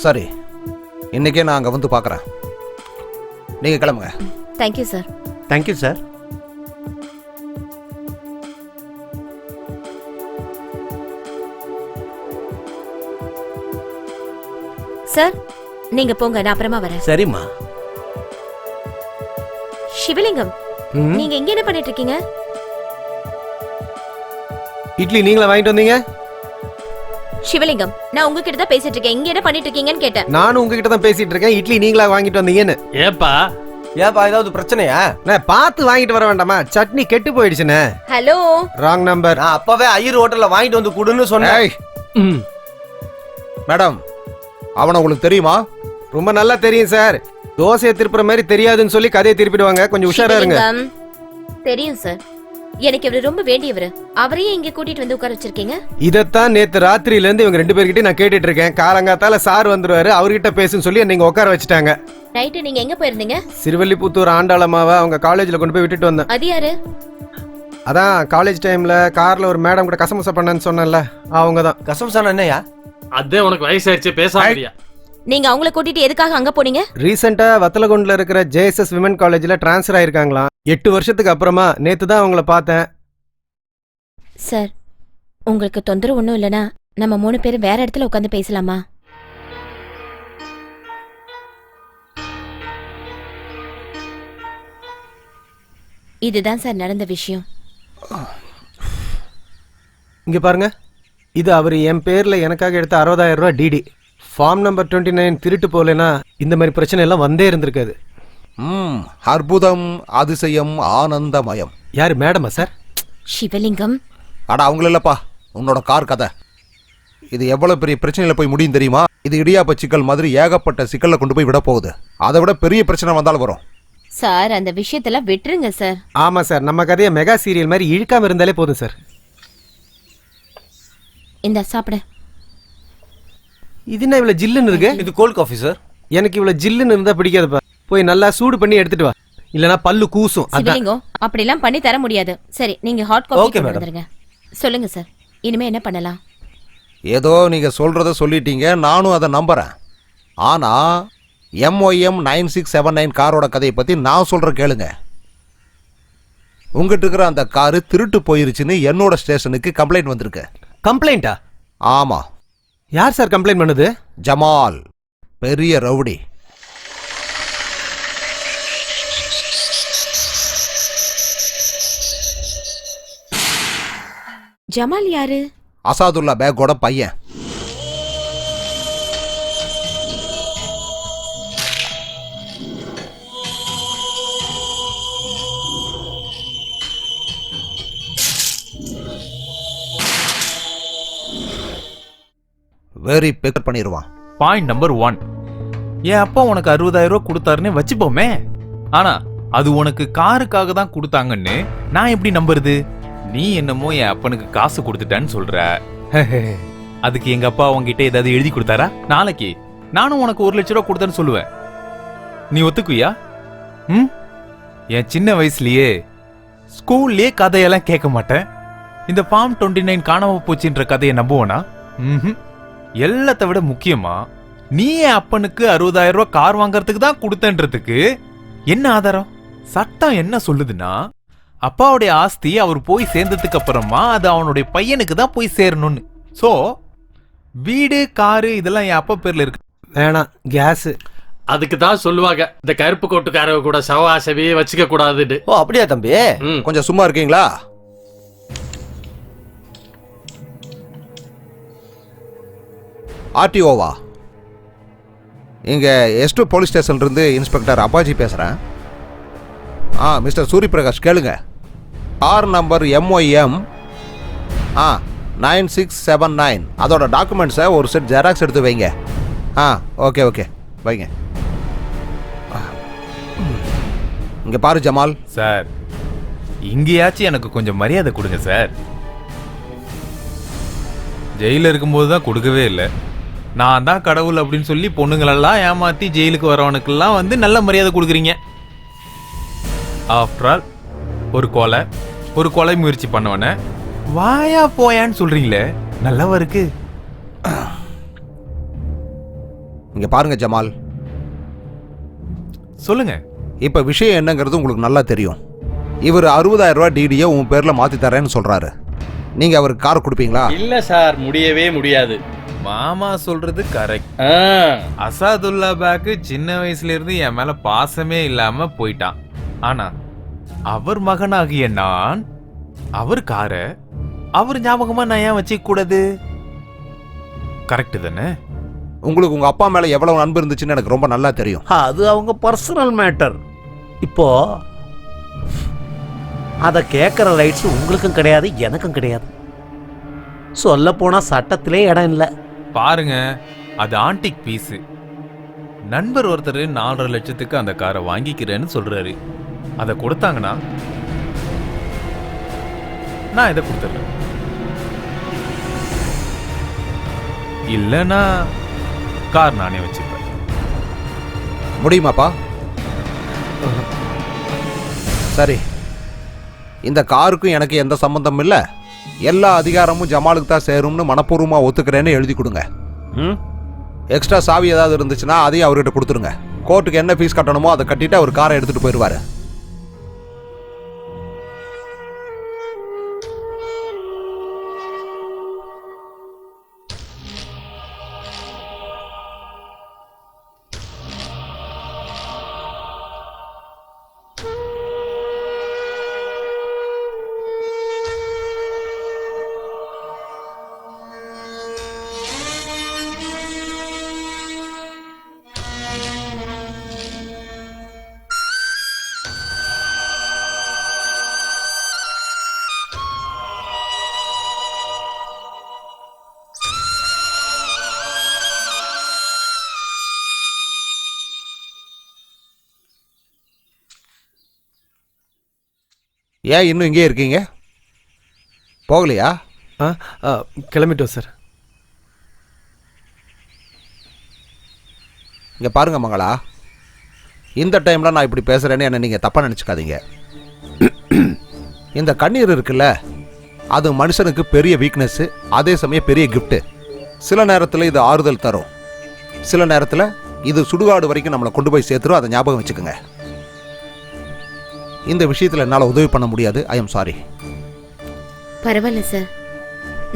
சரி, இன்னைக்கே நான் அங்க வந்து பாக்குறேன். நீங்க கிளம்புங்க. Thank you sir. Thank you sir. Sir நீங்க போங்க, நான் அப்புறமா வரேன். சரிம்மா. சிவலிங்கம், நீங்க இங்க என்ன பண்ணிட்டு இருக்கீங்க? இட்லி நீங்களா வாங்கிட்டு வந்தீங்க? சிவலிங்கம், நான் உங்ககிட்ட தான் பேசிட்டு இருக்கேன். இங்க என்ன பண்ணிட்டு இருக்கீங்கன்னு கேட்டேன். நானும் உங்ககிட்ட தான் பேசிட்டு இருக்கேன். இட்லி நீங்களா வாங்கிட்டு வந்தீங்கன்னு. ஏப்பா ஏதாவது பிரச்சனையா? நான் பார்த்து வாங்கிட்டு வர வேண்டாமா? சட்னி கெட்டு போயிடுச்சுனே. Hello, wrong number. நான் அப்பவே ஐயர் ஹோட்டல்ல வாங்கிட்டு வந்து குடுன்னு சொன்னேன். மேடம், அவனை உங்களுக்கு தெரியுமா? ரொம்ப நல்லா தெரியும் சார். தோசையை திருப்புற மாதிரி தெரியாதுன்னு சொல்லி கதையை திருப்பிடுவாங்க. கொஞ்சம் உஷாரா இருங்க. தெரியும் சார். எனக்கு இவரு ரொம்ப வேண்டியவர். அவரையே இங்க கூட்டிட்டு வந்து உட்கார வச்சிருக்கீங்க. இதத்தான் நேத்து ராத்திரியில இருந்து இவங்க 2 பேர்கிட்ட நான் கேட்டுட்டு இருக்கேன். காலங்காத்தால சார் வந்துருவாரு, அவர்கிட்ட பேசுன்னு சொல்லி நீங்க உட்கார வச்சுட்டாங்க. நைட்டு நீங்க எங்க போயிருந்தீங்க? சிறுவல்லிபுத்தூர் ஆண்டாளமாவை அவங்க காலேஜ்ல கொண்டு போய் விட்டுட்டு வந்தேன். அது யாரு? அதான் காலேஜ் டைம்ல கார்ல ஒரு மேடம் கூட கசமசா பண்ணான்னு சொன்னேன்ல, அவங்க தான். கசமசான என்னையா? அதே உனக்கு வயசாயிருச்சு, பேசாமடியா? நீங்க அவங்கள கூட்டிட்டு எதுக்காக அங்க போனீங்க? ரீசெண்டா வத்தலகுண்டுல இருக்கிற JSS விமன் காலேஜ்ல டிரான்ஸ்ஃபர் ஆயிருக்காங்களாம். 8 வருஷத்துக்கு அப்புறமா நேத்து தான் அவங்கள பார்த்தேன். சார் உங்களுக்கு தொந்தரவு ஒண்ணும் இல்லனா நம்ம 3 பேரும் வேற இடத்துல உட்காந்து பேசலாமா? இதுதான் சார் நடந்த விஷயம். இங்க பாருங்க, இது அவர் என் பேர்ல எனக்காக எடுத்த 60,000 ரூபாய் டிடி. ஃபார்ம் நம்பர் 29 திருட்டு போலனா இந்த மாதிரி பிரச்சனை எல்லாம் வந்தே இருந்திருக்காது. அற்புதம், அதிசயம், ஆனந்தமயம். யாரு மேடமா சார்? சிவலிங்கம். அட அவங்கள இல்லப்பா, உன்னோட கார் கதை. இது எவ்வளவு பெரிய பிரச்சனையில போய் முடியும் தெரியுமா? இது இடியாப்ப சிக்கல் மாதிரி ஏகப்பட்ட சிக்கல்ல கொண்டு போய் விட போகுது. அதை விட பெரிய பிரச்சனை வந்தாலும் வரும். சார் அந்த விஷயத்தெல்லாம் விட்டுருங்க சார். ஆமா சார், நம்ம கதையை மெகா சீரியல் மாதிரி இழுக்காம இருந்தாலே போதும் சார். இந்த சாப்பிடு. இது என்ன இவ்வளவு ஜில்லுன்னு இருக்கு? இது கோல்ட் காஃபி சார். எனக்கு இவ்வளவு ஜில்லுன்னு இருந்தா பிடிக்காதுப்பா. போய் நல்லா சூடு பண்ணி எடுத்துட்டு வா, இல்லனா பல்லு கூசும். சிவலிங்கம், அப்படி எல்லாம் பண்ணி தர முடியாது. சரி, நீங்க ஹாட் காஃபி கொண்டு வந்துருங்க. சொல்லுங்க சார், இனிமே என்ன பண்ணலாம்? ஏதோ நீங்க சொல்றத சொல்லிட்டீங்க, நானும் அதை நம்புறேன். ஆனா MOM 9679 காரோட கதையை பத்தி நான் சொல்ற கேளுங்க. உங்ககிட்ட இருக்கிற அந்த காரு திருட்டு போயிருச்சுன்னு என்னோட ஸ்டேஷனுக்கு கம்ப்ளைண்ட் வந்திருக்கு. கம்ப்ளைண்டா? ஆமா. யார் சார் கம்ப்ளைண்ட் பண்ணுது? ஜமால், பெரிய ரவுடி. ஜமால் யாரு? அசாதுல்லா பேக்கோட பையன். வெரி பிக் பண்ணிடுவான். பாயிண்ட் நம்பர் 1, என் அப்பா உனக்கு 60,000 ரூபாய் கொடுத்தாருன்னு வச்சுப்போமே. ஆனா அது உனக்கு காருக்காக தான் கொடுத்தாங்கன்னு நான் எப்படி நம்புறது? நீ என்னமோ என் அப்பனுக்கு காசு கொடுத்துட்டான்னு சொல்ற. அதுக்கு எங்க அப்பா உங்ககிட்ட ஏதாவது எழுதி கொடுத்தாரா? நாளைக்கு நானும் உனக்கு 1 லட்சம் ரூபாய் கொடுத்தேன்னு சொல்லுவேன். நீ ஒத்துக்குவியா? என் சின்ன வயசுலயே ஸ்கூல்லயே கதையெல்லாம் கேட்க மாட்டேன். இந்த ஃபார்ம் 29 காணாம போச்சுன்ற கதையை நம்புவனா? எல்லாத்த விட முக்கியமா, நீ என் அப்பனுக்கு 60,000 ரூபாய் கார் வாங்கறதுக்கு தான் கொடுத்தன்றதுக்கு என்ன ஆதாரம்? சட்டம் என்ன சொல்லுதுன்னா, அப்பாவுடைய ஆஸ்தி அவர் போய் சேர்ந்ததுக்கு அப்புறமா அது அவனுடைய பையனுக்கு தான் போய் சேரணும்னு. சோ வீடு காரு இதெல்லாம் என் அப்பா பேர்ல இருக்கு. வேணாம், கேஸ். அதுக்கு தான் சொல்லுவாங்க இந்த கருப்பு கோட்டுக்காரங்க கூட சவாசவே வச்சுக்க கூடாதுன்னு. ஓ அப்படியா தம்பி? கொஞ்சம் சும்மா இருக்கீங்களா? ஆர்டிஓவா? இங்க எஸ்டு போலீஸ் ஸ்டேஷன்ல இருந்து இன்ஸ்பெக்டர் அப்பாஜி பேசுறேன். மிஸ்டர் சூரியபிரகாஷ் கேளுங்க. கார் நம்பர் MYM 9679 அதோட டாக்குமெண்ட்ஸை ஒரு செட் ஜெராக்ஸ் எடுத்து வைங்க. ஓகே ஓகே வைங்க. இங்க பாரு ஜமால் சார், இங்கேயாச்சும் எனக்கு கொஞ்சம் மரியாதை கொடுங்க சார். ஜெயில இருக்கும்போது தான் கொடுக்கவே இல்லை. நான் தான் கடவுள் அப்படின்னு சொல்லி பொண்ணுங்களெல்லாம் ஏமாத்தி ஜெயிலுக்கு வரவனுக்கெல்லாம் வந்து நல்ல மரியாதை கொடுக்குறீங்க. ஆஃப்டர் ஆல் ஒரு கொலை முயற்சி பண்ணவன வாயா போயான்னு சொல்றீங்களே, நல்லவா இருக்கு. இங்க பாருங்க ஜமால், சொல்லுங்க. இப்ப விஷயம் என்னங்கிறது உங்களுக்கு நல்லா தெரியும். இவர் 60,000 ரூபாய் டிடியை உன் பேர்ல மாத்தி தரேன்னு சொல்றாரு. நீங்க அவருக்கு கார் கொடுப்பீங்களா? இல்ல சார், முடியவே முடியாது. மாமா சொல்றது கரெக்ட். அசாதுல்லா பேக்கு சின்ன வயசுல இருந்து என் மேல பாசமே இல்லாம போயிட்டான். ஆனா அவர் மகனாகிய நான் அவர் கார அவர் ஞாபகமா நான் ஏன் வச்சுக்க கூடாது? கரெக்ட் தானே? உங்களுக்கு உங்க அப்பா மேல எவ்வளவு அன்பு இருந்துச்சுன்னு எனக்கு ரொம்ப நல்லா தெரியும். அது அவங்க பர்சனல் மேட்டர். இப்போ அதை கேட்குற ரைட்ஸ் உங்களுக்கும் கிடையாது, எனக்கும் கிடையாது. சொல்ல போனா சட்டத்திலே இடம் இல்லை. பாருங்க, அது ஆன்டிக் பீஸ். நண்பர் ஒருத்தர் 4.5 லட்சத்துக்கு அந்த காரை வாங்கிக்கிறேன்னு சொல்றாரு. அதை கொடுத்தாங்கன்னா நான் இதை கொடுத்துட்றேன். இல்லைன்னா கார் நானே வச்சுப்பேன். முடியுமாப்பா? சரி, இந்த காருக்கும் எனக்கு எந்த சம்பந்தமும் இல்லை, எல்லா அதிகாரமும் ஜமாலுக்கு தான் சேரும்னு மனப்பூர்வமா ஒத்துக்கிறேன்னு எழுதி கொடுங்க. எக்ஸ்ட்ரா சாவி ஏதாவது இருந்துச்சுன்னா அதையும் அவர்கிட்ட கொடுத்துருங்க. கோர்ட்டுக்கு என்ன ஃபீஸ் கட்டணுமோ அதை கட்டிட்டு அவர் காரை எடுத்துட்டு போயிடுவாரு. ஏன் இன்னும் இங்கே இருக்கீங்க? போகலையா? கிளம்பிட்டோம் சார். இங்கே பாருங்க மங்களா, இந்த டைமில் நான் இப்படி பேசுகிறேன்னு என்ன நீங்கள் தப்பாக நினச்சிக்காதீங்க. இந்த கண்ணீர் இருக்குல்ல, அது மனுஷனுக்கு பெரிய வீக்னஸ்ஸு, அதே சமயம் பெரிய கிஃப்ட்டு. சில நேரத்தில் இது ஆறுதல் தரும், சில நேரத்தில் இது சுடுகாடு வரைக்கும் நம்மளை கொண்டு போய் சேர்த்துரும். அதை ஞாபகம் வச்சுக்கோங்க. இந்த விஷயத்தில் என்னால் உதவி பண்ண முடியாது. ஐ எம் சாரி. பரவாயில்ல சார்,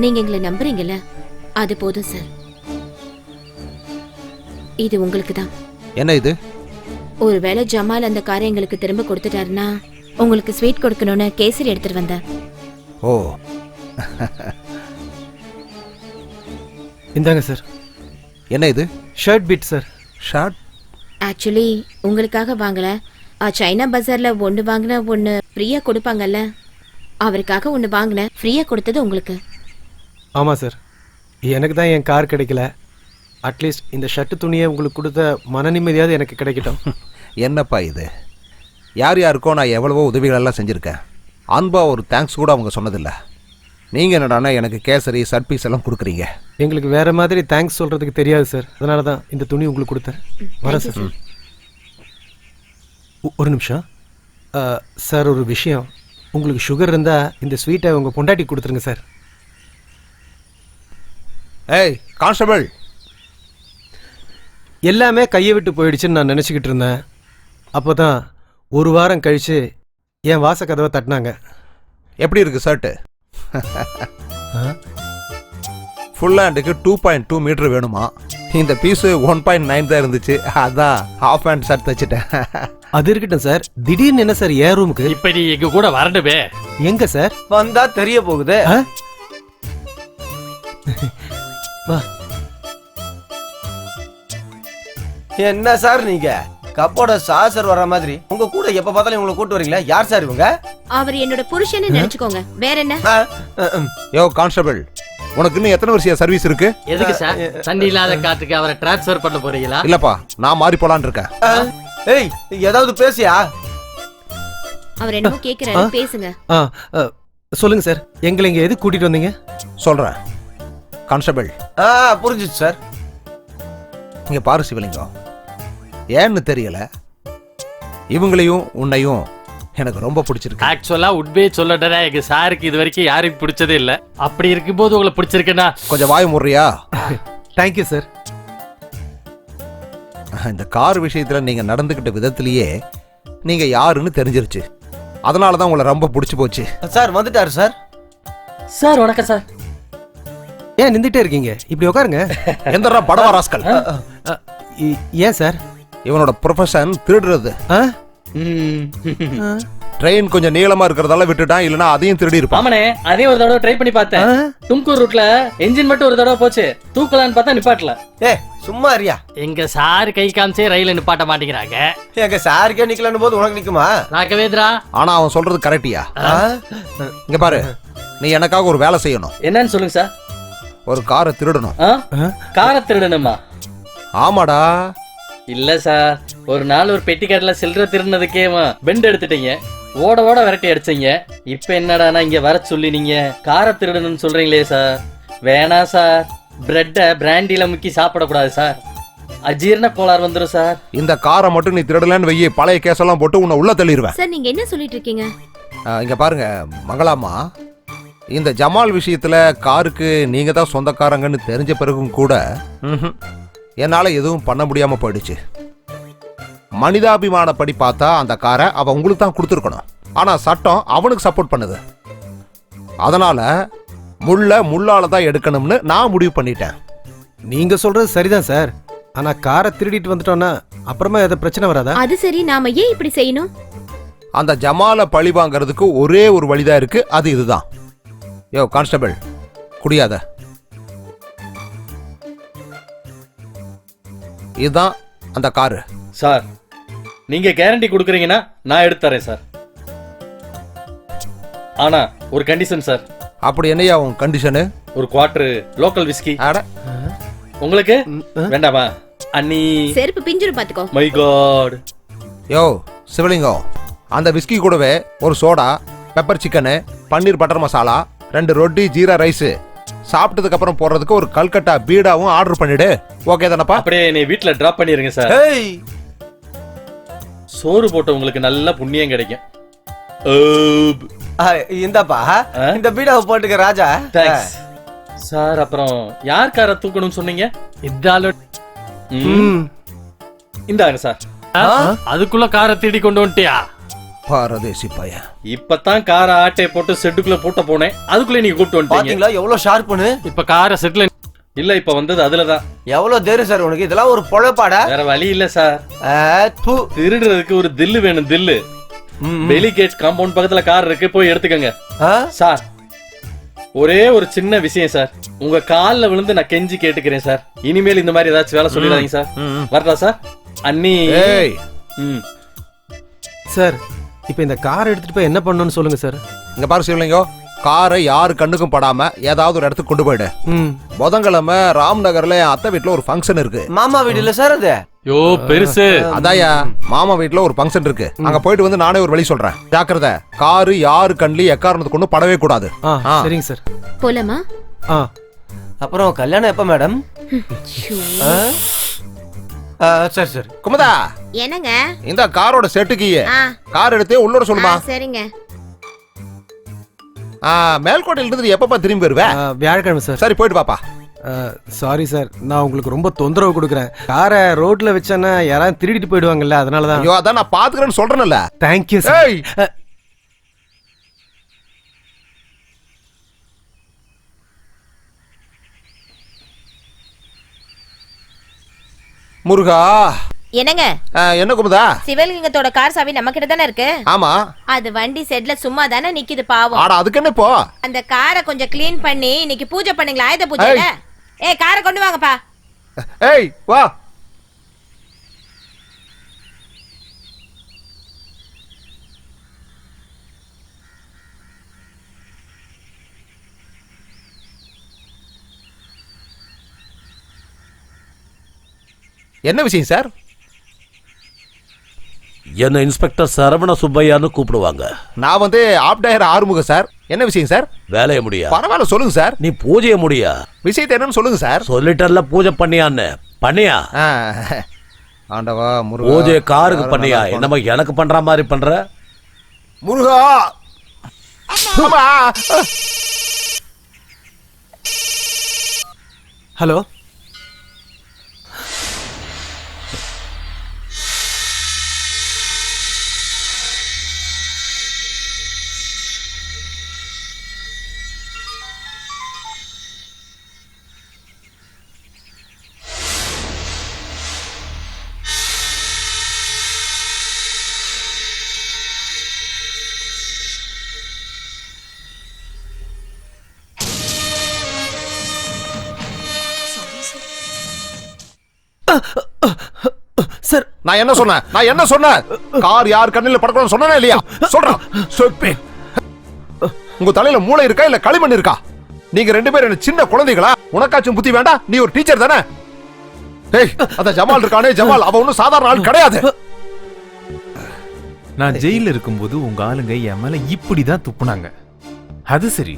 நீங்க எங்களை நம்புறீங்கல்ல, அது போதும் சார். இது உங்களுக்கு தான். என்ன இது? ஒருவேளை ஜமால் அந்த காரை எங்களுக்கு திரும்ப கொடுத்துட்டாருன்னா உங்களுக்கு ஸ்வீட் கொடுக்கணும்னு கேசரி எடுத்துட்டு வந்தேன். ஓ, இந்தாங்க சார். என்ன இது? ஷர்ட் பீட் சார். ஷர்ட்? ஆக்சுவலி உங்களுக்காக வாங்கல, சைனா பஜார்ல ஒன்று வாங்கினா ஒன்று ஃப்ரீயா கொடுப்பாங்கல்ல, அவருக்காக ஒன்று வாங்கினேன், ஃப்ரீயா கொடுத்தது உங்களுக்கு. ஆமாம் சார், எனக்கு தான் என் கார் கிடைக்கல. அட்லீஸ்ட் இந்த ஷர்ட்டு துணியை உங்களுக்கு கொடுத்த மன நிம்மதியாவது எனக்கு கிடைக்கட்டும். என்னப்பா இது? யார் யாருக்கோ நான் எவ்வளவோ உதவிகளெல்லாம் செஞ்சுருக்கேன். அன்பா ஒரு தேங்க்ஸ் கூட அவங்க சொன்னதில்லை. நீங்கள் என்னடானா எனக்கு கேசரி சர்பீஸ் எல்லாம் கொடுக்குறீங்க. எங்களுக்கு வேறு மாதிரி தேங்க்ஸ் சொல்கிறதுக்கு தெரியாது சார், அதனால தான் இந்த துணி உங்களுக்கு கொடுத்தேன். வரேன் சார். ஒரு நிமிஷம் சார், ஒரு விஷயம். உங்களுக்கு சுகர் இருந்தால் இந்த ஸ்வீட்டை உங்கள் பொண்டாட்டி கொடுத்துருங்க சார். ஏய் கான்ஸ்டபிள்! எல்லாமே கையை விட்டு போயிடுச்சுன்னு நான் நினச்சிக்கிட்டு இருந்தேன். அப்போ தான் ஒரு வாரம் கழித்து என் வாச கதவை தட்டினாங்க. எப்படி இருக்கு ஷர்ட்டு? ஃபுல் ஹேண்டுக்கு 2.2 மீட்டர் வேணுமா? இந்த பீஸு 1.9 தான் இருந்துச்சு, அதான் ஹாஃப் ஹேண்ட் ஷர்ட் தச்சுட்டேன். அது இருக்கட்டும் சார், திடீர்னு என்ன சார் என் ரூமுக்கு? இப்ப நீ எங்க கூட வரணுமே. எங்க சார்? வந்தா தெரிய போகுது. வா. என்ன சார் நீங்க கப்போட சாசர் வர்ற மாதிரி உங்க கூட எப்ப பார்த்தாலும் இவங்களை கூட்டு வரீங்களா? யார் சார் இவங்க? அவர் என்னோட புருஷன்னு நினைச்சுக்கோங்க, வேற என்ன? யோ கான்ஸ்டபிள், உனக்கு இன்னும் எத்தனை வருஷம் சர்வீஸ் இருக்கு? எதுக்கு சார்? தண்ணி இல்லாத காட்டுக்கு அவரை டிரான்ஸ்ஃபர் பண்ண போறீங்களா? இல்லப்பா, நான் மாறி போலான்னு இருக்கேன். ஏய், ஏதாவது பேசியா? அவர் என்னமோ கேக்குறாரு, பேசுங்க. சொல்லுங்க சார், எங்களை இங்க எது கூட்டிட்டு வந்தீங்க? சொல்றேன் கான்ஸ்டபிள். புரிஞ்சுச்சு சார். இங்க பாரு சிவலிங்கம், ஏன்னு தெரியல, இவங்களையும் உன்னையும் எனக்கு ரொம்ப பிடிச்சிருக்கு. ஆக்சுவலா உண்மையே சொல்லடா, எங்க சாருக்கு இது வரைக்கும் யாருக்கும் பிடிச்சதே இல்ல. அப்படி இருக்கும்போது உங்களை பிடிச்சிருக்கேன்னா கொஞ்சம் வாய் முறியா? Thank you sir. இந்த கார் விஷயத்துல நீங்க நடந்துகிட்ட விதத்திலேயே நீங்க யாருன்னு தெரிஞ்சிருச்சு. அதனாலதான் உங்களை ரொம்ப பிடிச்சு போச்சு. சார் வந்துட்டாரு சார். சார் வணக்கம் சார். ஏன் நின்றுட்டே இருக்கீங்க? இப்படி உட்காருங்க. எந்தரா படவா ராஸ்கல்? ஏன் சார்? இவனோட ப்ரொஃபஷன் திருடுறது. ட்ரெயின் கொஞ்சம் நீளமா இருக்கிறதால விட்டுட்டான், இல்லனா அதையும் திருடி இருப்பான். ஆமாண்ணே, அதே ஒரு தடவை ட்ரை பண்ணி பார்த்தேன். தும்கூர் ரூட்ல என்ஜின் மட்டும் ஒரு தடவை போச்சு, தூக்கலான்னு பார்த்தா நிப்பாட்டல. ஏ சும்மா அறியா, எங்க சார் கை காமிச்சே ரயில நிப்பாட்ட மாட்டேங்கிறாங்க. எங்க சாருக்கே நிக்கலன்னு போது உனக்கு நிக்குமா? ராகவேந்திரா, ஆனா அவன் சொல்றது கரெக்டியா? இங்க பாரு, நீ எனக்காக ஒரு வேலை செய்யணும். என்னன்னு சொல்லுங்க சார். ஒரு காரை திருடணும். காரை திருடணுமா? ஆமாடா. இல்ல சார், ஒரு நாள் ஒரு பெட்டி கடையில சில்லறை திருடினதுக்கே பெண்ட் எடுத்துட்டீங்க, ஓட ஓட விரட்டி அடிச்சீங்க. இப்ப என்னடானா இங்க வர சொல்லி நீங்க காரை திருடணும்னு சொல்றீங்களே சார். வேணாம் சார், பிரெட்டை பிராண்டில முக்கி சாப்பிடக்கூடாது சார், அஜீரண கோளாறு வந்துடும் சார். இந்த காரை மட்டும் நீ திருடலன்னு வெய்ய, பழைய கேஸெல்லாம் போட்டு உன்னை உள்ள தள்ளிடுவேன். சார் நீங்க என்ன சொல்லிட்டு இருக்கீங்க? இங்க பாருங்க மங்களாமா, இந்த ஜமால் விஷயத்துல காருக்கு நீங்க தான் சொந்தக்காரங்கன்னு தெரிஞ்ச பிறகும் கூட என்னால எதுவும் பண்ண முடியாம போயிடுச்சு. மனிதாபிமானப்படி பார்த்தா அந்த காரை அவன் உங்களுக்கு தான் கொடுத்துருக்கணும். ஆனா சட்டம் அவனுக்கு சப்போர்ட் பண்ணுது. அதனால முள்ளால தான் எடுக்கணும்னு நான் முடிவு பண்ணிட்டேன். நீங்க சொல்றது சரிதான் சார், ஆனா காரை திருடிட்டு வந்துட்டோம்னா அப்புறமா எதை பிரச்சனை வராதா? அது சரி, நாம ஏன் இப்படி செய்யணும்? அந்த ஜமாலை பழி வாங்கறதுக்கு ஒரே ஒரு வழிதான் இருக்கு, அது இதுதான். யோ கான்ஸ்டபிள், குடியாத. இதுதான் அந்த காரு. சார் நீங்க கேரண்டி கொடுக்குறீங்கன்னா நான் எடுத்து தரேன் சார். ஆனா ஒரு கண்டிஷன் சார். அப்படி என்னையா உன் கண்டிஷனு? ஒரு குவார்டர் லோக்கல் விஸ்கி. அட உங்களுக்கு வேண்டாமா? அண்ணி செருப்பு பிஞ்சிரு பாத்துக்கோ. My God. யோ சிவலிங்கம், அந்த விஸ்கி கூடவே ஒரு சோடா, பெப்பர் சிக்கனு, பன்னீர் பட்டர் மசாலா, 2 ரொட்டி, ஜீரா ரைஸ், சாப்பிட்டதுக்கு அப்புறம் போடுறதுக்கு ஒரு கல்கட்டா பீடாவும் ஆர்டர் பண்ணிடு. ஓகே தானப்பா? அப்படியே என்னை வீட்ல டிராப் பண்ணிருங்க சார். சோறு போட்ட உங்களுக்கு நல்ல புண்ணியம் கிடைக்கும். இந்தப்பா இந்த பீடாவை போட்டுக்க ராஜா. Thanks sir. அப்புறம் யார் காரை தூக்கணும்னு சொன்னீங்க? இதால இந்தாங்க சார். அதுக்குள்ள காரை தேடி கொண்டு வந்துட்டியா? பாரதேசி பையன். இப்பதான் காரை ஆட்டை போட்டு செட்டுக்குள்ள போட்ட போனேன், அதுக்குள்ள நீங்க கூப்பிட்டு வந்துட்டீங்க. பாத்தீங்களா எவ்வளவு ஷார்ப்னு? இப்ப காரை செட்ல இல்ல, இப்ப வந்தது அதுலதான். எவ்வளவு தேரு சார் உனக்கு? இதெல்லாம் ஒரு பொழப்பாடா? வேற வழி இல்ல சார். திருடுறதுக்கு ஒரு தில்லு வேணும், தில்லு. வெளி கேட் காம்பவுண்ட் பக்கத்துல கார் இருக்கு, போய் எடுத்துக்கங்க சார். ஒரே ஒரு சின்ன விஷயம் சார், உங்க கால்ல விழுந்து நான் கெஞ்சி கேட்டுக்கிறேன் சார், இனிமேல் இந்த மாதிரி ஏதாச்சும் வேலை சொல்லிடாதீங்க சார். வரதா சார்? அண்ணி. சார் இப்போ இந்த கார் எடுத்துட்டு போய் என்ன பண்ணணும்னு சொல்லுங்க சார். இங்க பாரு சிவலிங்கம், காரை யாரு கண்ணுக்கும் படாம ஏதாவது ஒரு இடத்துக்கு கொண்டு போயிடு. புதன்கிழமை ராம்நகர்ல என் அத்தை வீட்டுல ஒரு ஃபங்க்ஷன் இருக்கு. மாமா வீடு இல்ல சார் அது? யோ பெருசு. அதாயா, மாமா வீட்டுல ஒரு ஃபங்க்ஷன் இருக்கு, அங்க போயிட்டு வந்து நானே ஒரு வழி சொல்றேன். ஜாக்கிரதை, காரு யாரு கண்ணிலையும் எக்காரணத்துக்கு கொண்டு படவே கூடாது. சரிங்க சார். போலாமா? அப்புறம் கல்யாணம் எப்ப மேடம்? சரி சரி. குமுதா, என்னங்க? இந்த காரோட செட்டுக்கு கார் எடுத்து உள்ளோட சொல்லுமா. சரிங்க. மேல்கோட்டையில இருந்து எப்பப்பா திரும்பி வருவேன்? வியாழக்கிழமை சார். சரி போயிட்டு பாப்பா. சாரி சார், நான் உங்களுக்கு ரொம்ப தொந்தரவு கொடுக்குறேன். காரை ரோட்ல வச்சேன்னா யாராவது திருடிட்டு போயிடுவாங்கல்ல, அதனாலதான். ஐயோ, அதான் நான் பாத்துக்கிறேன்னு சொல்றேன்ல. Thank you sir. முருகா. என்னங்க என்ன குமுதா? சிவலிங்கத்தோட கார் சாவி நம்ம கிட்ட தானே இருக்கு. ஆமா. அது வண்டி செட்ல சும்மா தானே நிக்குது பாவம். ஆடா அதுக்கு என்ன இப்போ? அந்த காரை கொஞ்சம் க்ளீன் பண்ணி இன்னைக்கு பூஜை பண்ணுங்களா? ஆயுத பூஜைல. காரை கொண்டு வாங்கப்பா. ஏய் வா. என்ன விஷயம் சார்? என்ன இன்ஸ்பெக்டர் சரவண சுப்பையான்னு கூப்பிடுவாங்க. நான் வந்து ஆப்டாயர் ஆறுமுக சார். என்ன விஷயம் சார்? வேலைய முடியா? பரவாயில்ல சொல்லுங்க சார். நீ பூஜைய முடியா? விஷயத்தை என்னன்னு சொல்லுங்க சார். சொல்லிட்டர்ல பூஜை பண்ணியான்னு. பண்ணியா? ஆண்டவா முருகா. பூஜை காருக்கு பண்ணியா? என்னமா எனக்கு பண்ற மாதிரி பண்ற? முருகா. ஹலோ. சார் நான் என்ன சொன்னேன்? நான் என்ன சொன்னேன்? கார் யார் கண்ணில படக்கூடாதுன்னு சொன்னேனா இல்லையா? சொல்றா. சொப்பே. உங்க தலையில மூளை இருக்கா இல்ல களிமண் இருக்கா? நீங்க ரெண்டு பேரும் என்ன சின்ன குழந்தைகளா? உனக்காச்சும் புத்தி வேண்டாம்? நீ ஒரு டீச்சர் தானே? ஏய் அத ஜமால் இருக்கானே ஜமால், அவ ஒன்னும் சாதாரண ஆள் கிடையாது. நான் ஜெயில இருக்கும்போது உங்க ஆளுங்க என் மேல இப்படிதான் துப்புனாங்க. அது சரி,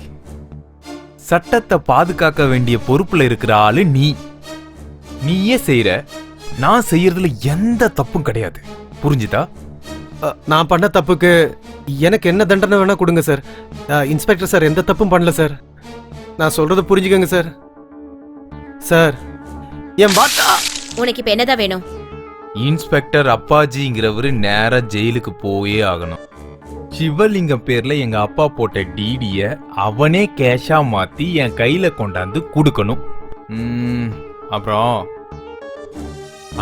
சட்டத்தை பாதுகாக்க வேண்டிய பொறுப்புல இருக்கிற ஆளு நீயே செய்யற. நான் செய்யறதுல எந்த தப்பும் கிடையாது. புரிஞ்சுதா? நான் பண்ண தப்புக்கு எனக்கு என்ன தண்டனை வேணா கொடுங்க சார். இன்ஸ்பெக்டர் சார் எந்த தப்பும் பண்ணல சார். நான் சொல்றத புரிஞ்சுக்கங்க சார். சார் என் பாட்டா. உனக்கு இப்ப என்னதான் வேணும்? இன்ஸ்பெக்டர் அப்பாஜிங்கிறவரு நேரா ஜெயிலுக்கு போயே ஆகணும். சிவலிங்கம் பேர்ல எங்க அப்பா போட்ட டிடிய அவனே கேஷா மாத்தி என் கையில கொண்டாந்து கொடுக்கணும். அப்புறம்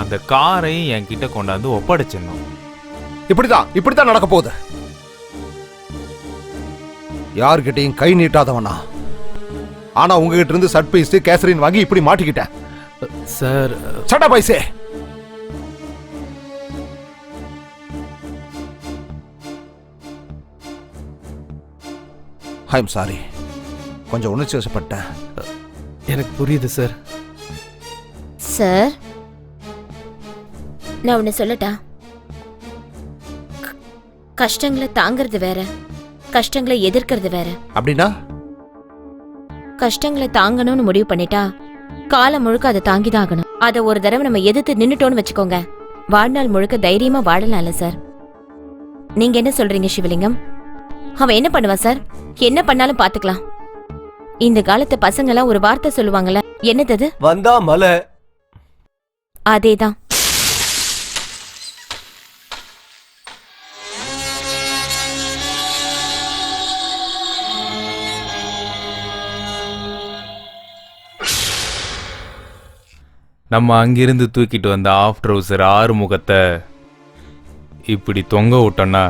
அந்த காரை என்கிட்ட கொண்டாந்து ஒப்படைச்சிடணும். இப்படித்தான் நடக்க போகுது. யார்கிட்டையும் கை நீட்டாதவனா, ஆனா உங்ககிட்ட இருந்து சட் பீஸ் கேசரின் வாங்கி இப்படி மாட்டிக்கிட்டேன் சார். சட்டா பைசே. I am sorry. கொஞ்சம் உணர்ச்சி வசப்பட்டேன். எனக்கு புரியுது சார். சார் நான் உன்னை சொல்லட்டா? கஷ்டங்களை தாங்கிறது வேற, கஷ்டங்களை எதிர்க்கிறது வேற. அப்படின்னா? கஷ்டங்களை தாங்கணும்னு முடிவு பண்ணிட்டா காலம் முழுக்க அதை தாங்கிதான் ஆகணும். அதை ஒரு தடவை நம்ம எதிர்த்து நின்னுட்டோன்னு வச்சுக்கோங்க, வாழ்நாள் முழுக்க தைரியமா வாழலாம்ல சார். நீங்க என்ன சொல்றீங்க சிவலிங்கம்? அவன் என்ன பண்ணுவான் சார்? என்ன பண்ணாலும் பாத்துக்கலாம். இந்த காலத்து பசங்க எல்லாம் ஒரு வார்த்தை சொல்லுவாங்கல்ல, என்னது? வந்தா மலை. அதேதான். நம்ம அங்கிருந்து தூக்கிட்டு வந்த ஆஃப் ட்ரௌசர் ஆறுமுகத்தை இப்படி தொங்க விட்டோம்னா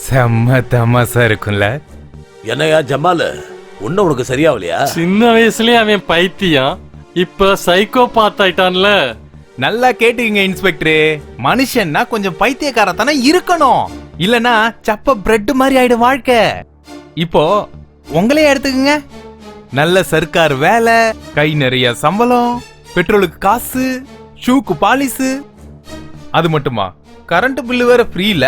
செம்ம தமாசா இருக்கும்ல. என்னையா ஜமால், ஒன்னும் உனக்கு சரியாவலையா? சின்ன வயசுலயே அவன் பைத்தியம், இப்ப சைக்கோ ஆயிட்டான்ல. நல்லா கேட்டுக்கங்க இன்ஸ்பெக்டர், மனுஷன்னா கொஞ்சம் பைத்தியக்காரத்தானே இருக்கணும், இல்லனா சப்ப பிரெட் மாதிரி ஆயிடும் வாழ்க்கை. இப்போ உங்களே எடுத்துக்கங்க, நல்ல சர்க்கார் வேலை, கை நிறைய சம்பளம், பெட்ரோலுக்கு காசு, ஷூக்கு பாலிசு, அது மட்டுமா கரண்ட் பில்லு வேற ஃப்ரீல.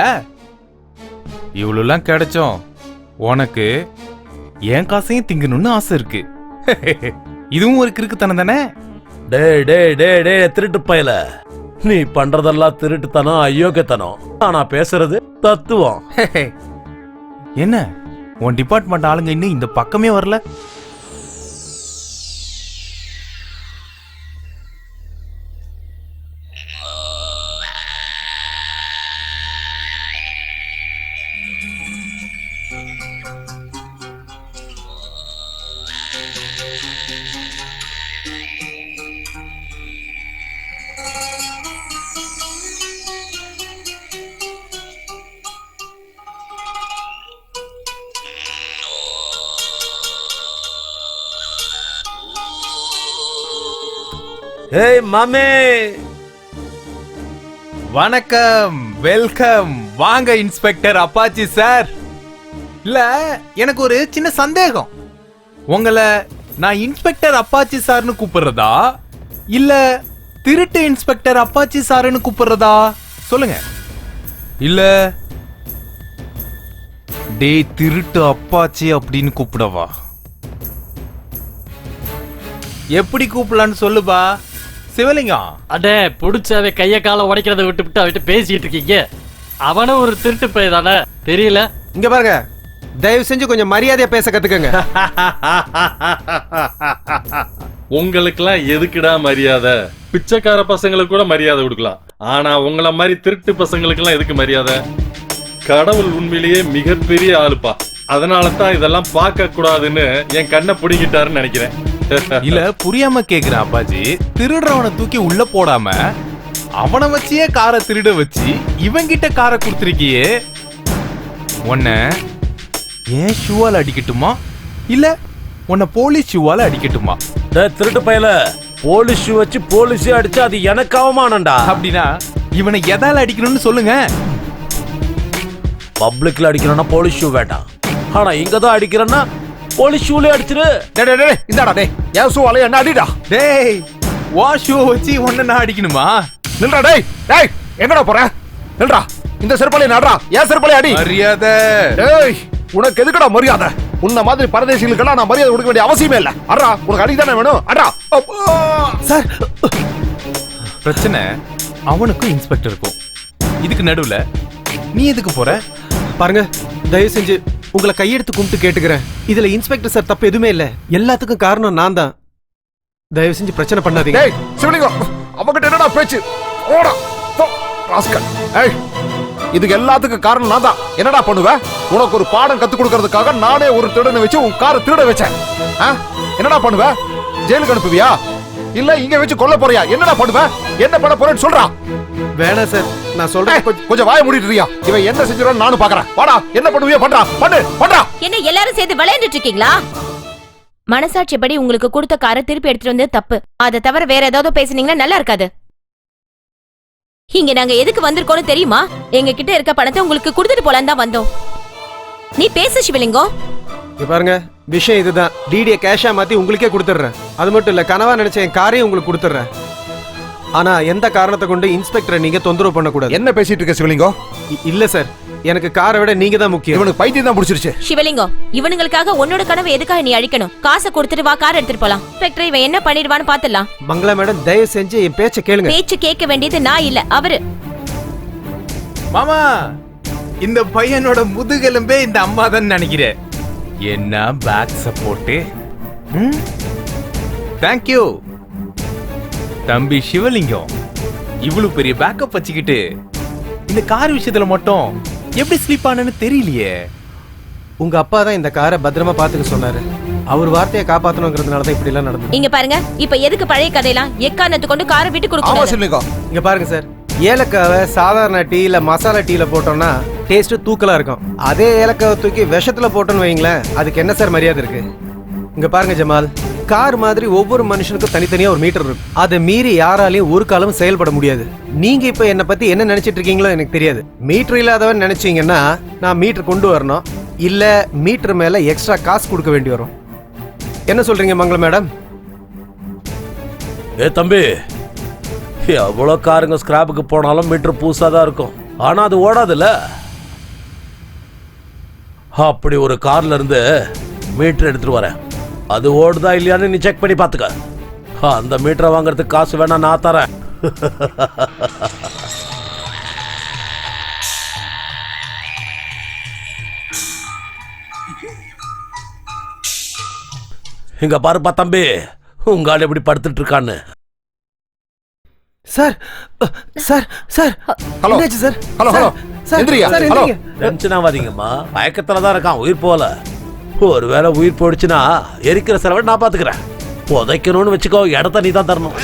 இவ்வளவுலாம் கிடைச்சோம் உனக்கு என் காசையும் திங்கணும்னு ஆசை இருக்கு. இதுவும் ஒரு கிறுக்குத்தனம் தானே? டே டே டே டே திருட்டு பயல, நீ பண்றதெல்லாம் திருட்டுத்தனம், அயோக்கியத்தனம். நான் பேசுறது தத்துவம். என்ன உன் டிபார்ட்மெண்ட் ஆளுங்க இன்னும் இந்த பக்கமே வரல? ஏய் மாமே, வணக்கம், வெல்கம். வாங்க இன்ஸ்பெக்டர் அப்பாச்சி சார். இல்ல, எனக்கு ஒரு சின்ன சந்தேகம். உங்களை நான் இன்ஸ்பெக்டர் அப்பாச்சி சார்னு கூப்பிடுறதா இல்ல திருட்டு இன்ஸ்பெக்டர் அப்பாச்சி சார்னு கூப்பிடுறதா சொல்லுங்க. இல்ல டே திருட்டு அப்பாச்சி அப்படின்னு கூப்பிடவா? எப்படி கூப்பிடலான்னு சொல்லுபா சிவலிங்கம். அடே புடிச்சாவே கைய கால உடைக்கிறத விட்டு அவகிட்ட பேசிட்டு இருக்கீங்க. அவனும் ஒரு திருட்டு பைய தானே, தெரியல? இங்க பாருங்க, தயவு செஞ்சு கொஞ்சம் மரியாதையா பேச கத்துக்கங்க. உங்களுக்கெல்லாம் எதுக்குடா மரியாதை? பிச்சைக்கார பசங்களுக்கு கூட மரியாதை கொடுக்கலாம், ஆனா உங்கள மாதிரி திருட்டு பசங்களுக்கெல்லாம் எதுக்கு மரியாதை? கடவுள் உண்மையிலேயே மிகப்பெரிய ஆளுப்பா. அதனால தான் இதெல்லாம் பார்க்க கூடாதுன்னு என் கண்ணை பிடிங்கிட்டாருன்னு நினைக்கிறேன். இல்ல, புரியாம கேக்குறேன் அப்பாஜி. திருடுறவனை தூக்கி உள்ள போடாம அவனை வச்சியே காரை திருட வச்சு இவங்கிட்ட காரை கொடுத்துருக்கியே. உன்ன ஏன் ஷூவால அடிக்கட்டுமா இல்ல உன்னை போலீஸ் ஷூவால அடிக்கட்டுமா? திருட்டு பயல, போலீஸ் ஷூ வச்சு போலீஸே அடிச்சு அது எனக்கு அவமானம்டா. அப்படின்னா இவனை எதால அடிக்கணும்னு சொல்லுங்க. பப்ளிக்ல அடிக்கணும்னா போலீஸ் ஷூ வேண்டாம், ஆனா இங்க தான் அடிக்கிறேன்னா போலீஸ் ஷூலே அடிச்சிரு. இந்தாடா டேய், என் ஷூவால என்ன அடிடா. டேய், வா ஷூ வச்சு உன்னை நான் அடிக்கணுமா? நில்றா டேய். டேய், எங்கடா போற? நில்றா. இந்த செருப்பாலே நடுறா, ஏன் செருப்பாலே அடி. மரியாதை. டேய், உனக்கு எதுக்குடா மரியாதை? உன்ன மாதிரி பரதேசிகளுக்கெல்லாம் நான் மரியாதை கொடுக்க வேண்டிய அவசியமே இல்ல. அடா, உனக்கு அடிதானே வேணும். அடா. சார், பிரச்சனை அவனுக்கும் இன்ஸ்பெக்டருக்கும். இதுக்கு நடுவுல நீ எதுக்கு போற? பாருங்க, தயவு செஞ்சு உங்களை கையெடுத்து கும்பிட்டு கேட்டுக்கிறேன். இதுல இன்ஸ்பெக்டர் சார் தப்பு எதுவுமே இல்ல, எல்லாத்துக்கும் காரணம் நான் தான். தயவு செஞ்சு பிரச்சனை பண்ணாதீங்க. டேய் சிவலிங்கம், அவகிட்ட என்னடா பேச்சு? ஓடா போ ராஸ்கல். ஏய், இதுக்கு எல்லாத்துக்கும் காரணம் நான் தான். என்னடா பண்ணுவ? உனக்கு ஒரு பாடம் கத்து கொடுக்கறதுக்காக நானே ஒரு திருடனை வச்சு உன் காரை திருட வச்சேன். என்னடா பண்ணுவ? ஜெயிலுக்கு அனுப்புவியா இல்ல இங்க வச்சு கொல்ல போறியா? என்னடா பண்ணுவ? என்ன பண்ண போறேன்னு சொல்றா. வேணாம் சார், நான் சொல்றேன். கொஞ்சம் வாய மூடிட்டு இருக்கியா? இவன் என்ன செஞ்சிருவான்னு நானும் பாக்குறேன். வாடா, என்ன பண்ணுவியா? பண்றா, பண்றா. என்ன எல்லாரும் சேர்ந்து விளையாண்டுட்டு இருக்கீங்களா? மனசாட்சிப்படி உங்களுக்கு கொடுத்த காரை திருப்பி எடுத்துட்டு வந்து தப்பு. அதை தவிர வேற ஏதாவது பேசுனீங்கன்னா நல்லா இருக்காது. இங்க நாங்க எதுக்கு வந்திருக்கோம்னு தெரியுமா? எங்க கிட்ட இருக்க பணத்தை உங்களுக்கு கொடுத்துட்டு போலான்னு தான் வந்தோம். நீ பேசு சிவலிங்கம். இங்க பாருங்க, விஷயம் இதுதான். டிடியை கேஷா மாத்தி உங்களுக்கே கொடுத்துட்றேன். அது மட்டும் இல்ல, கனவா நினைச்ச என் காரையும் உங்களுக்கு கொடுத்துட்றேன். ஆனா எந்த காரணத்தை கொண்டு இன்ஸ்பெக்டரை நீங்க தொந்தரவு பண்ணக்கூடாது. என்ன பேசிட்டு இருக்க சிவலிங்கம்? இல்ல சார், எனக்கு காரை விட நீங்க தான் முக்கியம். இவனுக்கு பைத்தியம் தான் பிடிச்சிருச்சு. சிவலிங்கம், இவனுங்களுக்காக உன்னோட கனவை எதுக்காக நீ அழிக்கணும்? காசை கொடுத்துட்டு வா, கார் எடுத்துட்டு போலாம். இன்ஸ்பெக்டர் இவன் என்ன பண்ணிடுவான்னு பாத்துடலாம். மங்களா மேடம், தயவு செஞ்சு என் பேச்ச கேளுங்க. பேச்சு கேட்க வேண்டியது நான் இல்ல, அவரு. மாமா, இந்த பையனோட முதுகெலும்பே இந்த அம்மா தான் நினைக்கிறேன். என்ன பேக் சப்போர்ட். தேங்க்யூ தம்பி சிவலிங்கம். இவ்வளவு பெரிய பேக்கப் வச்சுக்கிட்டு இந்த கார் விஷயத்துல மட்டும் எப்படி ஸ்லீப் ஆனன்னு தெரியலையே. உங்க அப்பா தான் இந்த காரை பத்திரமா பாத்துக்க சொன்னாரு. அவர் வார்த்தையை காப்பாத்தணுங்கிறதுனால தான் இப்படி எல்லாம் நடந்தது. இங்க பாருங்க, இப்ப எதுக்கு பழைய கதையெல்லாம் எக்காரணத்து கொண்டு காரை விட்டு ஆமா கொடுக்கணும். சிவலிங்கம். இங்க பாருங்க சார், ஏலக்காவை சாதாரண டீ இல்ல மசாலா டீல போட்டோம்னா டேஸ்ட் தூக்கலா இருக்கும். அதே ஏலக்காவை தூக்கி விஷத்துல போட்டோன்னு வைங்களேன், அதுக்கு என்ன சார் மரியாதை இருக்கு? இங்க பாருங்க ஜமால், கார் மாதிரி ஒவ்வொரு மனுஷனுக்கும் தனித்தனியா ஒரு மீட்டர் இருக்கும். அதை மீறி யாராலையும் ஒரு காலமும் செயல்பட முடியாது. நீங்க இப்ப என்ன பத்தி என்ன நினைச்சிட்டு இருக்கீங்களோ எனக்கு தெரியாது. மீட்டர் இல்லாதவன் நினைச்சீங்கன்னா நான் மீட்டர் கொண்டு வரணும், இல்ல மீட்டர் மேல எக்ஸ்ட்ரா காசு கொடுக்க வேண்டி வரும். என்ன சொல்றீங்க மங்கள மேடம்? ஏ தம்பி, எவ்வளோ காருங்க ஸ்கிராப்புக்கு போனாலும் மீட்டர் பூசா தான் இருக்கும், ஆனா அது ஓடாதுல்ல. அப்படி ஒரு கார்ல இருந்து மீட்டர் எடுத்துட்டு வரேன், அது ஓடுதா இல்லையான்னு நீ செக் பண்ணி பாத்துக்க. அந்த மீட்டரை வாங்குறதுக்கு காசு வேணா நான் தரேன். இங்க பாருப்பா தம்பி, உங்க ஆள் எப்படி படுத்துட்டு இருக்கான்னு. Sir sir sir, hello sir. Hello hello எந்திரியா. ஹலோ, டென்ஷன் ஆகாதீங்கம்மா, மயக்கத்துல தான் இருக்கான், உயிர் போல. ஒருவேளை உயிர் போயிடுச்சுன்னா எரிக்கிற செலவை நான் பாத்துக்கிறேன். புதைக்கணும்னு வச்சுக்கோ, இடத்த நீ தான் தரணும்.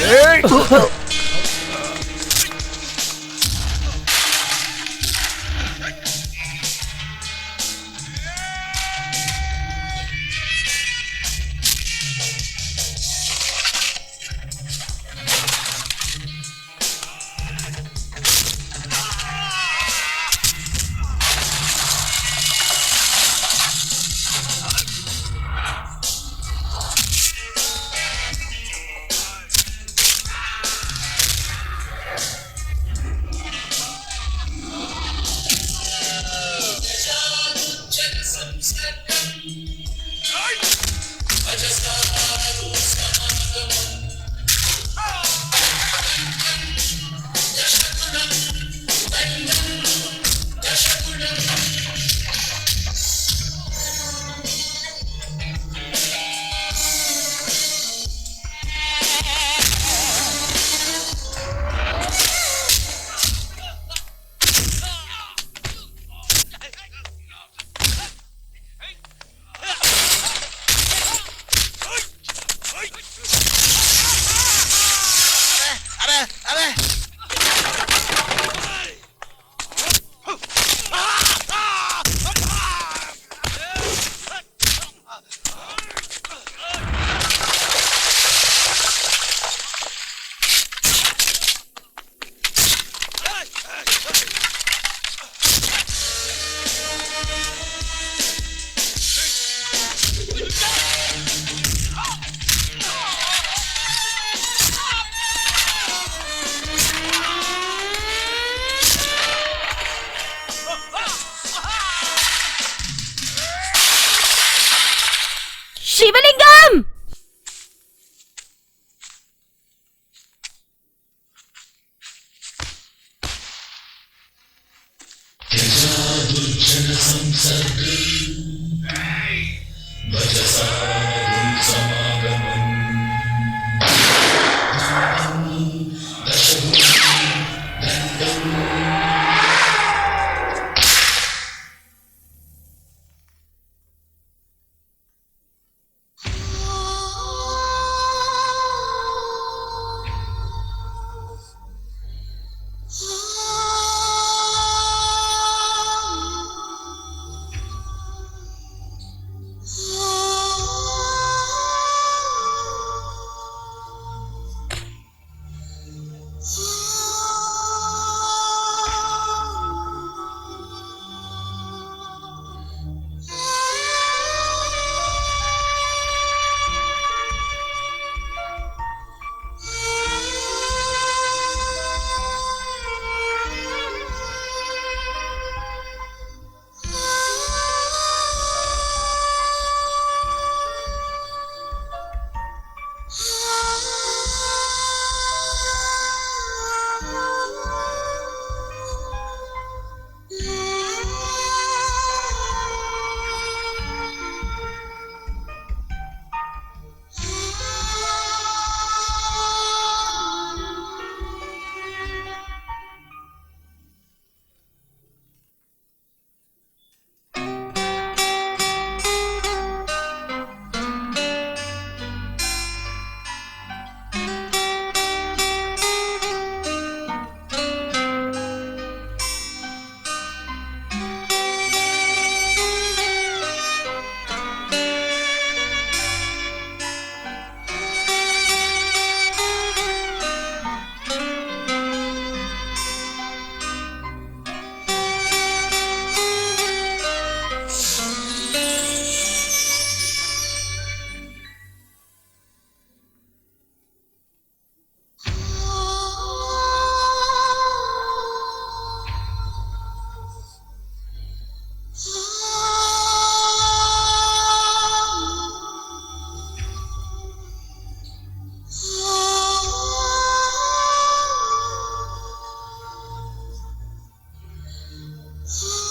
ஆ